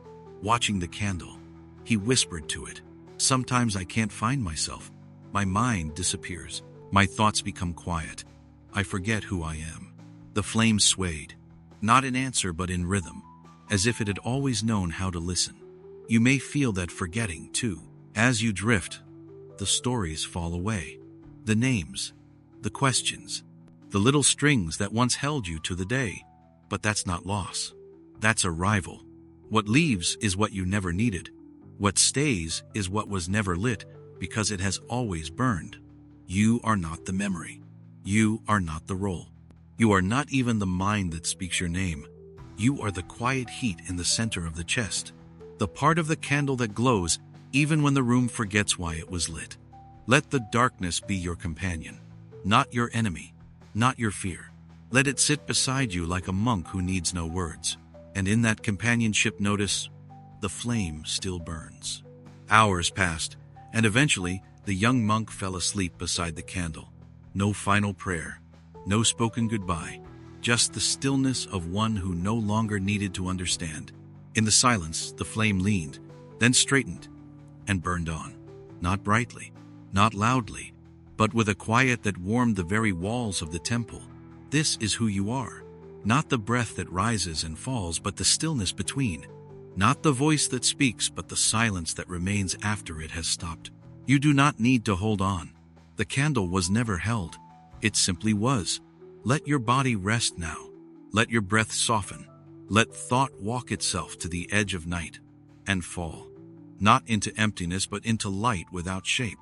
watching the candle. He whispered to it, "Sometimes I can't find myself. My mind disappears. My thoughts become quiet. I forget who I am." The flame swayed, not in answer but in rhythm, as if it had always known how to listen. You may feel that forgetting, too. As you drift, the stories fall away. The names, the questions, the little strings that once held you to the day. But that's not loss. That's arrival. What leaves is what you never needed. What stays is what was never lit because it has always burned. You are not the memory. You are not the role. You are not even the mind that speaks your name. You are the quiet heat in the center of the chest, the part of the candle that glows even when the room forgets why it was lit. Let the darkness be your companion, not your enemy, not your fear. Let it sit beside you like a monk who needs no words. And in that companionship, notice, the flame still burns. Hours passed, and eventually the young monk fell asleep beside the candle. No final prayer, no spoken goodbye, just the stillness of one who no longer needed to understand. In the silence, the flame leaned, then straightened, and burned on. Not brightly, not loudly, but with a quiet that warmed the very walls of the temple. This is who you are. Not the breath that rises and falls, but the stillness between. Not the voice that speaks, but the silence that remains after it has stopped. You do not need to hold on. The candle was never held. It simply was. Let your body rest now. Let your breath soften. Let thought walk itself to the edge of night and fall. not into emptiness but into light without shape.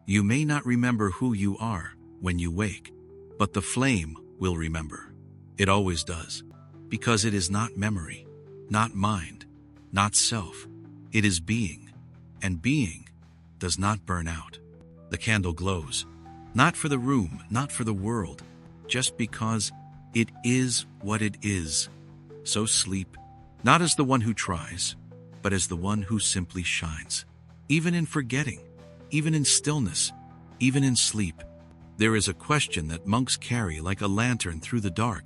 You may not remember who you are when you wake, but the flame will remember. It always does, because it is not memory, not mind, not self. It is being, and being does not burn out. The candle glows, not for the room, not for the world, just because it is what it is. So sleep, not as the one who tries, but as the one who simply shines. Even in forgetting, even in stillness, even in sleep, there is a question that monks carry like a lantern through the dark,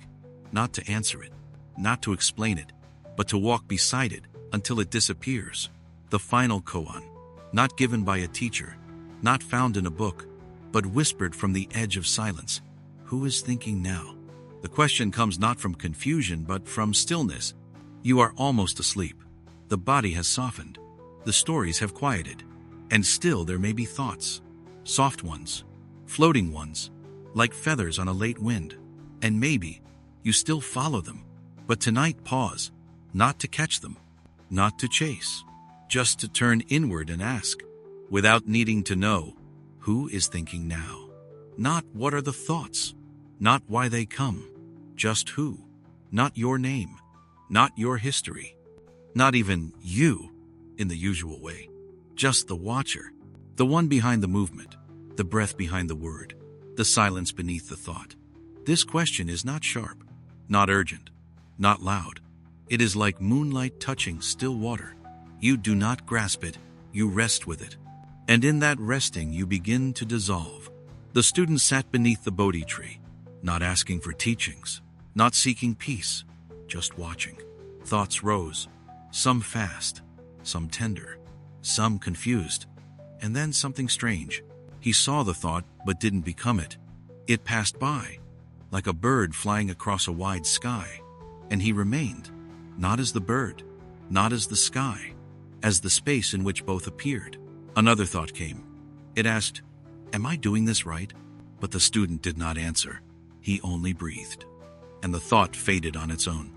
not to answer it, not to explain it, but to walk beside it until it disappears. The Final Koan, not given by a teacher, not found in a book, but whispered from the edge of silence. Who is thinking now? The question comes not from confusion, but from stillness. You are almost asleep. The body has softened. The stories have quieted. And still there may be thoughts. Soft ones. Floating ones. Like feathers on a late wind. And maybe you still follow them. But tonight pause. Not to catch them. Not to chase. Just to turn inward and ask, without needing to know, who is thinking now? Not what are the thoughts. Not why they come. Just who. Not your name. Not your history. Not even you, in the usual way. Just the watcher. The one behind the movement. The breath behind the word. The silence beneath the thought. This question is not sharp. Not urgent. Not loud. It is like moonlight touching still water. You do not grasp it. You rest with it. And in that resting you begin to dissolve. The student sat beneath the Bodhi tree, not asking for teachings, not seeking peace, just watching. Thoughts rose, some fast, some tender, some confused, and then something strange. He saw the thought but didn't become it. It passed by, like a bird flying across a wide sky, and he remained, not as the bird, not as the sky, as the space in which both appeared. Another thought came. It asked, "Am I doing this right?" But the student did not answer. He only breathed. And the thought faded on its own.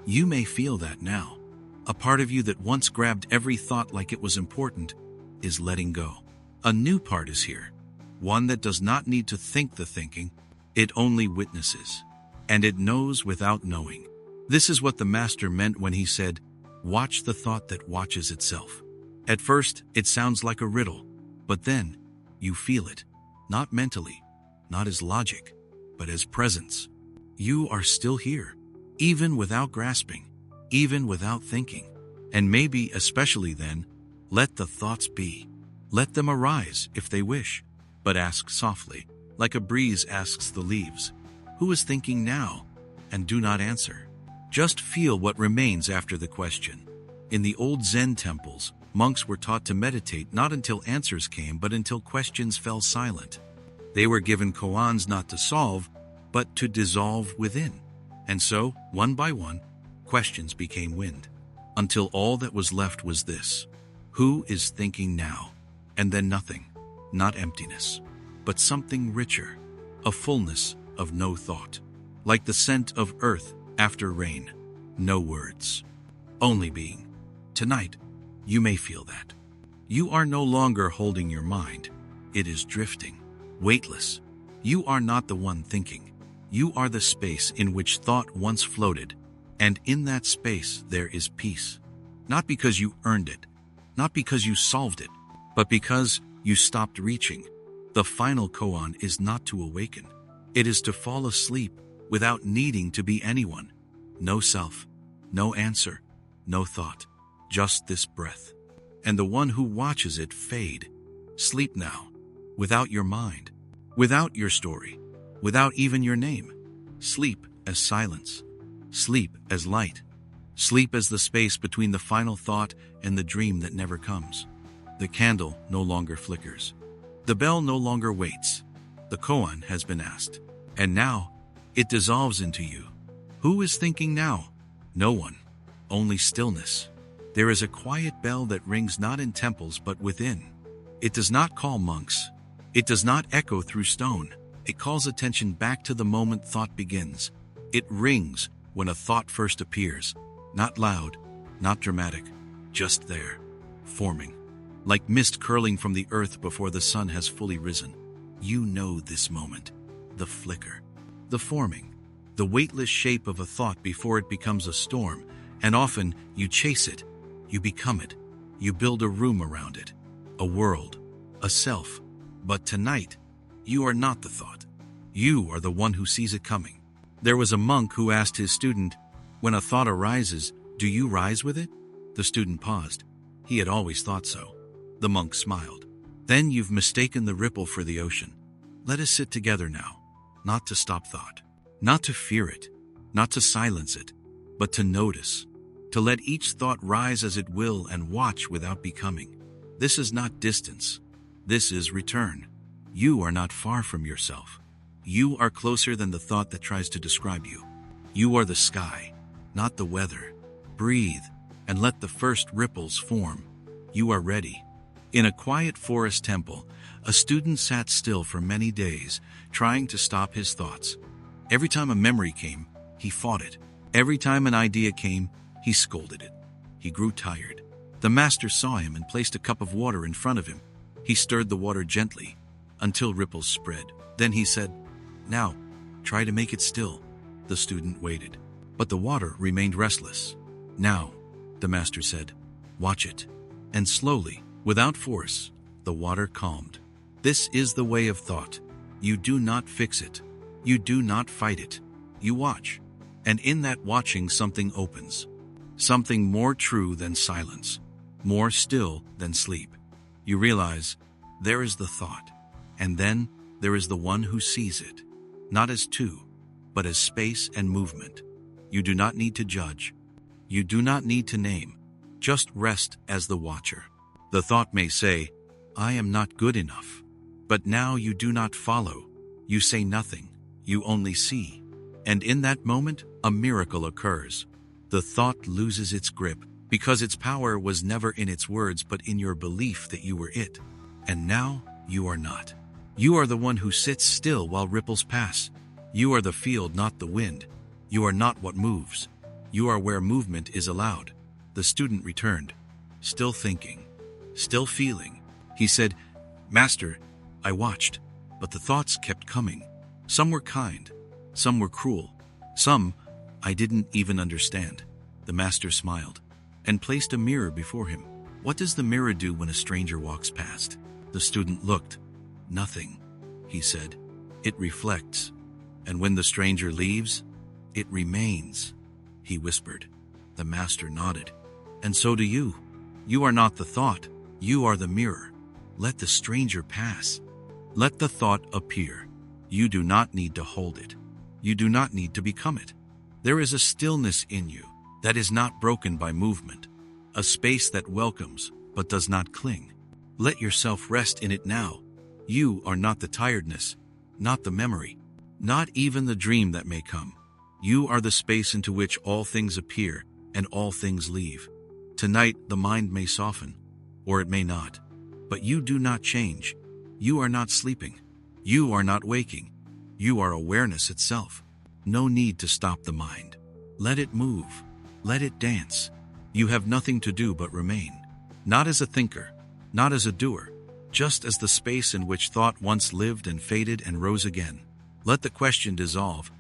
You may feel that now. A part of you that once grabbed every thought like it was important is letting go. A new part is here. One that does not need to think the thinking. It only witnesses. And it knows without knowing. This is what the master meant when he said, "Watch the thought that watches itself." At first, it sounds like a riddle, but then you feel it, not mentally, not as logic, but as presence. You are still here, even without grasping, even without thinking. And maybe, especially then, let the thoughts be. Let them arise if they wish, but ask softly, like a breeze asks the leaves, "Who is thinking now?" And do not answer. Just feel what remains after the question. In the old Zen temples, monks were taught to meditate not until answers came, but until questions fell silent. They were given koans not to solve, but to dissolve within. And so, one by one, questions became wind, until all that was left was this: who is thinking now? And then nothing, not emptiness, but something richer, a fullness of no thought, like the scent of earth after rain. No words, only being. Tonight, you may feel that. You are no longer holding your mind. It is drifting, weightless. You are not the one thinking. You are the space in which thought once floated, and in that space there is peace. Not because you earned it, not because you solved it, but because you stopped reaching. The final koan is not to awaken. It is to fall asleep without needing to be anyone. No self, no answer, no thought. Just this breath, and the one who watches it fade. Sleep now, without your mind, without your story, without even your name. Sleep as silence, sleep as light, sleep as the space between the final thought and the dream that never comes. The candle no longer flickers. The bell no longer waits. The koan has been asked, and now it dissolves into you. Who is thinking now? No one, only stillness. There is a quiet bell that rings not in temples but within. It does not call monks. It does not echo through stone. It calls attention back to the moment thought begins. It rings when a thought first appears. Not loud, not dramatic, just there, forming. like mist curling from the earth before the sun has fully risen. You know this moment, the flicker, the forming, the weightless shape of a thought before it becomes a storm, and often you chase it, you become it, you build a room around it, a world, a self. But tonight, you are not the thought. You are the one who sees it coming. There was a monk who asked his student, "When a thought arises, do you rise with it?" The student paused. He had always thought so. The monk smiled. "Then you've mistaken the ripple for the ocean. Let us sit together now, not to stop thought, not to fear it, not to silence it, but to notice, to let each thought rise as it will and watch without becoming. This is not distance. This is return. You are not far from yourself. You are closer than the thought that tries to describe you. You are the sky, not the weather. Breathe and let the first ripples form. You are ready." In a quiet forest temple, a student sat still for many days, trying to stop his thoughts. Every time a memory came, he fought it. Every time an idea came, he scolded it. He grew tired. The master saw him and placed a cup of water in front of him. He stirred the water gently until ripples spread. Then he said, "Now, try to make it still." The student waited, but the water remained restless. "Now," the master said, "watch it." And slowly, without force, the water calmed. This is the way of thought. You do not fix it. You do not fight it. You watch. And in that watching, something opens. Something more true than silence. More still than sleep. You realize, there is the thought. And then, there is the one who sees it. Not as two, but as space and movement. You do not need to judge. You do not need to name. Just rest as the watcher. The thought may say, "I am not good enough." But now you do not follow. You say nothing. You only see. And in that moment, a miracle occurs. The thought loses its grip, because its power was never in its words but in your belief that you were it. And now, you are not. You are the one who sits still while ripples pass. You are the field, not the wind. You are not what moves. You are where movement is allowed. The student returned, still thinking, still feeling. He said, "Master, I watched, but the thoughts kept coming. Some were kind, some were cruel, some I didn't even understand." The master smiled and placed a mirror before him. "What does the mirror do when a stranger walks past?" The student looked. "Nothing," he said. "It reflects. And when the stranger leaves, it remains," he whispered. The master nodded. "And so do you. You are not the thought. You are the mirror. Let the stranger pass. Let the thought appear. You do not need to hold it. You do not need to become it. There is a stillness in you that is not broken by movement, a space that welcomes but does not cling. Let yourself rest in it now. You are not the tiredness, not the memory, not even the dream that may come. You are the space into which all things appear and all things leave. Tonight the mind may soften, or it may not, but you do not change. You are not sleeping. You are not waking. You are awareness itself. No need to stop the mind. Let it move. Let it dance. You have nothing to do but remain. Not as a thinker, not as a doer, just as the space in which thought once lived and faded and rose again. Let the question dissolve.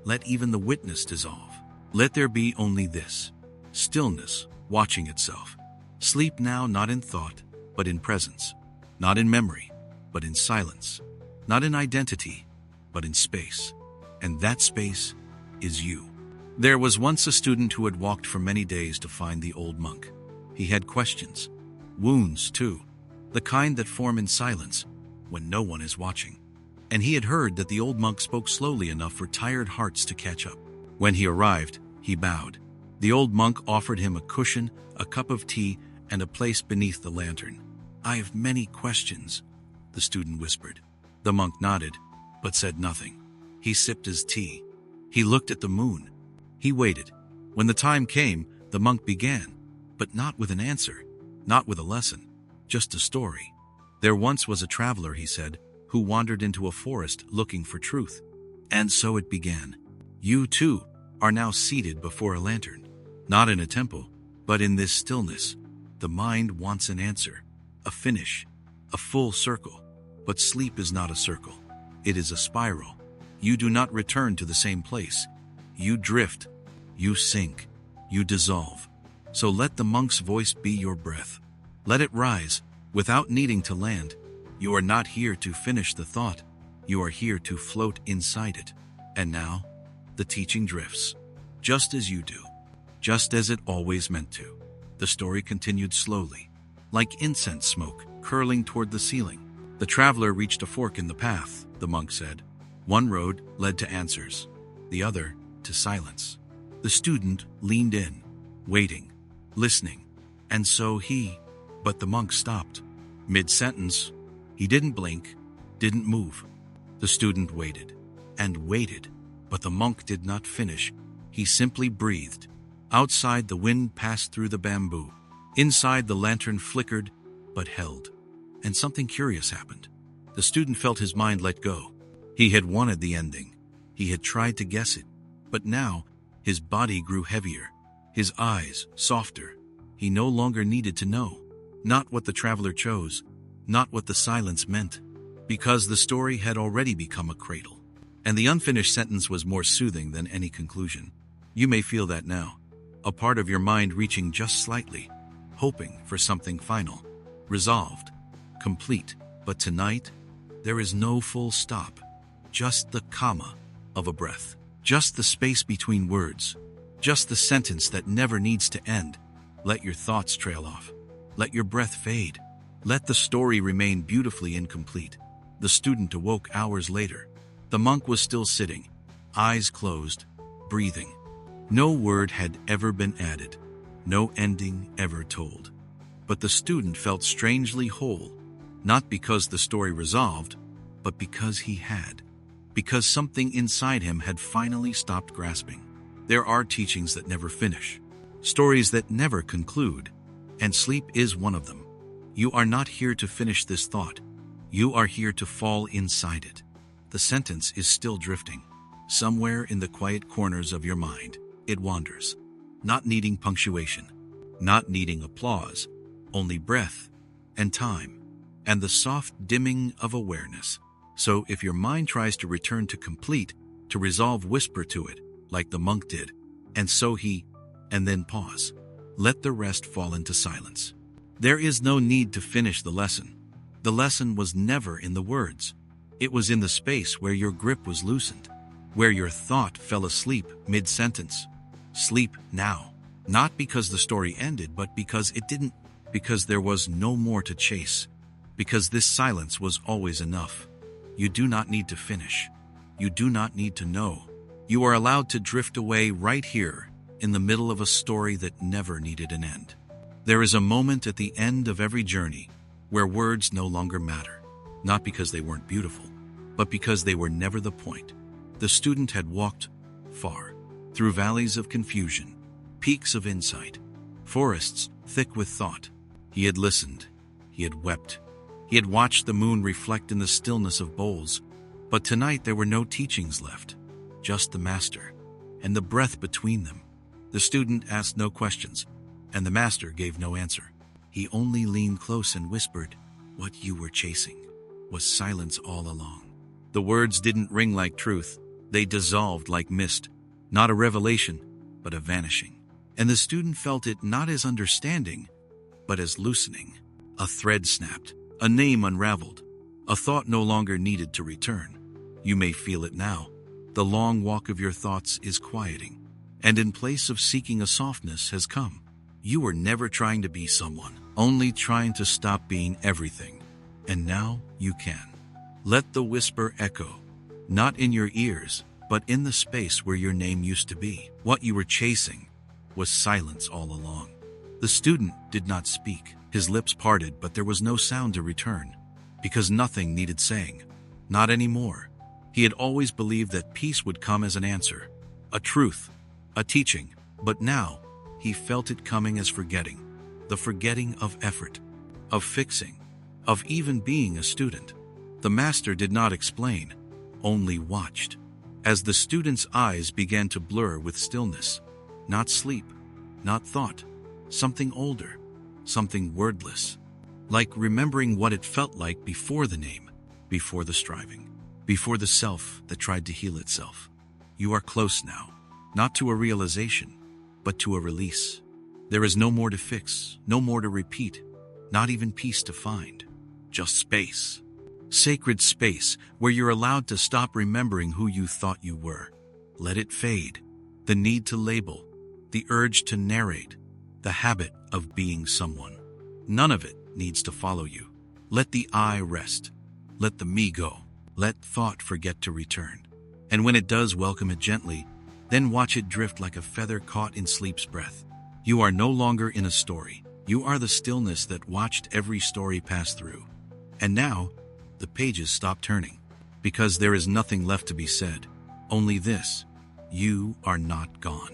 Let even the witness dissolve. Let there be only this. Stillness, watching itself. Sleep now, not in thought, but in presence. Not in memory, but in silence. Not in identity, but in space. And that space is you. There was once a student who had walked for many days to find the old monk. He had questions. Wounds, too. The kind that form in silence, when no one is watching. And he had heard that the old monk spoke slowly enough for tired hearts to catch up. When he arrived, he bowed. The old monk offered him a cushion, a cup of tea, and a place beneath the lantern. "I have many questions," the student whispered. The monk nodded, but said nothing. He sipped his tea. He looked at the moon. He waited. When the time came, the monk began, but not with an answer, not with a lesson, just a story. "There once was a traveler," he said, "who wandered into a forest looking for truth. And so it began. You, too, are now seated before a lantern. Not in a temple, but in this stillness. The mind wants an answer. a finish, a full circle. But sleep is not a circle. It is a spiral. You do not return to the same place. You drift. You sink. You dissolve. So let the monk's voice be your breath. Let it rise, without needing to land. You are not here to finish the thought. You are here to float inside it. And now, the teaching drifts. Just as you do. Just as it always meant to. The story continued slowly, like incense smoke curling toward the ceiling. The traveler reached a fork in the path, the monk said. One road led to answers, the other to silence. The student leaned in, waiting, listening, and so but the monk stopped. Mid-sentence, he didn't blink, didn't move. The student waited, and waited, but the monk did not finish. He simply breathed. Outside, the wind passed through the bamboo. Inside, the lantern flickered, but held. And something curious happened. The student felt his mind let go. He had wanted the ending. He had tried to guess it. But now, his body grew heavier, his eyes softer. He no longer needed to know. Not what the traveler chose, not what the silence meant, because the story had already become a cradle. And the unfinished sentence was more soothing than any conclusion. You may feel that now. A part of your mind reaching just slightly, hoping for something final, resolved, complete. But tonight, there is no full stop, just the comma of a breath, just the space between words, just the sentence that never needs to end. Let your thoughts trail off. Let your breath fade. Let the story remain beautifully incomplete. The student awoke hours later. The monk was still sitting, eyes closed, breathing. No word had ever been added, no ending ever told. But the student felt strangely whole, not because the story resolved, but because he had. Because something inside him had finally stopped grasping. There are teachings that never finish, stories that never conclude, and sleep is one of them. You are not here to finish this thought. You are here to fall inside it. The sentence is still drifting. Somewhere in the quiet corners of your mind, it wanders, not needing punctuation, not needing applause, only breath and time and the soft dimming of awareness. So if your mind tries to return to complete, to resolve, whisper to it, like the monk did, and then pause. Let the rest fall into silence. There is no need to finish the lesson. The lesson was never in the words. It was in the space where your grip was loosened, where your thought fell asleep mid-sentence. Sleep now. Not because the story ended, but because it didn't. Because there was no more to chase. Because this silence was always enough. You do not need to finish. You do not need to know. You are allowed to drift away right here, in the middle of a story that never needed an end. There is a moment at the end of every journey where words no longer matter, not because they weren't beautiful, but because they were never the point. The student had walked far, through valleys of confusion, peaks of insight, forests thick with thought. He had listened, he had wept, he had watched the moon reflect in the stillness of bowls, but tonight there were no teachings left, just the master, and the breath between them. The student asked no questions, and the master gave no answer. He only leaned close and whispered, "What you were chasing was silence all along." The words didn't ring like truth, they dissolved like mist, not a revelation, but a vanishing. And the student felt it not as understanding, but as loosening. A thread snapped, a name unraveled, a thought no longer needed to return. You may feel it now. The long walk of your thoughts is quieting, and in place of seeking a softness has come. You were never trying to be someone, only trying to stop being everything. And now you can. Let the whisper echo, not in your ears, but in the space where your name used to be. What you were chasing was silence all along. The student did not speak. His lips parted, but there was no sound to return, because nothing needed saying. Not anymore. He had always believed that peace would come as an answer, a truth, a teaching, but now he felt it coming as forgetting. The forgetting of effort, of fixing, of even being a student. The master did not explain, only watched, as the student's eyes began to blur with stillness. Not sleep, not thought, something older, something wordless. like remembering what it felt like before the name, before the striving, before the self that tried to heal itself. You are close now, not to a realization, but to a release. There is no more to fix, no more to repeat, not even peace to find, just space. Sacred space where you're allowed to stop remembering who you thought you were. Let it fade. The need to label, the urge to narrate, the habit of being someone. None of it needs to follow you. Let the I rest. Let the me go. Let thought forget to return. And when it does, welcome it gently, then watch it drift like a feather caught in sleep's breath. You are no longer in a story. You are the stillness that watched every story pass through. And now, the pages stop turning, because there is nothing left to be said. Only this: you are not gone.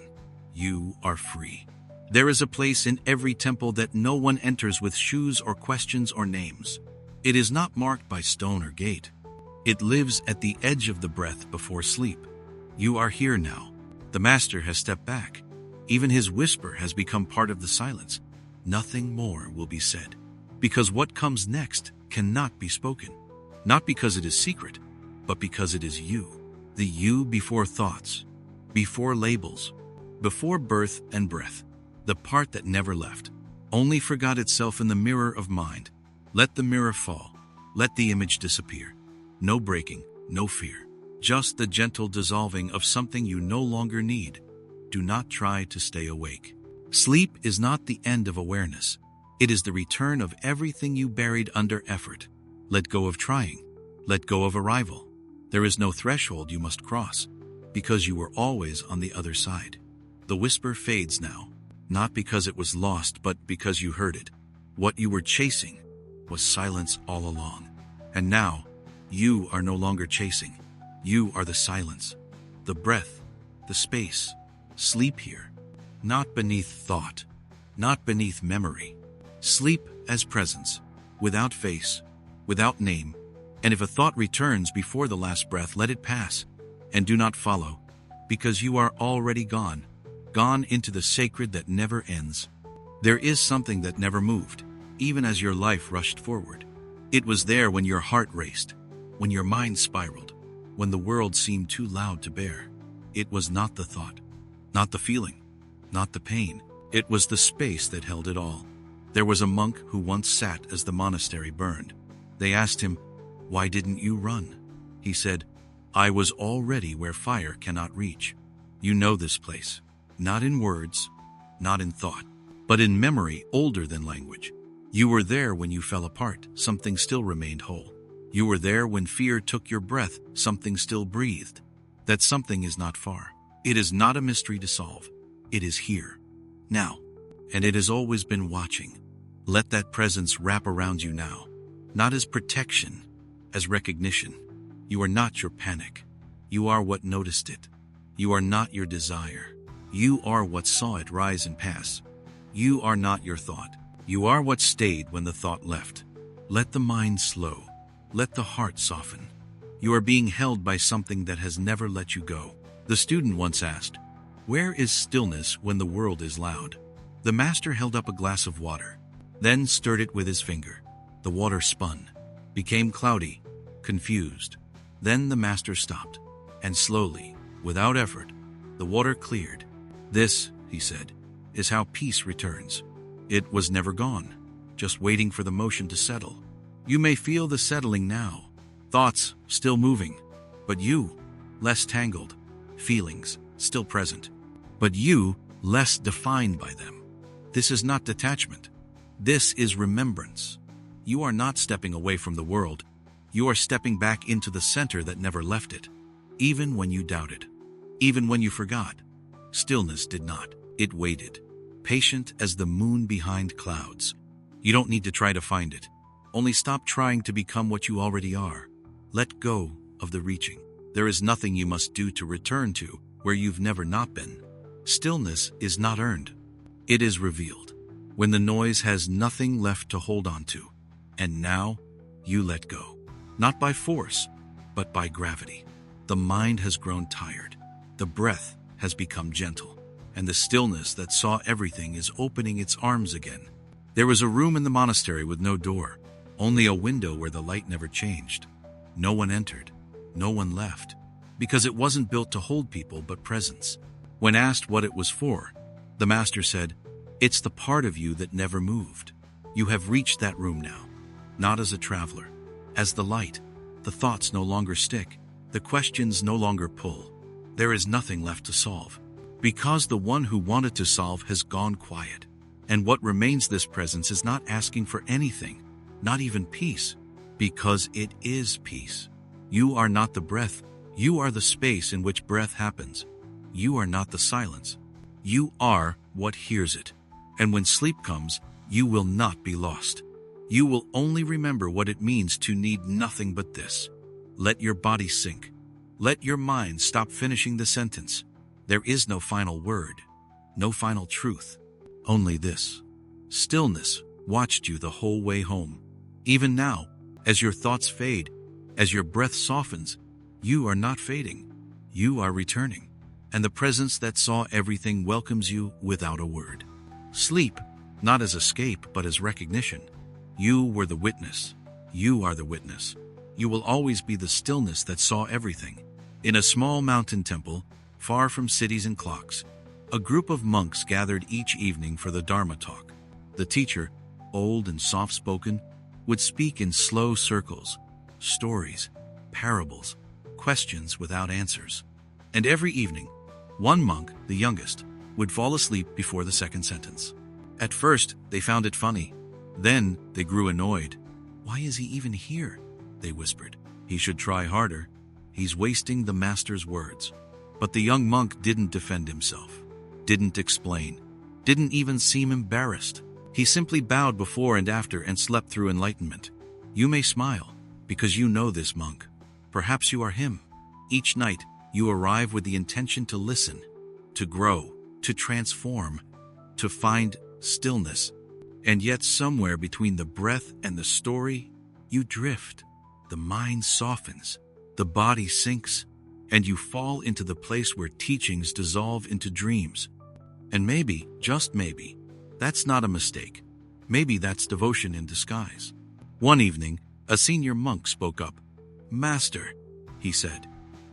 You are free. There is a place in every temple that no one enters with shoes or questions or names. It is not marked by stone or gate. It lives at the edge of the breath before sleep. You are here now. The master has stepped back. Even his whisper has become part of the silence. Nothing more will be said, because what comes next cannot be spoken. Not because it is secret, but because it is you. The you before thoughts, before labels, before birth and breath. The part that never left, only forgot itself in the mirror of mind. Let the mirror fall. Let the image disappear. No breaking, no fear. Just the gentle dissolving of something you no longer need. Do not try to stay awake. Sleep is not the end of awareness. It is the return of everything you buried under effort. Let go of trying. Let go of arrival. There is no threshold you must cross, because you were always on the other side. The whisper fades now, not because it was lost, but because you heard it. What you were chasing was silence all along. And now, you are no longer chasing. You are the silence, the breath, the space. Sleep here, not beneath thought, not beneath memory. Sleep as presence, without face, without name. And if a thought returns before the last breath, let it pass, and do not follow, because you are already gone, gone into the sacred that never ends. There is something that never moved, even as your life rushed forward. It was there when your heart raced, when your mind spiraled, when the world seemed too loud to bear. It was not the thought, not the feeling, not the pain. It was the space that held it all. There was a monk who once sat as the monastery burned. They asked him, "Why didn't you run?" He said, "I was already where fire cannot reach." You know this place, not in words, not in thought, but in memory older than language. You were there when you fell apart, something still remained whole. You were there when fear took your breath, something still breathed. That something is not far. It is not a mystery to solve. It is here, now, and it has always been watching. Let that presence wrap around you now, not as protection, as recognition. You are not your panic. You are what noticed it. You are not your desire. You are what saw it rise and pass. You are not your thought. You are what stayed when the thought left. Let the mind slow. Let the heart soften. You are being held by something that has never let you go. The student once asked, "Where is stillness when the world is loud?" The master held up a glass of water, then stirred it with his finger. The water spun, became cloudy, confused. Then the master stopped, and slowly, without effort, the water cleared. "This," he said, "is how peace returns." It was never gone, just waiting for the motion to settle. You may feel the settling now, thoughts still moving, but you, less tangled, feelings still present, but you, less defined by them. This is not detachment. This is remembrance. You are not stepping away from the world. You are stepping back into the center that never left it. Even when you doubted, even when you forgot, stillness did not. It waited, patient as the moon behind clouds. You don't need to try to find it. Only stop trying to become what you already are. Let go of the reaching. There is nothing you must do to return to where you've never not been. Stillness is not earned. It is revealed when the noise has nothing left to hold on to. And now you let go, not by force, but by gravity. The mind has grown tired. The breath has become gentle. And the stillness that saw everything is opening its arms again. There was a room in the monastery with no door, only a window where the light never changed. No one entered, no one left, because it wasn't built to hold people but presence. When asked what it was for, the master said, "It's the part of you that never moved. You have reached that room now, not as a traveler, as the light. The thoughts no longer stick, the questions no longer pull. There is nothing left to solve, because the one who wanted to solve has gone quiet. And what remains this presence is not asking for anything, not even peace, because it is peace. You are not the breath, you are the space in which breath happens. You are not the silence. You are what hears it. And when sleep comes, you will not be lost. You will only remember what it means to need nothing but this. Let your body sink. Let your mind stop finishing the sentence. There is no final word, no final truth. Only this. Stillness watched you the whole way home. Even now, as your thoughts fade, as your breath softens, you are not fading. You are returning. And the presence that saw everything welcomes you without a word. Sleep, not as escape, but as recognition. You were the witness. You are the witness. You will always be the stillness that saw everything. In a small mountain temple, far from cities and clocks, a group of monks gathered each evening for the Dharma talk. The teacher, old and soft-spoken, would speak in slow circles, stories, parables, questions without answers. And every evening, one monk, the youngest, would fall asleep before the second sentence. At first, they found it funny. Then, they grew annoyed. "Why is he even here?" they whispered. "He should try harder. He's wasting the master's words." But the young monk didn't defend himself, didn't explain, didn't even seem embarrassed. He simply bowed before and after and slept through enlightenment. You may smile, because you know this monk. Perhaps you are him. Each night, you arrive with the intention to listen, to grow, to transform, to find stillness. And yet somewhere between the breath and the story, you drift. The mind softens, the body sinks, and you fall into the place where teachings dissolve into dreams. And maybe, just maybe, that's not a mistake. Maybe that's devotion in disguise. One evening, a senior monk spoke up. "Master," he said,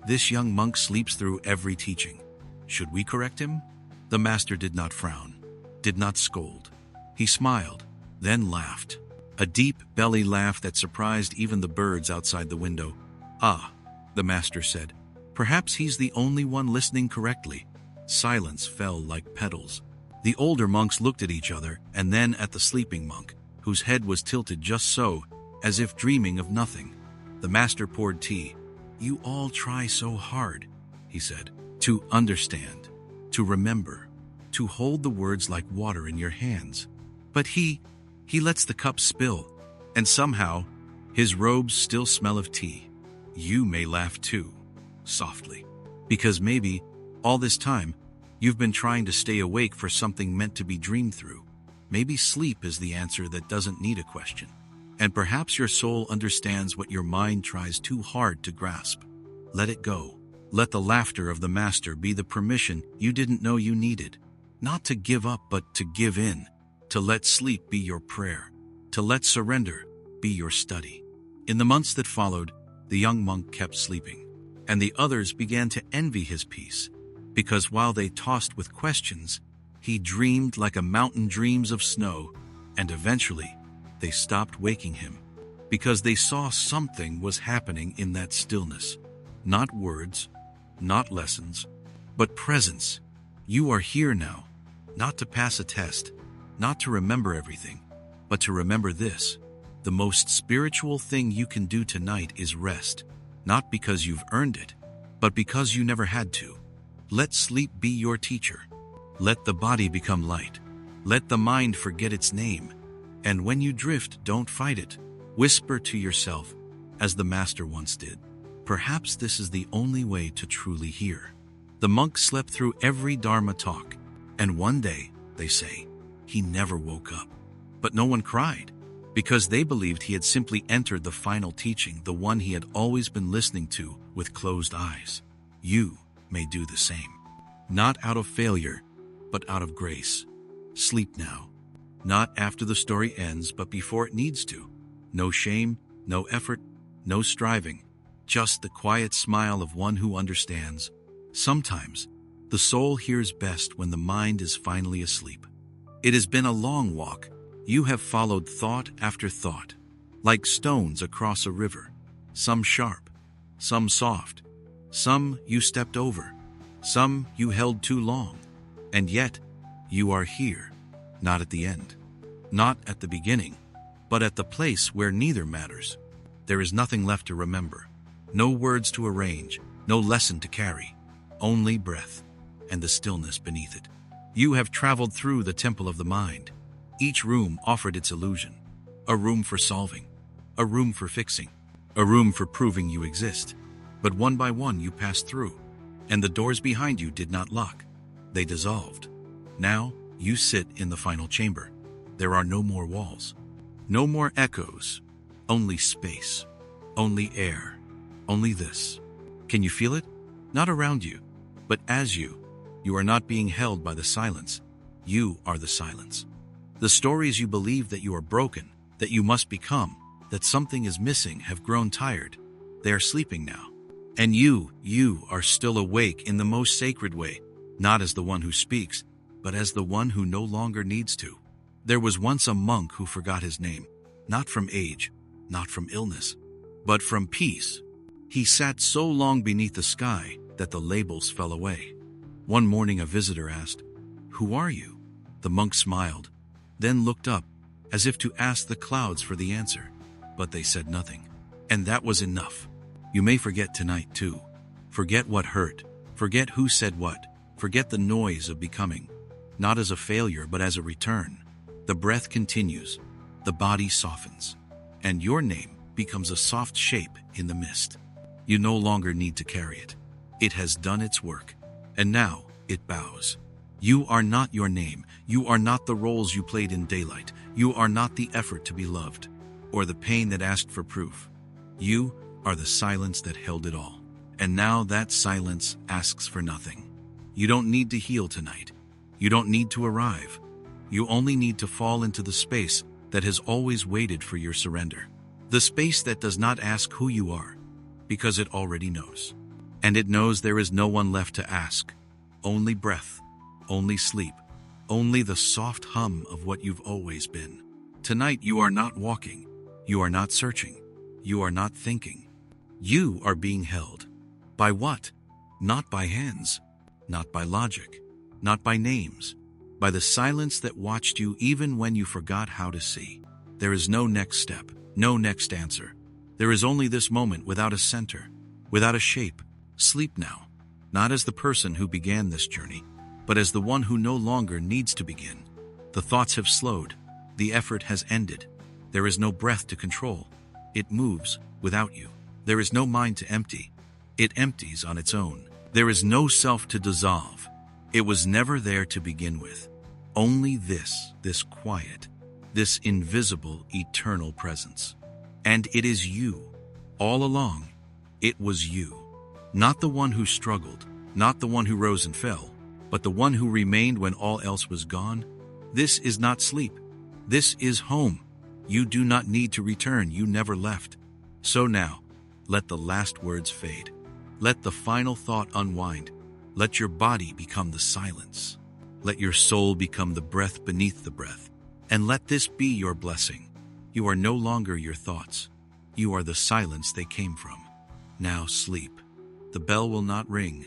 "this young monk sleeps through every teaching. Should we correct him?" The master did not frown, did not scold. He smiled, then laughed. A deep belly laugh that surprised even the birds outside the window. "Ah," the master said, "perhaps he's the only one listening correctly." Silence fell like petals. The older monks looked at each other and then at the sleeping monk, whose head was tilted just so, as if dreaming of nothing. The master poured tea. "You all try so hard," he said, "to understand, to remember, to hold the words like water in your hands. But he lets the cup spill, and somehow, his robes still smell of tea. You may laugh too, softly, because maybe, all this time, you've been trying to stay awake for something meant to be dreamed through. Maybe sleep is the answer that doesn't need a question. And perhaps your soul understands what your mind tries too hard to grasp. Let it go. Let the laughter of the master be the permission you didn't know you needed. Not to give up, but to give in. To let sleep be your prayer. To let surrender be your study." In the months that followed, the young monk kept sleeping, and the others began to envy his peace, because while they tossed with questions, he dreamed like a mountain dreams of snow, and eventually, they stopped waking him, because they saw something was happening in that stillness. Not words, not lessons, but presence. You are here now, not to pass a test, not to remember everything, but to remember this. The most spiritual thing you can do tonight is rest, not because you've earned it, but because you never had to. Let sleep be your teacher. Let the body become light. Let the mind forget its name. And when you drift, don't fight it. Whisper to yourself, as the master once did. Perhaps this is the only way to truly hear. The monk slept through every Dharma talk, and one day, they say, he never woke up. But no one cried, because they believed he had simply entered the final teaching, the one he had always been listening to with closed eyes. You may do the same. Not out of failure, but out of grace. Sleep now. Not after the story ends, but before it needs to. No shame, no effort, no striving. Just the quiet smile of one who understands. Sometimes, the soul hears best when the mind is finally asleep. It has been a long walk. You have followed thought after thought, like stones across a river. Some sharp, some soft, some you stepped over, some you held too long. And yet, you are here, not at the end, not at the beginning, but at the place where neither matters. There is nothing left to remember, no words to arrange, no lesson to carry, only breath and the stillness beneath it. You have traveled through the temple of the mind. Each room offered its illusion. A room for solving, a room for fixing, a room for proving you exist. But one by one you passed through, and the doors behind you did not lock. They dissolved. Now you sit in the final chamber. There are no more walls, no more echoes, only space, only air, only this. Can you feel it? Not around you, but as you. You are not being held by the silence. You are the silence. The stories you believe that you are broken, that you must become, that something is missing have grown tired. They are sleeping now. And you are still awake in the most sacred way, not as the one who speaks, but as the one who no longer needs to. There was once a monk who forgot his name, not from age, not from illness, but from peace. He sat so long beneath the sky that the labels fell away. One morning a visitor asked, "Who are you?" The monk smiled, then looked up, as if to ask the clouds for the answer, but they said nothing. And that was enough. You may forget tonight too. Forget what hurt, forget who said what, forget the noise of becoming, not as a failure but as a return. The breath continues, the body softens, and your name becomes a soft shape in the mist. You no longer need to carry it. It has done its work, and now it bows. You are not your name. You are not the roles you played in daylight. You are not the effort to be loved, or the pain that asked for proof. You are the silence that held it all. And now that silence asks for nothing. You don't need to heal tonight. You don't need to arrive. You only need to fall into the space that has always waited for your surrender. The space that does not ask who you are, because it already knows. And it knows there is no one left to ask. Only breath, only sleep, only the soft hum of what you've always been. Tonight you are not walking. You are not searching. You are not thinking. You are being held. By what? Not by hands, not by logic, not by names, by the silence that watched you even when you forgot how to see. There is no next step, no next answer. There is only this moment without a center, without a shape. Sleep now, not as the person who began this journey, but as the one who no longer needs to begin. The thoughts have slowed. The effort has ended. There is no breath to control. It moves without you. There is no mind to empty. It empties on its own. There is no self to dissolve. It was never there to begin with. Only this quiet, this invisible, eternal presence. And it is you. All along, it was you. Not the one who struggled, not the one who rose and fell, but the one who remained when all else was gone. This is not sleep. This is home. You do not need to return. You never left. So now, let the last words fade. Let the final thought unwind. Let your body become the silence. Let your soul become the breath beneath the breath. And let this be your blessing. You are no longer your thoughts. You are the silence they came from. Now sleep. The bell will not ring.